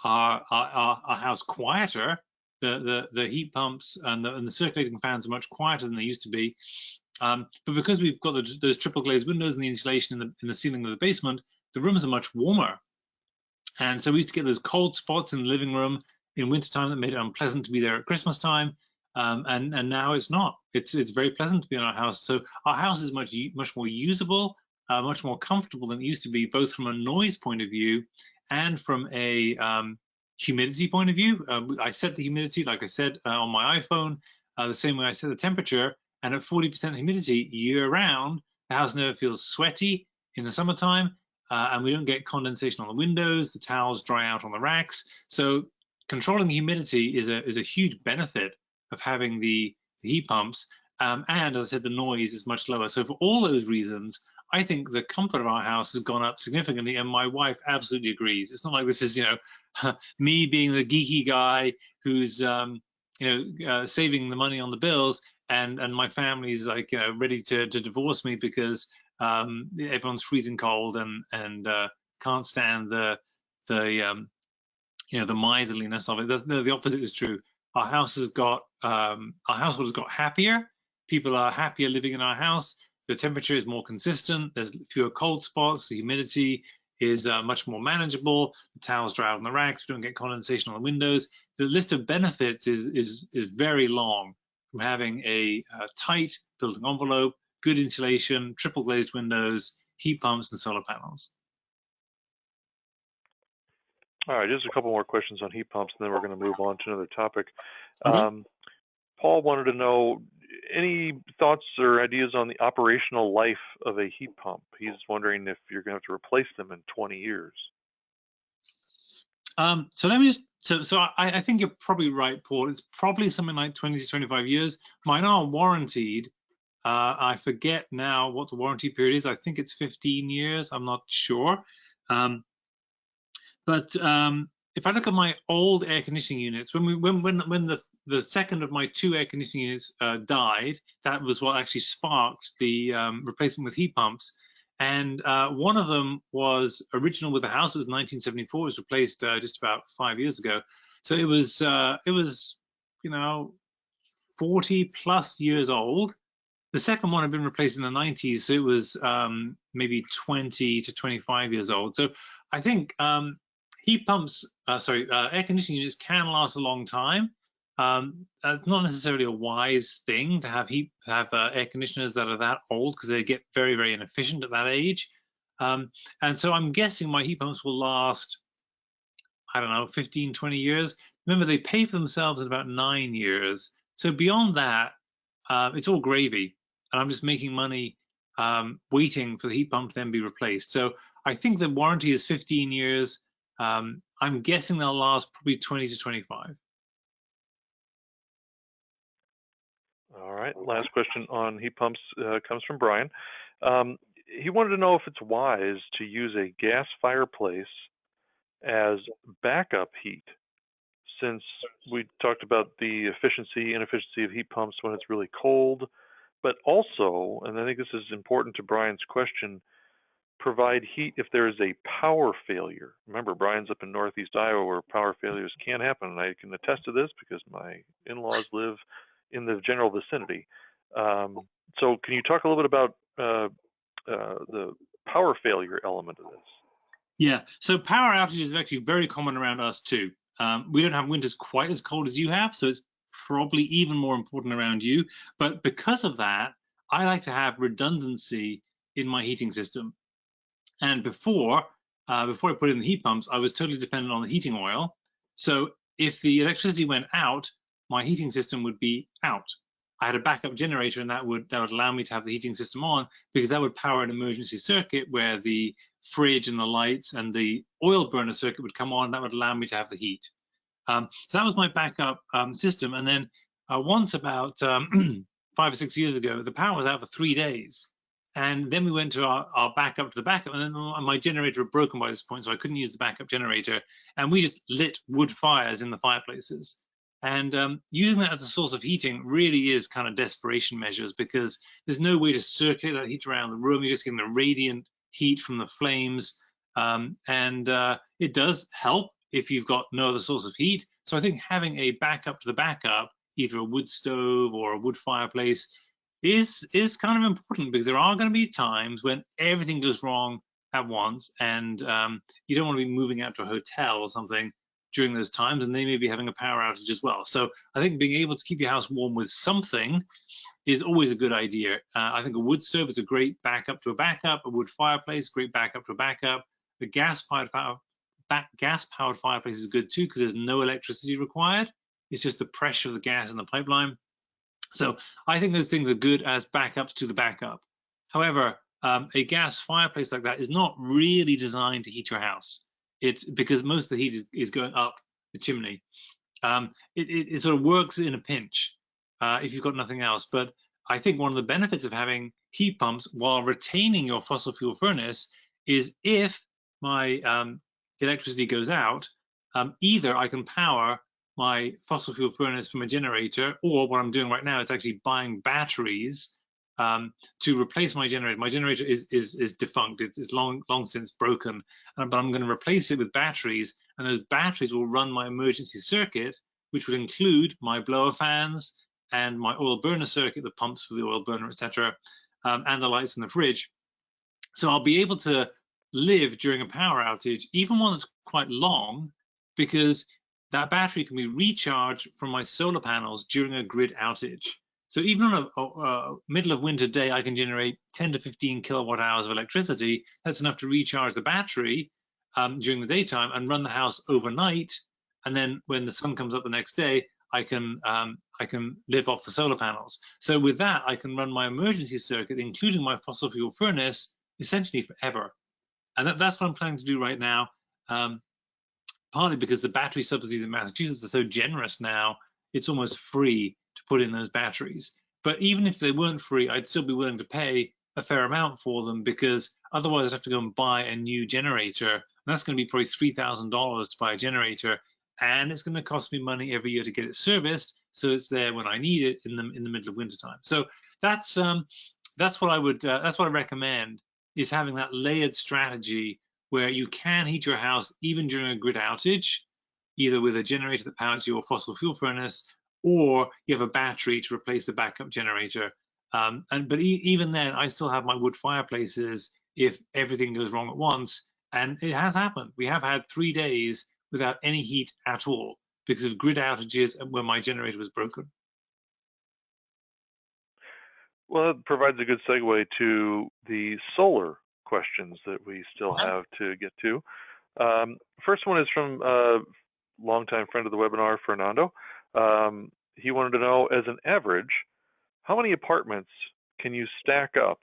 house quieter, the heat pumps and the circulating fans are much quieter than they used to be, but because we've got those triple glazed windows and the insulation in the ceiling of the basement, the rooms are much warmer. And so we used to get those cold spots in the living room in wintertime that made it unpleasant to be there at Christmas time. And now it's not. It's very pleasant to be in our house. So our house is much more usable, much more comfortable than it used to be, both from a noise point of view and from a humidity point of view. I set the humidity, like I said, on my iPhone, the same way I set the temperature. And at 40% humidity year round, the house never feels sweaty in the summertime. And we don't get condensation on the windows. The towels dry out on the racks. So controlling the humidity is a huge benefit of having the heat pumps. And as I said, the noise is much lower. So for all those reasons, I think the comfort of our house has gone up significantly, and my wife absolutely agrees. It's not like this is, me being the geeky guy who's, saving the money on the bills, and my family's like, ready to divorce me because everyone's freezing cold and can't stand the miserliness of it. No, the opposite is true. Our household has got happier. People are happier living in our house. The temperature is more consistent. There's fewer cold spots. The humidity is much more manageable. The towels dry out on the racks. We don't get condensation on the windows. The list of benefits is very long, from having a tight building envelope, good insulation, triple glazed windows, heat pumps, and solar panels. All right, just a couple more questions on heat pumps, and then we're going to move on to another topic. Okay. Paul wanted to know any thoughts or ideas on the operational life of a heat pump. He's wondering if you're going to have to replace them in 20 years. So let me just, I think you're probably right, Paul. It's probably something like 20 to 25 years. Mine are warranted. I forget now what the warranty period is. I think it's 15 years. I'm not sure. But if I look at my old air conditioning units, when the second of my 2 air conditioning units died, that was what actually sparked the replacement with heat pumps. And one of them was original with the house. It was 1974. It was replaced just about 5 years ago. So it was 40 plus years old. The second one had been replaced in the 90s, so it was maybe 20 to 25 years old. So I think heat pumps, air conditioning units can last a long time. It's not necessarily a wise thing to have air conditioners that are that old, because they get very, very inefficient at that age. And so I'm guessing my heat pumps will last, I don't know, 15, 20 years. Remember, they pay for themselves in about 9 years. So beyond that, it's all gravy. And I'm just making money waiting for the heat pump to then be replaced. So I think the warranty is 15 years. I'm guessing they'll last probably 20 to 25. All right. Last question on heat pumps comes from Brian. He wanted to know if it's wise to use a gas fireplace as backup heat, since we talked about the inefficiency of heat pumps when it's really cold, but also, and I think this is important to Brian's question, provide heat if there is a power failure. Remember, Brian's up in Northeast Iowa where power failures can happen, and I can attest to this because my in-laws live in the general vicinity. So can you talk a little bit about the power failure element of this? Yeah, so power outages are actually very common around us too. We don't have winters quite as cold as you have, so it's probably even more important around you. But because of that, I like to have redundancy in my heating system. And before I put in the heat pumps, I was totally dependent on the heating oil. So if the electricity went out, my heating system would be out. I had a backup generator, and that would allow me to have the heating system on, because that would power an emergency circuit where the fridge and the lights and the oil burner circuit would come on. That would allow me to have the heat. So that was my backup system. And then once about 5 or 6 years ago, the power was out for 3 days. And then we went to our backup to the backup, and then my generator had broken by this point, so I couldn't use the backup generator. And we just lit wood fires in the fireplaces. And using that as a source of heating really is kind of desperation measures, because there's no way to circulate that heat around the room. You're just getting the radiant heat from the flames. It does help if you've got no other source of heat. So I think having a backup to the backup, either a wood stove or a wood fireplace, is kind of important, because there are going to be times when everything goes wrong at once, and you don't want to be moving out to a hotel or something during those times, and they may be having a power outage as well. So I think being able to keep your house warm with something is always a good idea. I think a wood stove is a great backup to a backup. A wood fireplace, great backup to a backup. The gas-powered fireplace is good too, because there's no electricity required. It's just the pressure of the gas in the pipeline. So I think those things are good as backups to the backup. However, a gas fireplace like that is not really designed to heat your house. It's because most of the heat is going up the chimney. It sort of works in a pinch if you've got nothing else. But I think one of the benefits of having heat pumps while retaining your fossil fuel furnace is, if my electricity goes out, either I can power my fossil fuel furnace from a generator, or what I'm doing right now is actually buying batteries to replace my generator. My generator is defunct. It's long since broken, but I'm going to replace it with batteries, and those batteries will run my emergency circuit, which would include my blower fans and my oil burner circuit, the pumps for the oil burner, etc., and the lights in the fridge. So I'll be able to live during a power outage, even one that's quite long, because that battery can be recharged from my solar panels during a grid outage. So even on a middle of winter day, I can generate 10 to 15 kilowatt hours of electricity. That's enough to recharge the battery during the daytime and run the house overnight. And then when the sun comes up the next day, I can live off the solar panels. So with that, I can run my emergency circuit, including my fossil fuel furnace, essentially forever. And that's what I'm planning to do right now. Partly because the battery subsidies in Massachusetts are so generous now, it's almost free to put in those batteries. But even if they weren't free, I'd still be willing to pay a fair amount for them, because otherwise I'd have to go and buy a new generator. And that's going to be probably $3,000 to buy a generator. And it's going to cost me money every year to get it serviced, so it's there when I need it in the middle of wintertime. So that's what I recommend, is having that layered strategy where you can heat your house even during a grid outage, either with a generator that powers your fossil fuel furnace, or you have a battery to replace the backup generator. But even then, I still have my wood fireplaces if everything goes wrong at once. And it has happened. We have had 3 days without any heat at all because of grid outages when my generator was broken. Well, that provides a good segue to the solar questions that we still have to get to. First one is from a longtime friend of the webinar, Fernando. He wanted to know, as an average, how many apartments can you stack up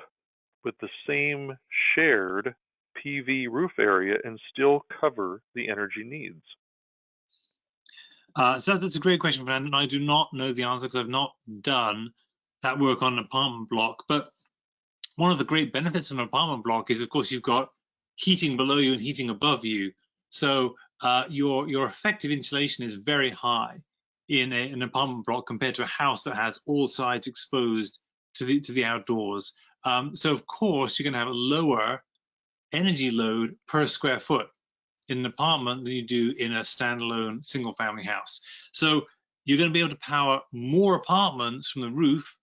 with the same shared PV roof area and still cover the energy needs? So that's a great question, Fernando, and I do not know the answer because I've not done that work on an apartment block. But one of the great benefits of an apartment block is, of course, you've got heating below you and heating above you. So your effective insulation is very high in an apartment block compared to a house that has all sides exposed to the outdoors. So of course you're going to have a lower energy load per square foot in an apartment than you do in a standalone single family house. So you're going to be able to power more apartments from the roof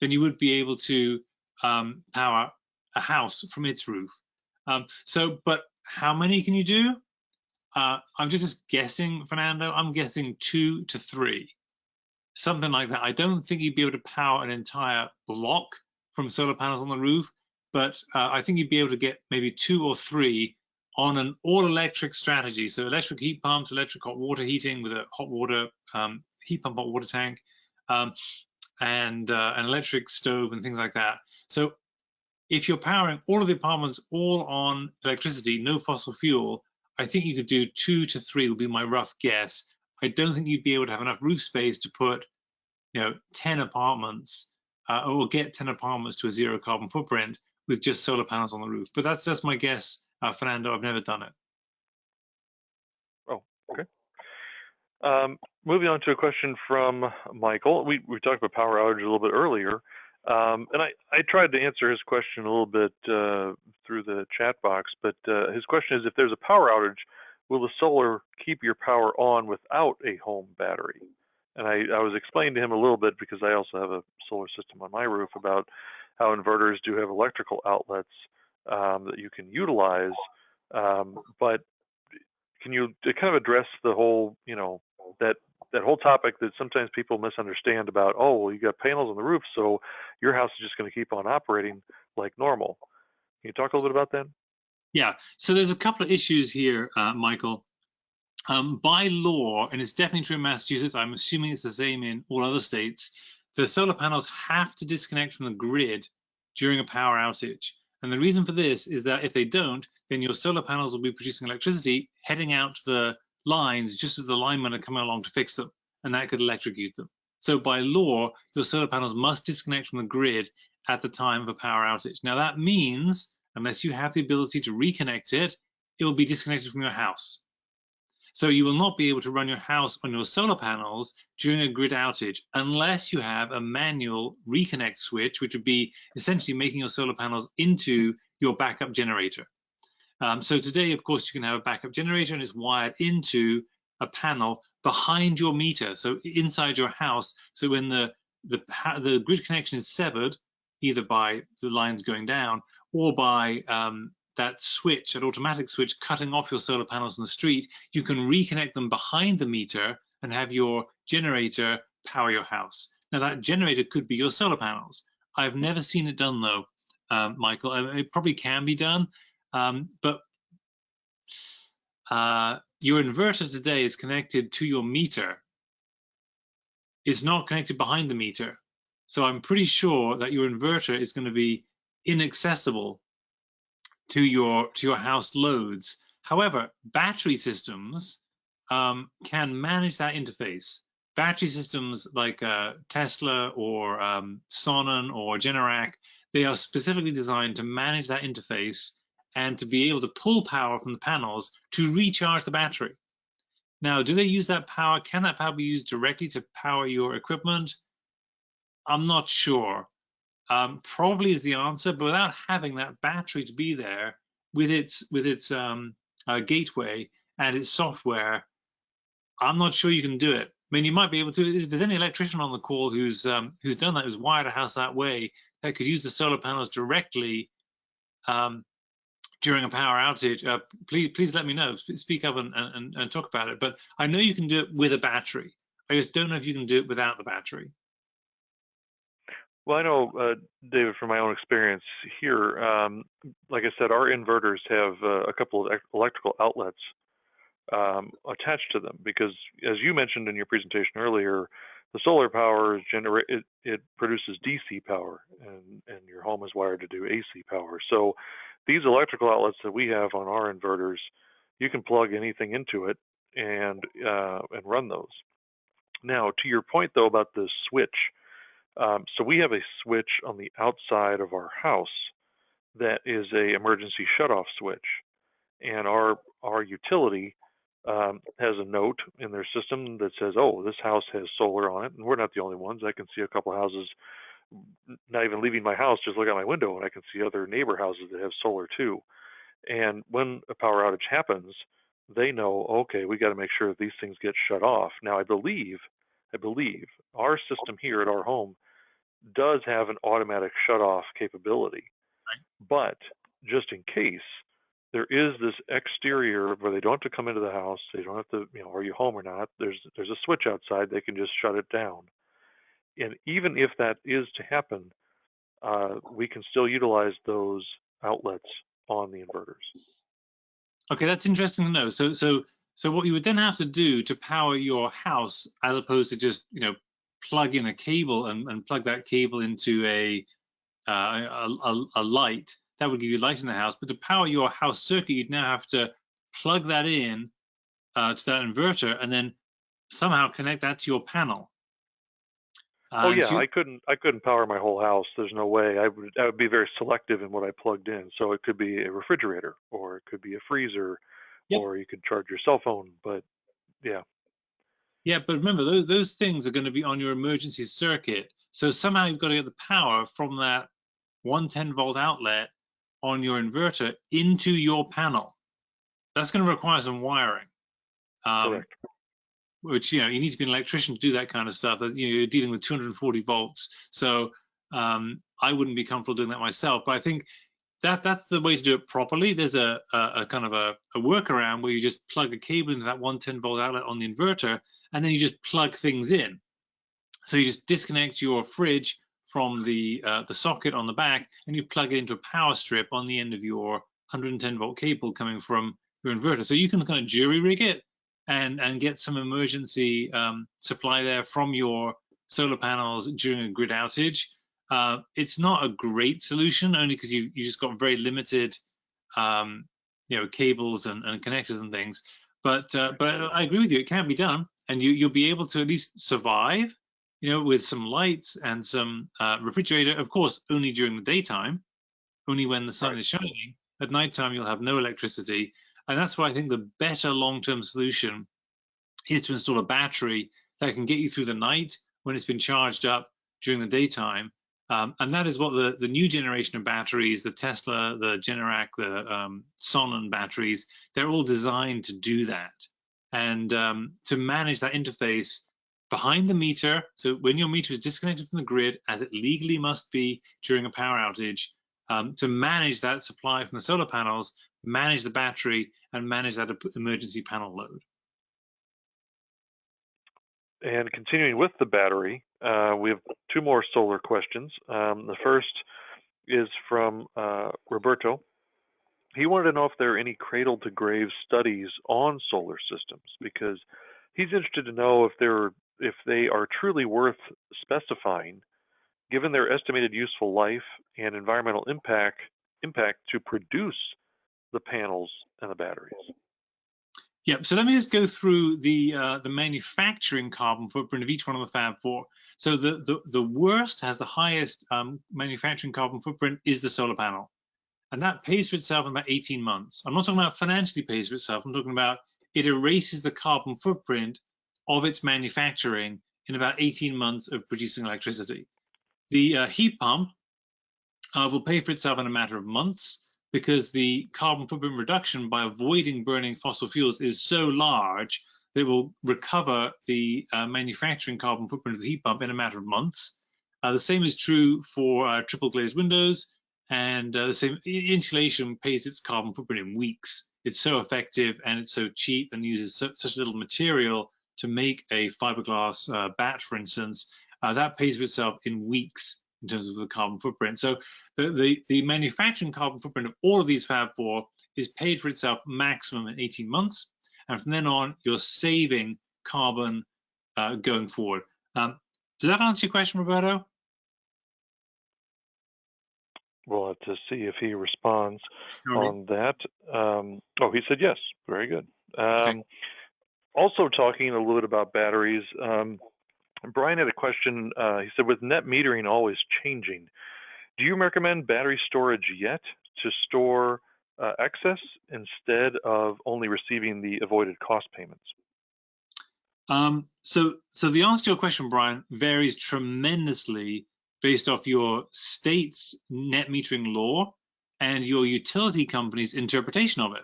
than you would be able to power a house from its roof. But how many can you do? I'm just guessing, Fernando. I'm guessing 2 to 3, something like that. I don't think you'd be able to power an entire block from solar panels on the roof, but I think you'd be able to get maybe 2 or 3 on an all-electric strategy. So electric heat pumps, electric hot water heating with a hot water heat pump, hot water tank, and an electric stove and things like that. So if you're powering all of the apartments all on electricity, no fossil fuel, I think you could do 2 to 3 would be my rough guess. I don't think you'd be able to have enough roof space to put, 10 apartments or get 10 apartments to a zero carbon footprint with just solar panels on the roof. But that's my guess, Fernando. I've never done it. Oh, okay. Moving on to a question from Michael. We talked about power outage a little bit earlier, and I tried to answer his question a little bit through the chat box, but his question is, if there's a power outage, will the solar keep your power on without a home battery? And I was explaining to him a little bit, because I also have a solar system on my roof, about how inverters do have electrical outlets that you can utilize, but can you kind of address the whole, that whole topic that sometimes people misunderstand about, oh, well, you got panels on the roof, so your house is just going to keep on operating like normal. Can you talk a little bit about that? Yeah, so there's a couple of issues here, Michael. By law, and it's definitely true in Massachusetts, I'm assuming it's the same in all other states, the solar panels have to disconnect from the grid during a power outage. And the reason for this is that if they don't, then your solar panels will be producing electricity heading out to the lines just as the linemen are coming along to fix them, and that could electrocute them. So by law, your solar panels must disconnect from the grid at the time of a power outage. Now that means, unless you have the ability to reconnect it, it will be disconnected from your house. So you will not be able to run your house on your solar panels during a grid outage unless you have a manual reconnect switch, which would be essentially making your solar panels into your backup generator. So today, of course, you can have a backup generator, and it's wired into a panel behind your meter, so inside your house. So when the grid connection is severed, either by the lines going down or by that switch, that automatic switch, cutting off your solar panels on the street, you can reconnect them behind the meter and have your generator power your house. Now that generator could be your solar panels. I've never seen it done though, Michael. It probably can be done, but your inverter today is connected to your meter. It's not connected behind the meter. So I'm pretty sure that your inverter is going to be inaccessible to your house loads. However, battery systems can manage that interface. Battery systems like Tesla or Sonnen or Generac, they are specifically designed to manage that interface and to be able to pull power from the panels to recharge the battery. Now, do they use that power? Can that power be used directly to power your equipment? I'm not sure. Probably is the answer, but without having that battery to be there with its gateway and its software, I'm not sure you can do it. I mean, you might be able to. If there's any electrician on the call who's done that, who's wired a house that way, that could use the solar panels directly during a power outage, please let me know. Speak up and talk about it. But I know you can do it with a battery. I just don't know if you can do it without the battery. Well, I know, David, from my own experience here, like I said, our inverters have a couple of electrical outlets attached to them, because, as you mentioned in your presentation earlier, The solar power is it produces DC power, and your home is wired to do AC power. So these electrical outlets that we have on our inverters, you can plug anything into it and run those. Now, to your point though about the switch, so we have a switch on the outside of our house that is a emergency shutoff switch, and our utility has a note in their system that says, "Oh, this house has solar on it," and we're not the only ones. I can see a couple houses, not even leaving my house, just look out my window, and I can see other neighbor houses that have solar too. And when a power outage happens, they know, okay, we got to make sure that these things get shut off. Now, I believe our system here at our home does have an automatic shut off capability, but just in case, there is this exterior where they don't have to come into the house. They don't have to, are you home or not? There's a switch outside. They can just shut it down. And even if that is to happen, we can still utilize those outlets on the inverters. Okay, that's interesting to know. So what you would then have to do to power your house, as opposed to just plug in a cable and plug that cable into a light, that would give you light in the house. But to power your house circuit, you'd now have to plug that in to that inverter and then somehow connect that to your panel. Oh yeah, I couldn't power my whole house. There's no way. I would be very selective in what I plugged in. So it could be a refrigerator, or it could be a freezer, or you could charge your cell phone. But yeah. Yeah, but remember, those things are going to be on your emergency circuit. So somehow you've got to get the power from that 110-volt outlet on your inverter into your panel. That's going to require some wiring. Correct. Which you need to be an electrician to do that kind of stuff. You're dealing with 240 volts, so I wouldn't be comfortable doing that myself. But I think that's the way to do it properly. There's a kind of a workaround where you just plug a cable into that 110-volt outlet on the inverter, and then you just plug things in. So you just disconnect your fridge from the socket on the back, and you plug it into a power strip on the end of your 110-volt cable coming from your inverter. So you can kind of jury rig it and get some emergency supply there from your solar panels during a grid outage. It's not a great solution, only because you just got very limited cables and connectors and things. But I agree with you, it can be done, and you'll be able to at least survive, with some lights and some refrigerator. Of course, only during the daytime, only when the sun is shining. At nighttime, you'll have no electricity. And that's why I think the better long-term solution is to install a battery that can get you through the night when it's been charged up during the daytime. And that is what the new generation of batteries, the Tesla, the Generac, the Sonnen batteries, they're all designed to do that. And to manage that interface behind the meter, so when your meter is disconnected from the grid, as it legally must be during a power outage, to manage that supply from the solar panels, manage the battery, and manage that emergency panel load. And continuing with the battery, we have two more solar questions. The first is from Roberto. He wanted to know if there are any cradle-to-grave studies on solar systems, because he's interested to know if they are truly worth specifying, given their estimated useful life and environmental impact to produce the panels and the batteries. Yeah, so let me just go through the manufacturing carbon footprint of each one of the Fab Four. So the worst, has the highest manufacturing carbon footprint, is the solar panel. And that pays for itself in about 18 months. I'm not talking about financially pays for itself. I'm talking about it erases the carbon footprint of its manufacturing in about 18 months of producing electricity. The heat pump will pay for itself in a matter of months, because the carbon footprint reduction by avoiding burning fossil fuels is so large that it will recover the manufacturing carbon footprint of the heat pump in a matter of months. The same is true for triple glazed windows, and the same insulation pays its carbon footprint in weeks. It's so effective and it's so cheap and uses such little material to make a fiberglass bat, for instance, that pays for itself in weeks in terms of the carbon footprint. So the manufacturing carbon footprint of all of these Fab Four is paid for itself maximum in 18 months. And from then on, you're saving carbon going forward. Does that answer your question, Roberto? We'll have to see if he responds Surely. on that. Oh, he said yes. Very good. Okay. Also talking a little bit about batteries, Brian had a question. He said, with net metering always changing, do you recommend battery storage yet to store excess instead of only receiving the avoided cost payments? So the answer to your question, Brian, varies tremendously based off your state's net metering law and your utility company's interpretation of it.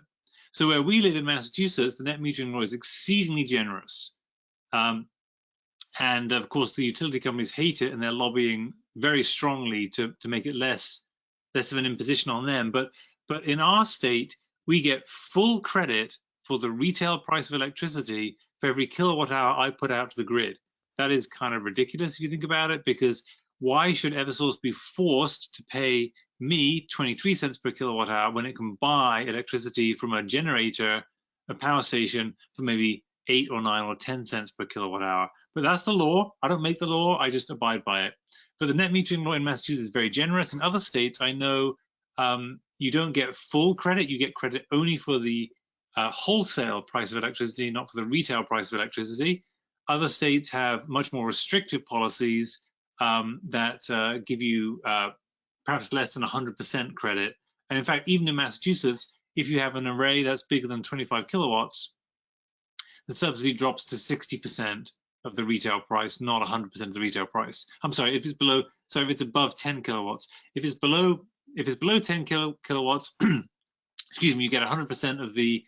So where we live in Massachusetts, the net metering law is exceedingly generous. And of course, the utility companies hate it, and they're lobbying very strongly to make it less of an imposition on them. But in our state, we get full credit for the retail price of electricity for every kilowatt hour I put out to the grid. That is kind of ridiculous if you think about it, because why should Eversource be forced to pay me 23 cents per kilowatt hour when it can buy electricity from a generator, a power station, for maybe 8 or 9 or 10 cents per kilowatt hour? But that's the law. I don't make the law, I just abide by it. But the net metering law in Massachusetts is very generous. In other states, I know you don't get full credit. You get credit only for the wholesale price of electricity, not for the retail price of electricity. Other states have much more restrictive policies that give you perhaps less than 100% credit. And in fact, even in Massachusetts, if you have an array that's bigger than 25 kilowatts, the subsidy drops to 60% of the retail price, not 100% of the retail price. I'm sorry, if it's below, so if it's above 10 kilowatts. If it's below 10 kilowatts, excuse me, you get 100% of the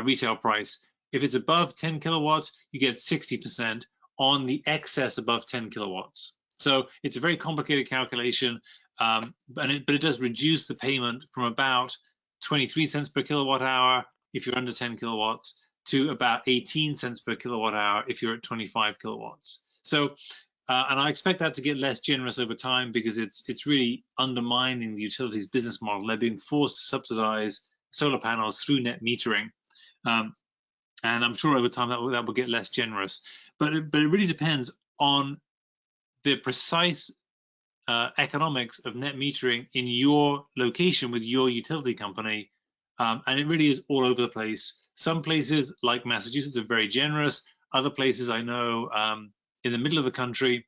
retail price. If it's above 10 kilowatts, you get 60% on the excess above 10 kilowatts. So it's a very complicated calculation, but it does reduce the payment from about 23 cents per kilowatt hour if you're under 10 kilowatts to about 18 cents per kilowatt hour if you're at 25 kilowatts. So, and I expect that to get less generous over time because it's really undermining the utilities business model. They're being forced to subsidize solar panels through net metering. And I'm sure over time that will get less generous. But it really depends on the precise economics of net metering in your location with your utility company. And it really is all over the place. Some places like Massachusetts are very generous. Other places I know in the middle of the country,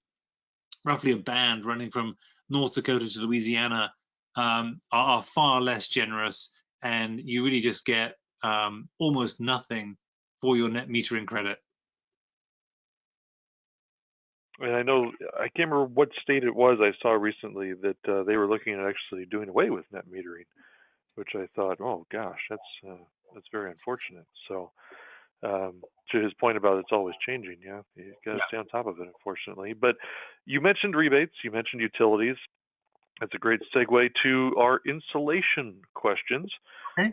roughly a band running from North Dakota to Louisiana, are far less generous, and you really just get almost nothing for your net metering credit. And I know, I can't remember what state it was I saw recently that they were looking at actually doing away with net metering, which I thought, oh gosh, that's very unfortunate. So to his point about it's always changing, yeah, you got to stay on top of it, unfortunately. But you mentioned rebates, you mentioned utilities. That's a great segue to our insulation questions. Okay.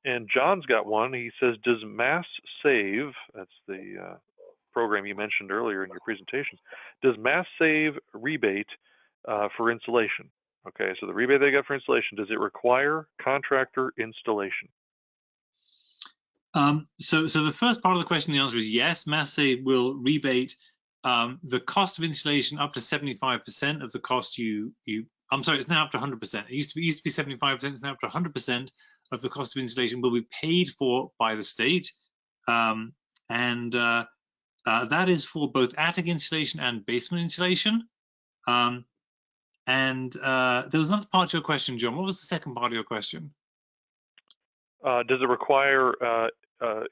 And John's got one. He says, does Mass Save, that's the program you mentioned earlier in your presentation, does Mass Save rebate for insulation? Okay, so the rebate they got for insulation, does it require contractor installation? So the first part of the question, the answer is yes. Mass Save will rebate the cost of installation up to 75% of the cost I'm sorry, it's now up to 100%. It used to be 75%, it's now up to 100% of the cost of installation will be paid for by the state. And that is for both attic insulation and basement insulation. And there was another part to your question, John. What was the second part of your question? Does it require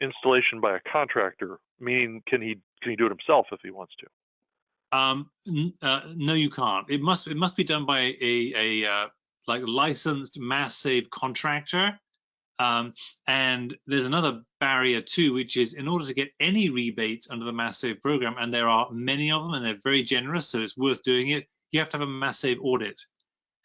installation by a contractor? Meaning, can he do it himself if he wants to? No, you can't. It must be done by a like licensed Mass Save contractor. And there's another barrier too, which is in order to get any rebates under the Mass Save program, and there are many of them, and they're very generous, so it's worth doing it. You have to have a Mass Save audit.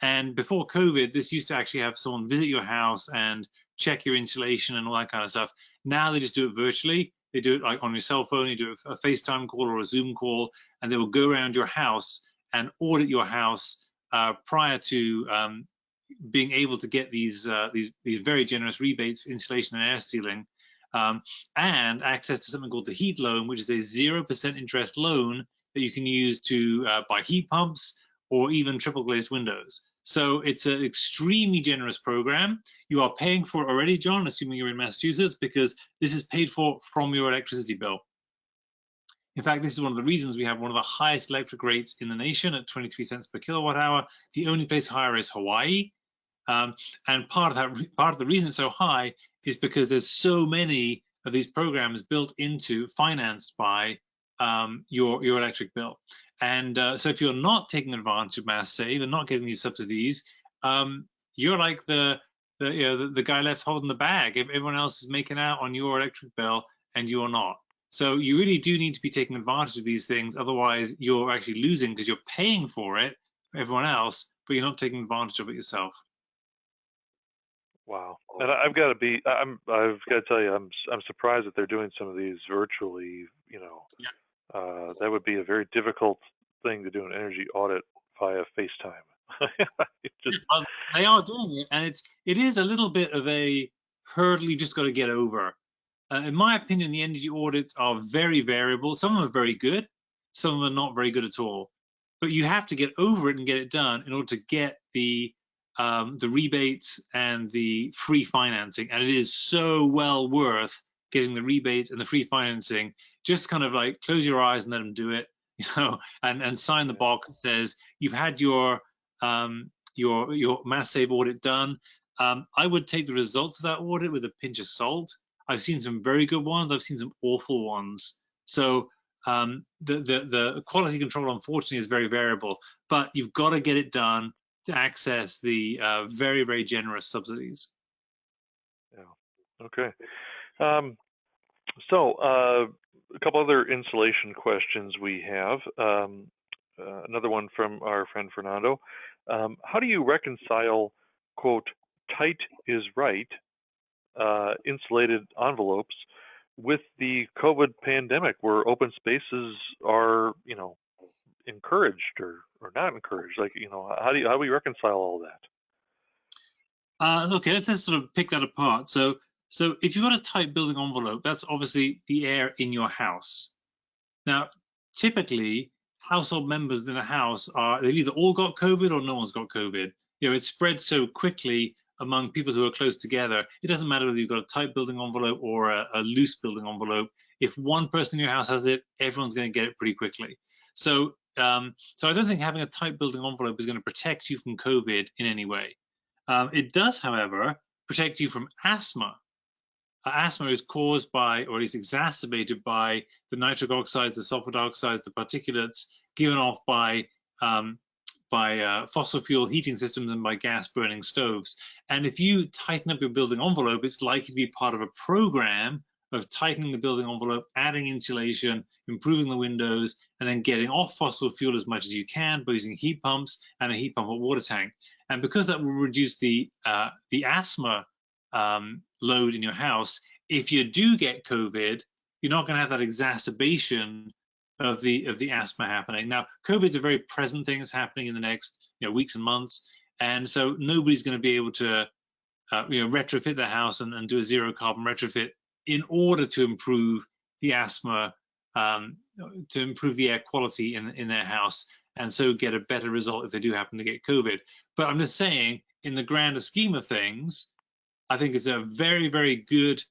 And before COVID, this used to actually have someone visit your house and check your insulation and all that kind of stuff. Now they just do it virtually. They do it like on your cell phone. You do a FaceTime call or a Zoom call, and they will go around your house and audit your house prior to being able to get these very generous rebates for insulation and air sealing, and access to something called the heat loan, which is a 0% interest loan that you can use to buy heat pumps or even triple glazed windows. So it's an extremely generous program. You are paying for it already, John, assuming you're in Massachusetts, because this is paid for from your electricity bill. In fact, this is one of the reasons we have one of the highest electric rates in the nation at 23 cents per kilowatt hour. The only place higher is Hawaii. And part of the reason it's so high is because there's so many of these programs built into, financed by your electric bill. And so if you're not taking advantage of Mass Save and not getting these subsidies, you're like the guy left holding the bag. If everyone else is making out on your electric bill and you're not. So you really do need to be taking advantage of these things. Otherwise, you're actually losing because you're paying for it for everyone else, but you're not taking advantage of it yourself. Wow. And I've got to tell you, I'm surprised that they're doing some of these virtually. Yeah. That would be a very difficult thing to do, an energy audit via FaceTime. They are doing it, and it is a little bit of a hurdle you just got to get over. In my opinion, the energy audits are very variable. Some of them are very good, some of them are not very good at all. But you have to get over it and get it done in order to get the rebates and the free financing. And it is so well worth getting the rebates and the free financing. Just kind of like close your eyes and let them do it, and sign the box that says you've had your Mass Save audit done. I would take the results of that audit with a pinch of salt. I've seen some very good ones. I've seen some awful ones. So the quality control, unfortunately, is very variable. But you've got to get it done to access the very, very generous subsidies. Yeah. Okay. So a couple other insulation questions we have. Another one from our friend Fernando. How do you reconcile, quote, tight is right, insulated envelopes with the COVID pandemic, where open spaces are, encouraged or not encouraged? Like, how do we reconcile all that? Okay, let's sort of pick that apart. So if you've got a tight building envelope, that's obviously the air in your house. Now, typically, household members in a house they've either all got COVID or no one's got COVID. It spreads so quickly among people who are close together. It doesn't matter whether you've got a tight building envelope or a loose building envelope. If one person in your house has it, everyone's going to get it pretty quickly. So I don't think having a tight building envelope is going to protect you from COVID in any way. It does, however, protect you from asthma. Asthma is caused by, or is exacerbated by, the nitric oxides, the sulfur dioxides, the particulates given off by fossil fuel heating systems and by gas burning stoves. And if you tighten up your building envelope, it's likely to be part of a program of tightening the building envelope, adding insulation, improving the windows, and then getting off fossil fuel as much as you can by using heat pumps and a heat pump or water tank. And because that will reduce the asthma load in your house, if you do get COVID, you're not going to have that exacerbation of the asthma happening. Now, COVID is a very present thing that's happening in the next weeks and months, and so nobody's going to be able to retrofit their house and do a zero carbon retrofit in order to improve the asthma, to improve the air quality in their house, and so get a better result if they do happen to get COVID. But I'm just saying, in the grander scheme of things, I think it's a very, very good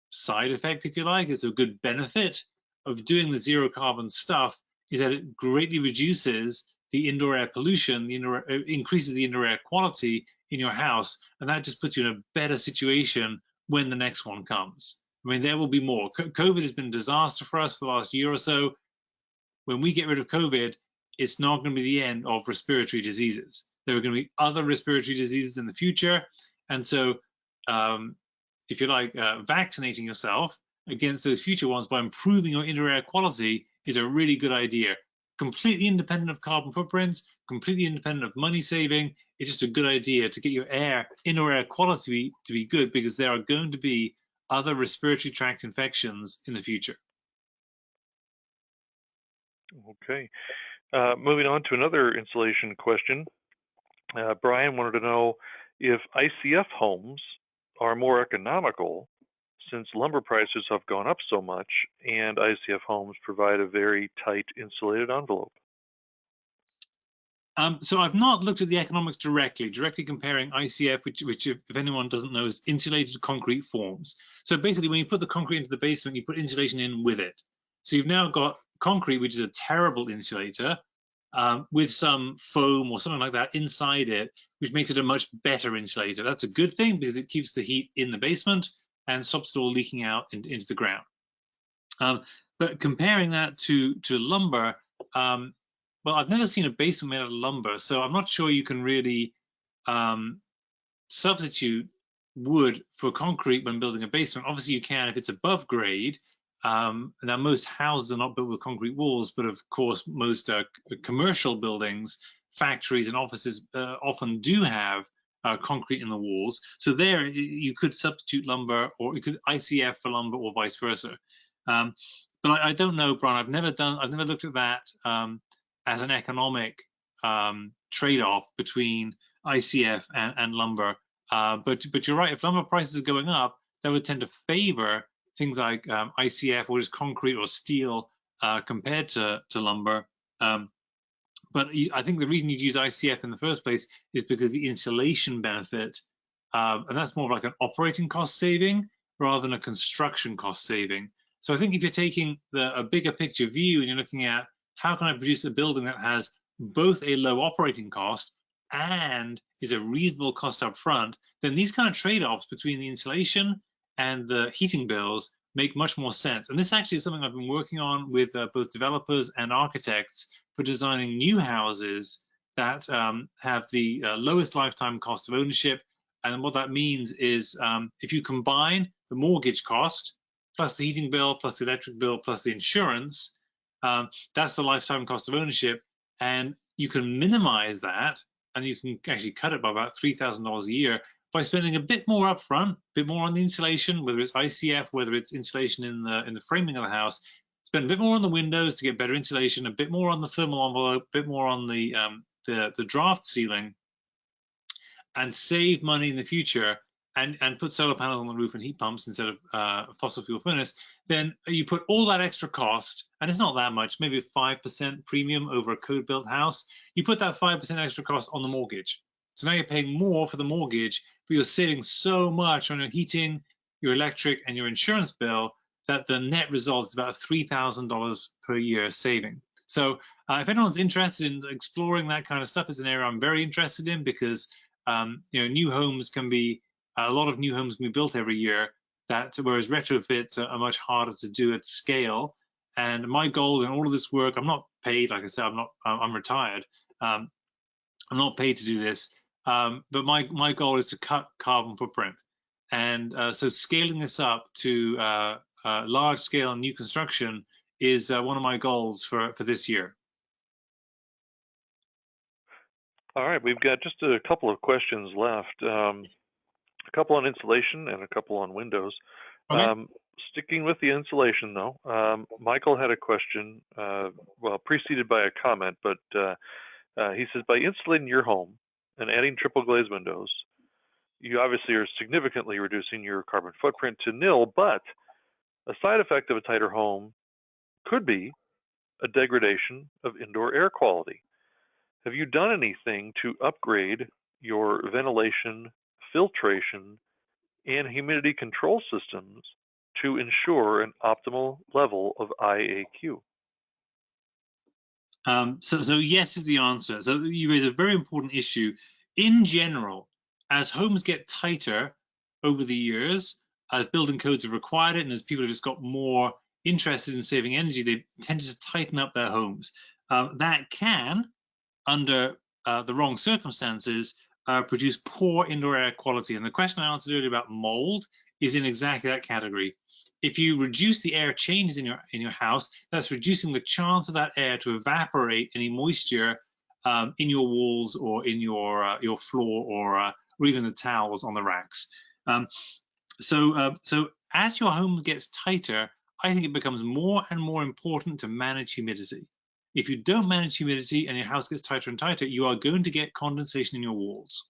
side effect, if you like. It's a good benefit of doing the zero carbon stuff, is that it greatly reduces the indoor air pollution, increases the indoor air quality in your house, and that just puts you in a better situation when the next one comes. I mean, there will be more. COVID has been a disaster for us for the last year or so. When we get rid of COVID, it's not going to be the end of respiratory diseases. There are going to be other respiratory diseases in the future, and so if you like, vaccinating yourself against those future ones by improving your indoor air quality is a really good idea. Completely independent of carbon footprints, completely independent of money saving. It's just a good idea to get your indoor air quality to be good, because there are going to be other respiratory tract infections in the future. Okay. Moving on to another insulation question. Brian wanted to know if ICF homes are more economical since lumber prices have gone up so much and ICF homes provide a very tight insulated envelope? So I've not looked at the economics directly comparing ICF, which if anyone doesn't know, is insulated concrete forms. So basically, when you put the concrete into the basement, you put insulation in with it. So you've now got concrete, which is a terrible insulator, with some foam or something like that inside it, which makes it a much better insulator. That's a good thing because it keeps the heat in the basement and stops it all leaking out into the ground. But comparing that to lumber, well, I've never seen a basement made out of lumber, so I'm not sure you can really substitute wood for concrete when building a basement. Obviously, you can if it's above grade. Now, most houses are not built with concrete walls, but of course, most commercial buildings, factories, and offices often do have concrete in the walls. So there, you could substitute lumber, or you could ICF for lumber, or vice versa. But I don't know, Brian. I've never looked at that as an economic trade-off between ICF and lumber. But you're right. If lumber prices are going up, that would tend to favor things like ICF, or just concrete or steel, compared to lumber. But I think the reason you'd use ICF in the first place is because of the insulation benefit, and that's more like an operating cost saving rather than a construction cost saving. So I think if you're taking a bigger picture view and you're looking at how can I produce a building that has both a low operating cost and is a reasonable cost up front, then these kind of trade-offs between the insulation and the heating bills make much more sense. And this actually is something I've been working on with both developers and architects for designing new houses that have the lowest lifetime cost of ownership. And what that means is if you combine the mortgage cost plus the heating bill plus the electric bill plus the insurance, that's the lifetime cost of ownership, and you can minimize that, and you can actually cut it by about $3,000 a year by spending a bit more upfront, a bit more on the insulation, whether it's ICF, whether it's insulation in the framing of the house. Spend a bit more on the windows to get better insulation, a bit more on the thermal envelope, a bit more on the draft ceiling, and save money in the future. And put solar panels on the roof and heat pumps instead of fossil fuel furnace, then you put all that extra cost, and it's not that much, maybe a 5% premium over a code-built house. You put that 5% extra cost on the mortgage. So now you're paying more for the mortgage, but you're saving so much on your heating, your electric, and your insurance bill that the net result is about $3,000 per year saving. So if anyone's interested in exploring that kind of stuff, it's an area I'm very interested in because new homes can be a lot of new homes can be built every year, whereas retrofits are much harder to do at scale. And my goal in all of this work, I'm not paid, like I said, I'm retired. I'm not paid to do this, but my goal is to cut carbon footprint. And so scaling this up to large scale new construction is one of my goals for this year. All right, we've got just a couple of questions left. A couple on insulation and a couple on windows. Okay. Sticking with the insulation, though, Michael had a question, well, preceded by a comment, but he says, by insulating your home and adding triple glazed windows, you obviously are significantly reducing your carbon footprint to nil, but a side effect of a tighter home could be a degradation of indoor air quality. Have you done anything to upgrade your ventilation, filtration, and humidity control systems to ensure an optimal level of IAQ? So yes is the answer. So you raise a very important issue. In general, as homes get tighter over the years, as building codes have required it, and as people have just got more interested in saving energy, they tended to tighten up their homes. That can, under the wrong circumstances, produce poor indoor air quality. And the question I answered earlier about mold is in exactly that category. If you reduce the air changes in your house, that's reducing the chance of that air to evaporate any moisture in your walls or in your floor or even the towels on the racks. So as your home gets tighter, I think it becomes more and more important to manage humidity. If you don't manage humidity and your house gets tighter and tighter, you are going to get condensation in your walls.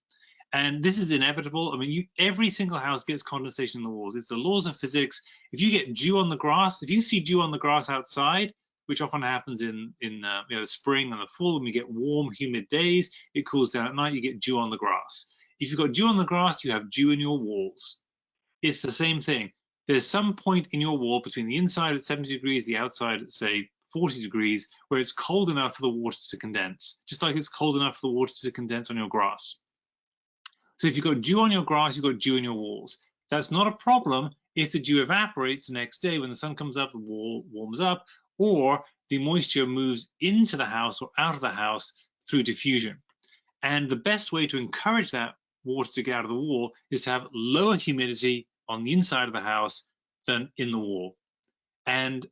And this is inevitable. I mean, every single house gets condensation in the walls. It's the laws of physics. If you get dew on the grass, if you see dew on the grass outside, which often happens in the spring and the fall, when you get warm, humid days, it cools down at night, you get dew on the grass. If you've got dew on the grass, you have dew in your walls. It's the same thing. There's some point in your wall between the inside at 70 degrees, the outside at, say, 40 degrees, where it's cold enough for the water to condense, just like it's cold enough for the water to condense on your grass. So if you've got dew on your grass, you've got dew in your walls. That's not a problem if the dew evaporates the next day when the sun comes up, the wall warms up, or the moisture moves into the house or out of the house through diffusion. And the best way to encourage that water to get out of the wall is to have lower humidity on the inside of the house than in the wall. And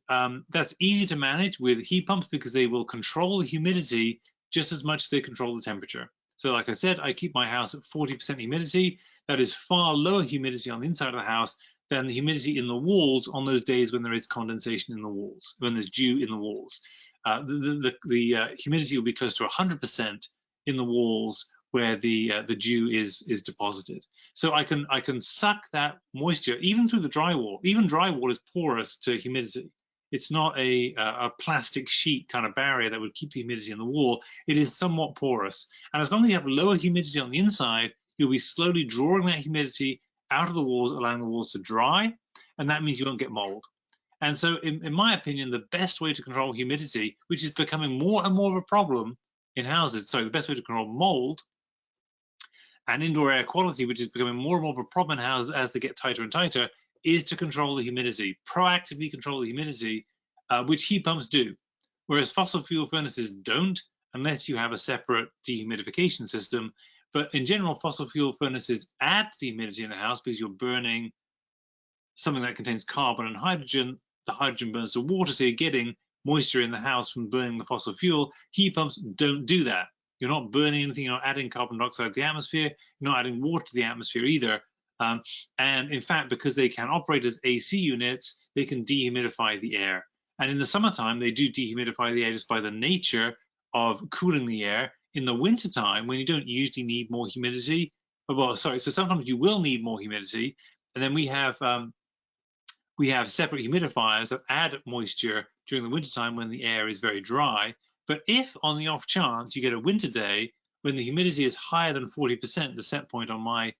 that's easy to manage with heat pumps because they will control the humidity just as much as they control the temperature. So like I said, I keep my house at 40% humidity. That is far lower humidity on the inside of the house than the humidity in the walls on those days when there is condensation in the walls, when there's dew in the walls. The humidity will be close to 100% in the walls where the dew is deposited. So I can suck that moisture even through the drywall. Even drywall is porous to humidity. It's not a plastic sheet kind of barrier that would keep the humidity in the wall. It is somewhat porous. And as long as you have lower humidity on the inside, you'll be slowly drawing that humidity out of the walls, allowing the walls to dry, and that means you won't get mold. And so in my opinion, the best way to control humidity, which is becoming more and more of a problem in houses, the best way to control mold and indoor air quality, which is becoming more and more of a problem in houses as they get tighter and tighter, is to control the humidity, proactively control the humidity, which heat pumps do, whereas fossil fuel furnaces don't unless you have a separate dehumidification system. But in general, fossil fuel furnaces add to the humidity in the house because you're burning something that contains carbon and hydrogen. The hydrogen burns the water, so you're getting moisture in the house from burning the fossil fuel. Heat pumps don't do that. You're not burning anything, you're not adding carbon dioxide to the atmosphere, you're not adding water to the atmosphere either. And in fact, because they can operate as AC units, they can dehumidify the air. And in the summertime, they do dehumidify the air just by the nature of cooling the air. In the wintertime, when you don't usually need more humidity, so sometimes you will need more humidity, and then we have separate humidifiers that add moisture during the wintertime when the air is very dry. But if on the off chance you get a winter day when the humidity is higher than 40%, the set point on my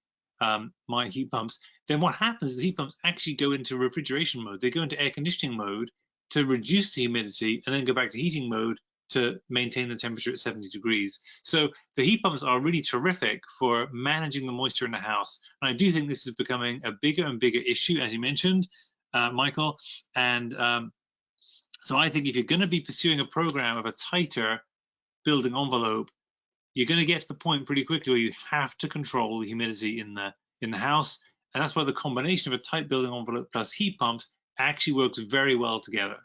heat pumps, then what happens is the heat pumps actually go into refrigeration mode. They go into air conditioning mode to reduce the humidity and then go back to heating mode to maintain the temperature at 70 degrees. So the heat pumps are really terrific for managing the moisture in the house. And I do think this is becoming a bigger and bigger issue, as you mentioned, Michael. And so I think if you're going to be pursuing a program of a tighter building envelope, you're going to get to the point pretty quickly where you have to control the humidity in the house. And that's why the combination of a tight building envelope plus heat pumps actually works very well together.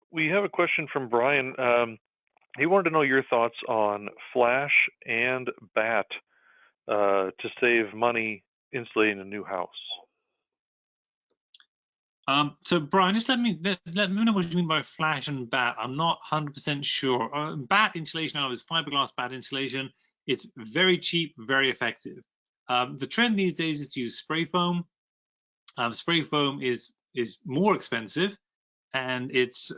We have a question from Brian. He wanted to know your thoughts on flash and bat to save money insulating a new house. So Brian, just let me know what you mean by flash and bat. I'm not 100% sure. Bat insulation is fiberglass bat insulation. It's very cheap, very effective. The trend these days is to use spray foam. Spray foam is more expensive, and it's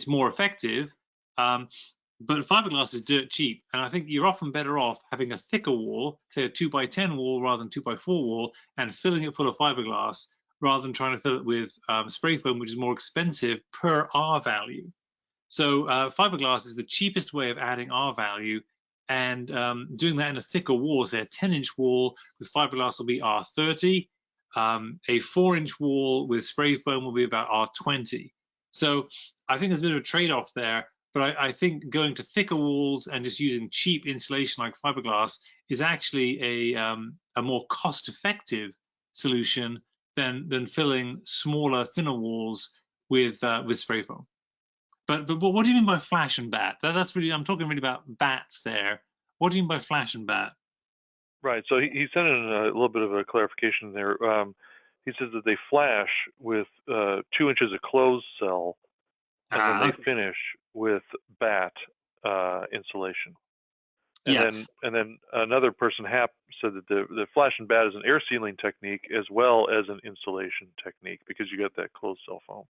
more effective. But fiberglass is dirt cheap, and I think you're often better off having a thicker wall, say a 2x10 wall rather than 2x4 wall, and filling it full of fiberglass rather than trying to fill it with spray foam, which is more expensive per R value. So fiberglass is the cheapest way of adding R value, and doing that in a thicker wall, say a 10-inch wall with fiberglass will be R30. A 4-inch wall with spray foam will be about R20. So I think there's a bit of a trade-off there, but I think going to thicker walls and just using cheap insulation like fiberglass is actually a more cost-effective solution than filling smaller, thinner walls with spray foam. But what do you mean by flash and bat? That's really, I'm talking really about bats there. What do you mean by flash and bat? Right. So he sent in a little bit of a clarification there. He says that they flash with 2 inches of closed cell, and then they finish with bat insulation. Yeah. And then another person, Happ, said that the flash and bat is an air sealing technique as well as an insulation technique because you got that closed cell foam.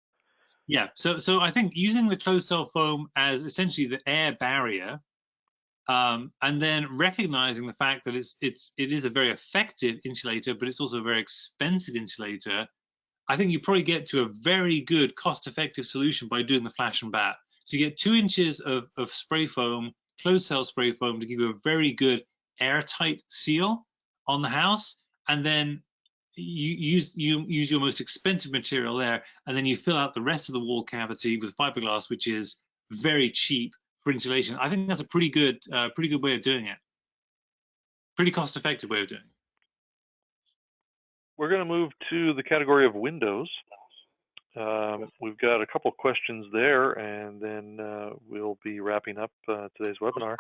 Yeah. So I think using the closed cell foam as essentially the air barrier, and then recognizing the fact that it is a very effective insulator, but it's also a very expensive insulator. I think you probably get to a very good cost-effective solution by doing the flash and bat. So you get 2 inches of spray foam, closed cell spray foam, to give you a very good airtight seal on the house, and then you use your most expensive material there, and then you fill out the rest of the wall cavity with fiberglass, which is very cheap for insulation. I think that's a pretty good way of doing it. Pretty cost-effective way of doing it. We're going to move to the category of windows. We've got a couple questions there, and then we'll be wrapping up today's webinar.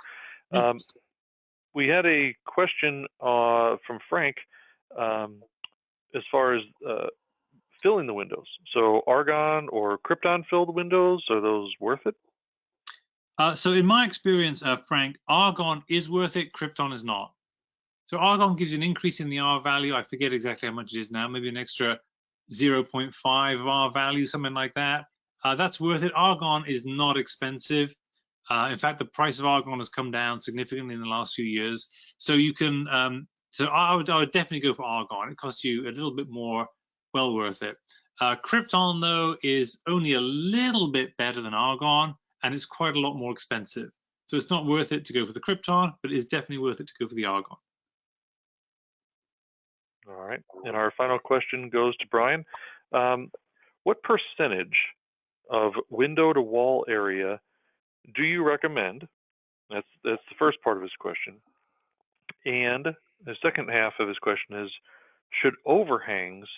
We had a question from Frank as far as filling the windows. So argon or krypton filled windows, are those worth it? So in my experience, Frank, argon is worth it, krypton is not. So argon gives you an increase in the R value. I forget exactly how much it is now, maybe an extra 0.5 of R value, something like that. That's worth it. Argon is not expensive. In fact, the price of argon has come down significantly in the last few years. So you can, so I would definitely go for argon. It costs you a little bit more, well worth it. Krypton, though, is only a little bit better than argon, and it's quite a lot more expensive. So it's not worth it to go for the krypton, but it's definitely worth it to go for the argon. All right. And our final question goes to Brian. What percentage of window to wall area do you recommend? That's the first part of his question. And the second half of his question is, should overhangs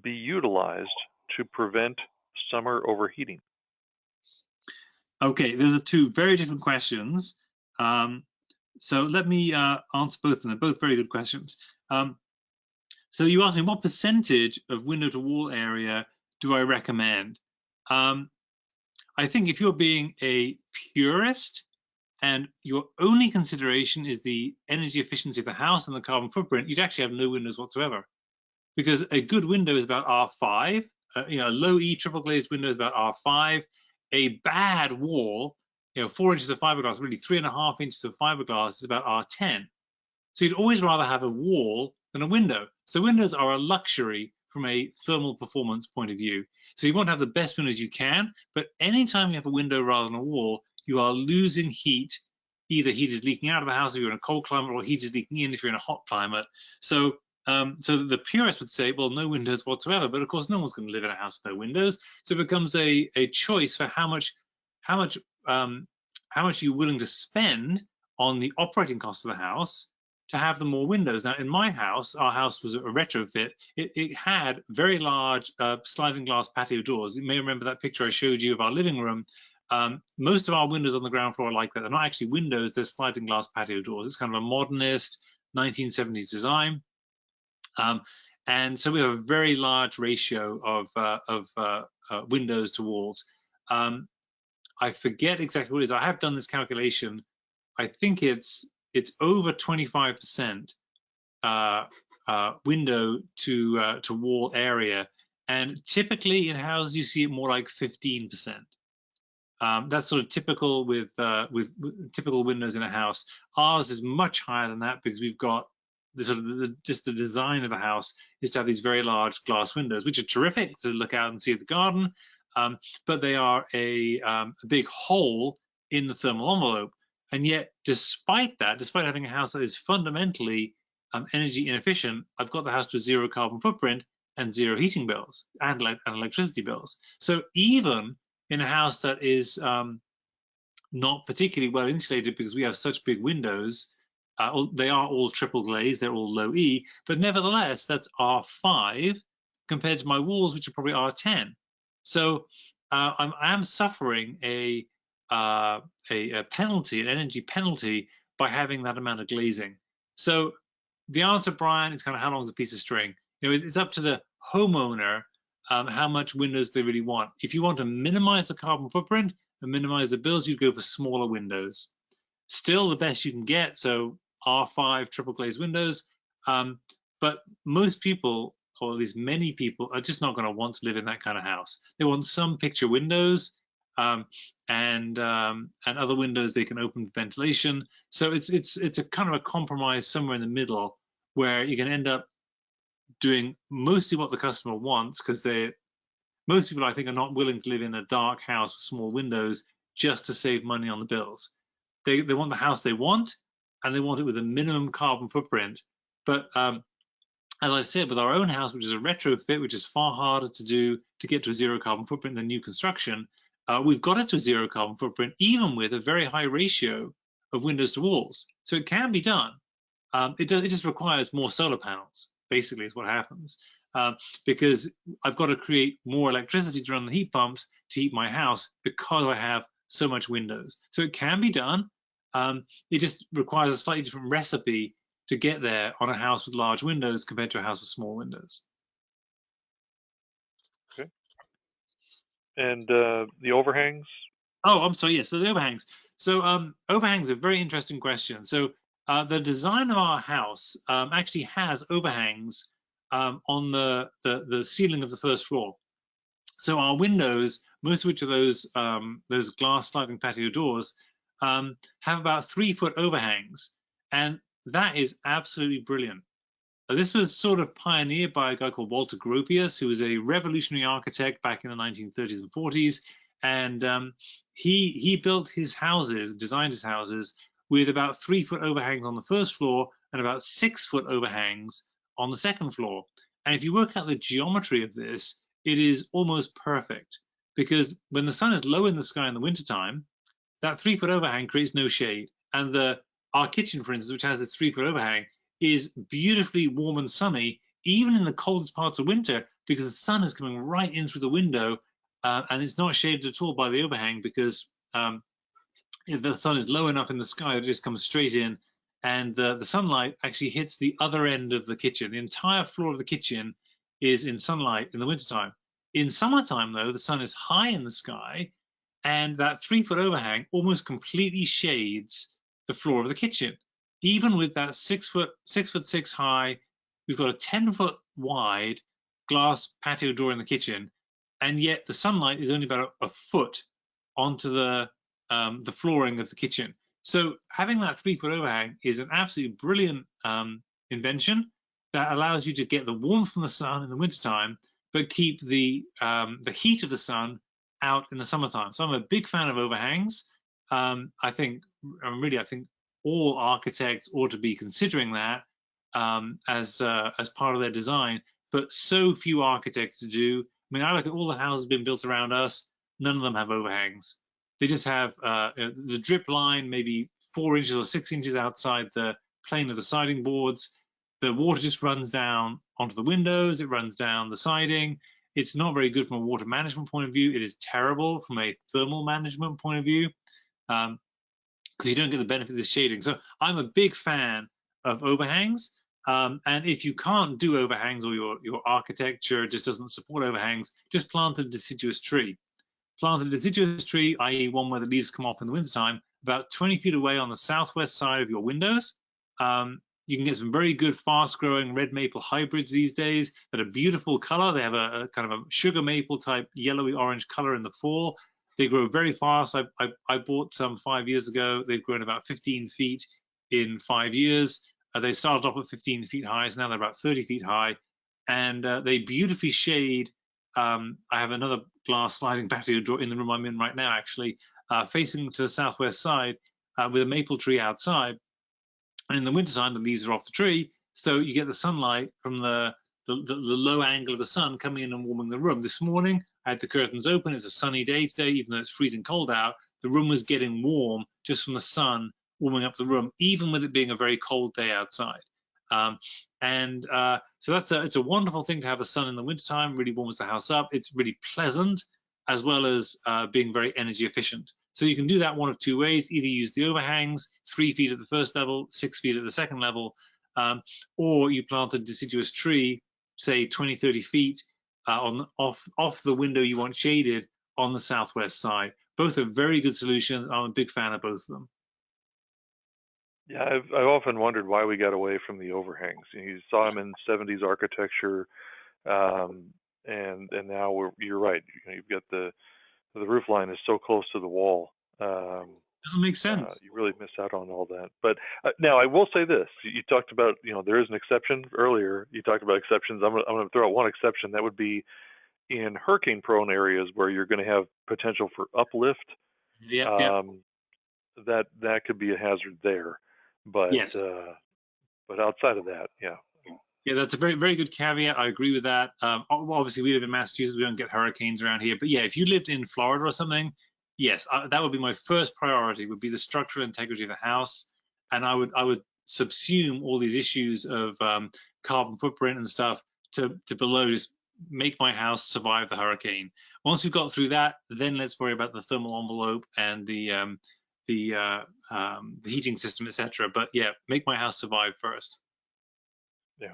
be utilized to prevent summer overheating? Okay, those are 2 very different questions. So let me answer both of them. They're both very good questions. So you asked me what percentage of window to wall area do I recommend? I think if you're being a purist and your only consideration is the energy efficiency of the house and the carbon footprint, you'd actually have no windows whatsoever. Because a good window is about R5, a low E triple glazed window is about R5. A bad wall, 4 inches of fiberglass, really 3.5 inches of fiberglass is about R10. So you'd always rather have a wall than a window. So windows are a luxury from a thermal performance point of view. So you want to have the best windows you can, but anytime you have a window rather than a wall, you are losing heat. Either heat is leaking out of the house if you're in a cold climate, or heat is leaking in if you're in a hot climate. So the purist would say, well, no windows whatsoever, but of course no one's going to live in a house with no windows. So it becomes a choice for how much you're willing to spend on the operating cost of the house to have the more windows. Now, in my house, our house was a retrofit. It had very large sliding glass patio doors. You may remember that picture I showed you of our living room. Most of our windows on the ground floor are like that. They're not actually windows, they're sliding glass patio doors. It's kind of a modernist 1970s design. And so we have a very large ratio of windows to walls. I forget exactly what it is. I have done this calculation. I think it's over 25% window to wall area, and typically in houses you see it more like 15%. That's sort of typical with typical windows in a house. Ours is much higher than that because we've got just the design of the house is to have these very large glass windows, which are terrific to look out and see the garden, but they are a big hole in the thermal envelope. And yet, despite having a house that is fundamentally energy inefficient, I've got the house to a 0 carbon footprint and 0 heating bills and electricity bills. So even in a house that is not particularly well insulated because we have such big windows, they are all triple glazed, they're all low E, but nevertheless, that's R5 compared to my walls, which are probably R10. So I am suffering a penalty, an energy penalty, by having that amount of glazing. So the answer, Brian, is kind of how long is a piece of string? It's up to the homeowner how much windows they really want. If you want to minimize the carbon footprint and minimize the bills, you'd go for smaller windows. Still the best you can get, so R5 triple glazed windows. But most people, or at least many people, are just not going to want to live in that kind of house. They want some picture windows, and other windows they can open for ventilation. So it's a kind of a compromise somewhere in the middle, where you can end up doing mostly what the customer wants, because most people, I think, are not willing to live in a dark house with small windows just to save money on the bills. They want the house they want, and they want it with a minimum carbon footprint. But as I said, with our own house, which is a retrofit, which is far harder to do to get to a zero carbon footprint than new construction, we've got it to a zero carbon footprint, even with a very high ratio of windows to walls. So it can be done. It just requires more solar panels, basically, is what happens. Because I've got to create more electricity to run the heat pumps to heat my house, because I have so much windows. So it can be done. It just requires a slightly different recipe to get there on a house with large windows compared to a house with small windows. Okay. And the overhangs? Oh, I'm sorry. Yes, so the overhangs. So overhangs are a very interesting question. So the design of our house actually has overhangs on the ceiling of the first floor. So our windows, most of which are those glass sliding patio doors, have about 3-foot overhangs, and that is absolutely brilliant. This was sort of pioneered by a guy called Walter Gropius, who was a revolutionary architect back in the 1930s and 40s, and he built his houses, designed his houses with about 3-foot overhangs on the first floor and about 6-foot overhangs on the second floor. And if you work out the geometry of this, it is almost perfect, because when the sun is low in the sky in the wintertime, that 3-foot overhang creates no shade. And our kitchen, for instance, which has a 3-foot overhang, is beautifully warm and sunny, even in the coldest parts of winter, because the sun is coming right in through the window, and it's not shaded at all by the overhang, because the sun is low enough in the sky that it just comes straight in, and the sunlight actually hits the other end of the kitchen. The entire floor of the kitchen is in sunlight in the wintertime. In summertime, though, the sun is high in the sky, and that 3-foot overhang almost completely shades the floor of the kitchen. Even with that 6'6" high, we've got a 10-foot wide glass patio door in the kitchen, and yet the sunlight is only about a foot onto the flooring of the kitchen. So having that 3-foot overhang is an absolutely brilliant invention that allows you to get the warmth from the sun in the wintertime, but keep the heat of the sun out in the summertime. So I'm a big fan of overhangs. I think all architects ought to be considering that as part of their design, but so few architects do. I mean, I look at all the houses being built around us, none of them have overhangs. They just have the drip line maybe 4 inches or 6 inches outside the plane of the siding boards. The water just runs down onto the windows, it runs down the siding. It's not very good from a water management point of view. It is terrible from a thermal management point of view, because you don't get the benefit of this shading. So I'm a big fan of overhangs. And if you can't do overhangs, or your architecture just doesn't support overhangs, just plant a deciduous tree. Plant a deciduous tree, i.e. one where the leaves come off in the wintertime, about 20 feet away on the southwest side of your windows. You can get some very good fast-growing red maple hybrids these days that are beautiful color. They have a kind of a sugar maple type yellowy orange color in the fall. They grow very fast. I bought some 5 years ago. They've grown about 15 feet in 5 years. They started off at 15 feet high, so now they're about 30 feet high, and they beautifully shade. I have another glass sliding patio door in the room I'm in right now, actually, facing to the southwest side, with a maple tree outside. And in the wintertime, the leaves are off the tree, so you get the sunlight from the low angle of the sun coming in and warming the room. This morning, I had the curtains open. It's a sunny day today, even though it's freezing cold out. The room was getting warm just from the sun warming up the room, even with it being a very cold day outside. So it's a wonderful thing to have the sun in the wintertime. Really warms the house up. It's really pleasant, as well as being very energy efficient. So you can do that one of two ways: either use the overhangs, 3 feet at the first level, 6 feet at the second level, or you plant a deciduous tree, say 20, 30 feet off the window you want shaded on the southwest side. Both are very good solutions. I'm a big fan of both of them. Yeah, I've often wondered why we got away from the overhangs. You saw them in 70s architecture, um, and now you're right. You've got the roof line is so close to the wall. Doesn't make sense. You really miss out on all that. But now I will say this: you talked about, there is an exception earlier. You talked about exceptions. I'm going to throw out one exception. That would be in hurricane-prone areas where you're going to have potential for uplift. Yep, yep. Um, that could be a hazard there. But Yes. but outside of that, yeah, Yeah, that's a very, very good caveat. I agree with that. Obviously, we live in Massachusetts. We don't get hurricanes around here. But yeah, if you lived in Florida or something, yes, that would be my first priority. Would be the structural integrity of the house, and I would subsume all these issues of carbon footprint and stuff to below. Just make my house survive the hurricane. Once we've got through that, then let's worry about the thermal envelope and the heating system, etc. But yeah, make my house survive first. yeah.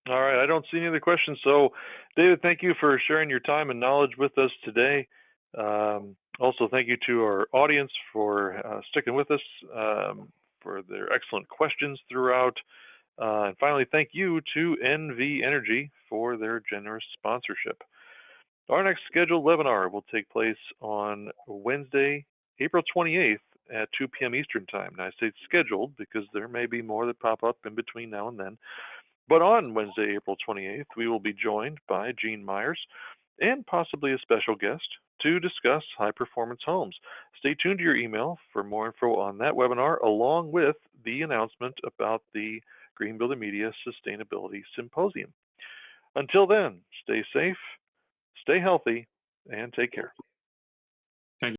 All right, I don't see any other questions. So, David, thank you for sharing your time and knowledge with us today. Also, thank you to our audience for sticking with us, for their excellent questions throughout. And finally, thank you to NV Energy for their generous sponsorship. Our next scheduled webinar will take place on Wednesday, April 28th at 2 p.m. Eastern Time. Now, I say scheduled because there may be more that pop up in between now and then. But on Wednesday, April 28th, we will be joined by Gene Myers and possibly a special guest to discuss high performance homes. Stay tuned to your email for more info on that webinar, along with the announcement about the Green Builder Media Sustainability Symposium. Until then, stay safe, stay healthy, and take care.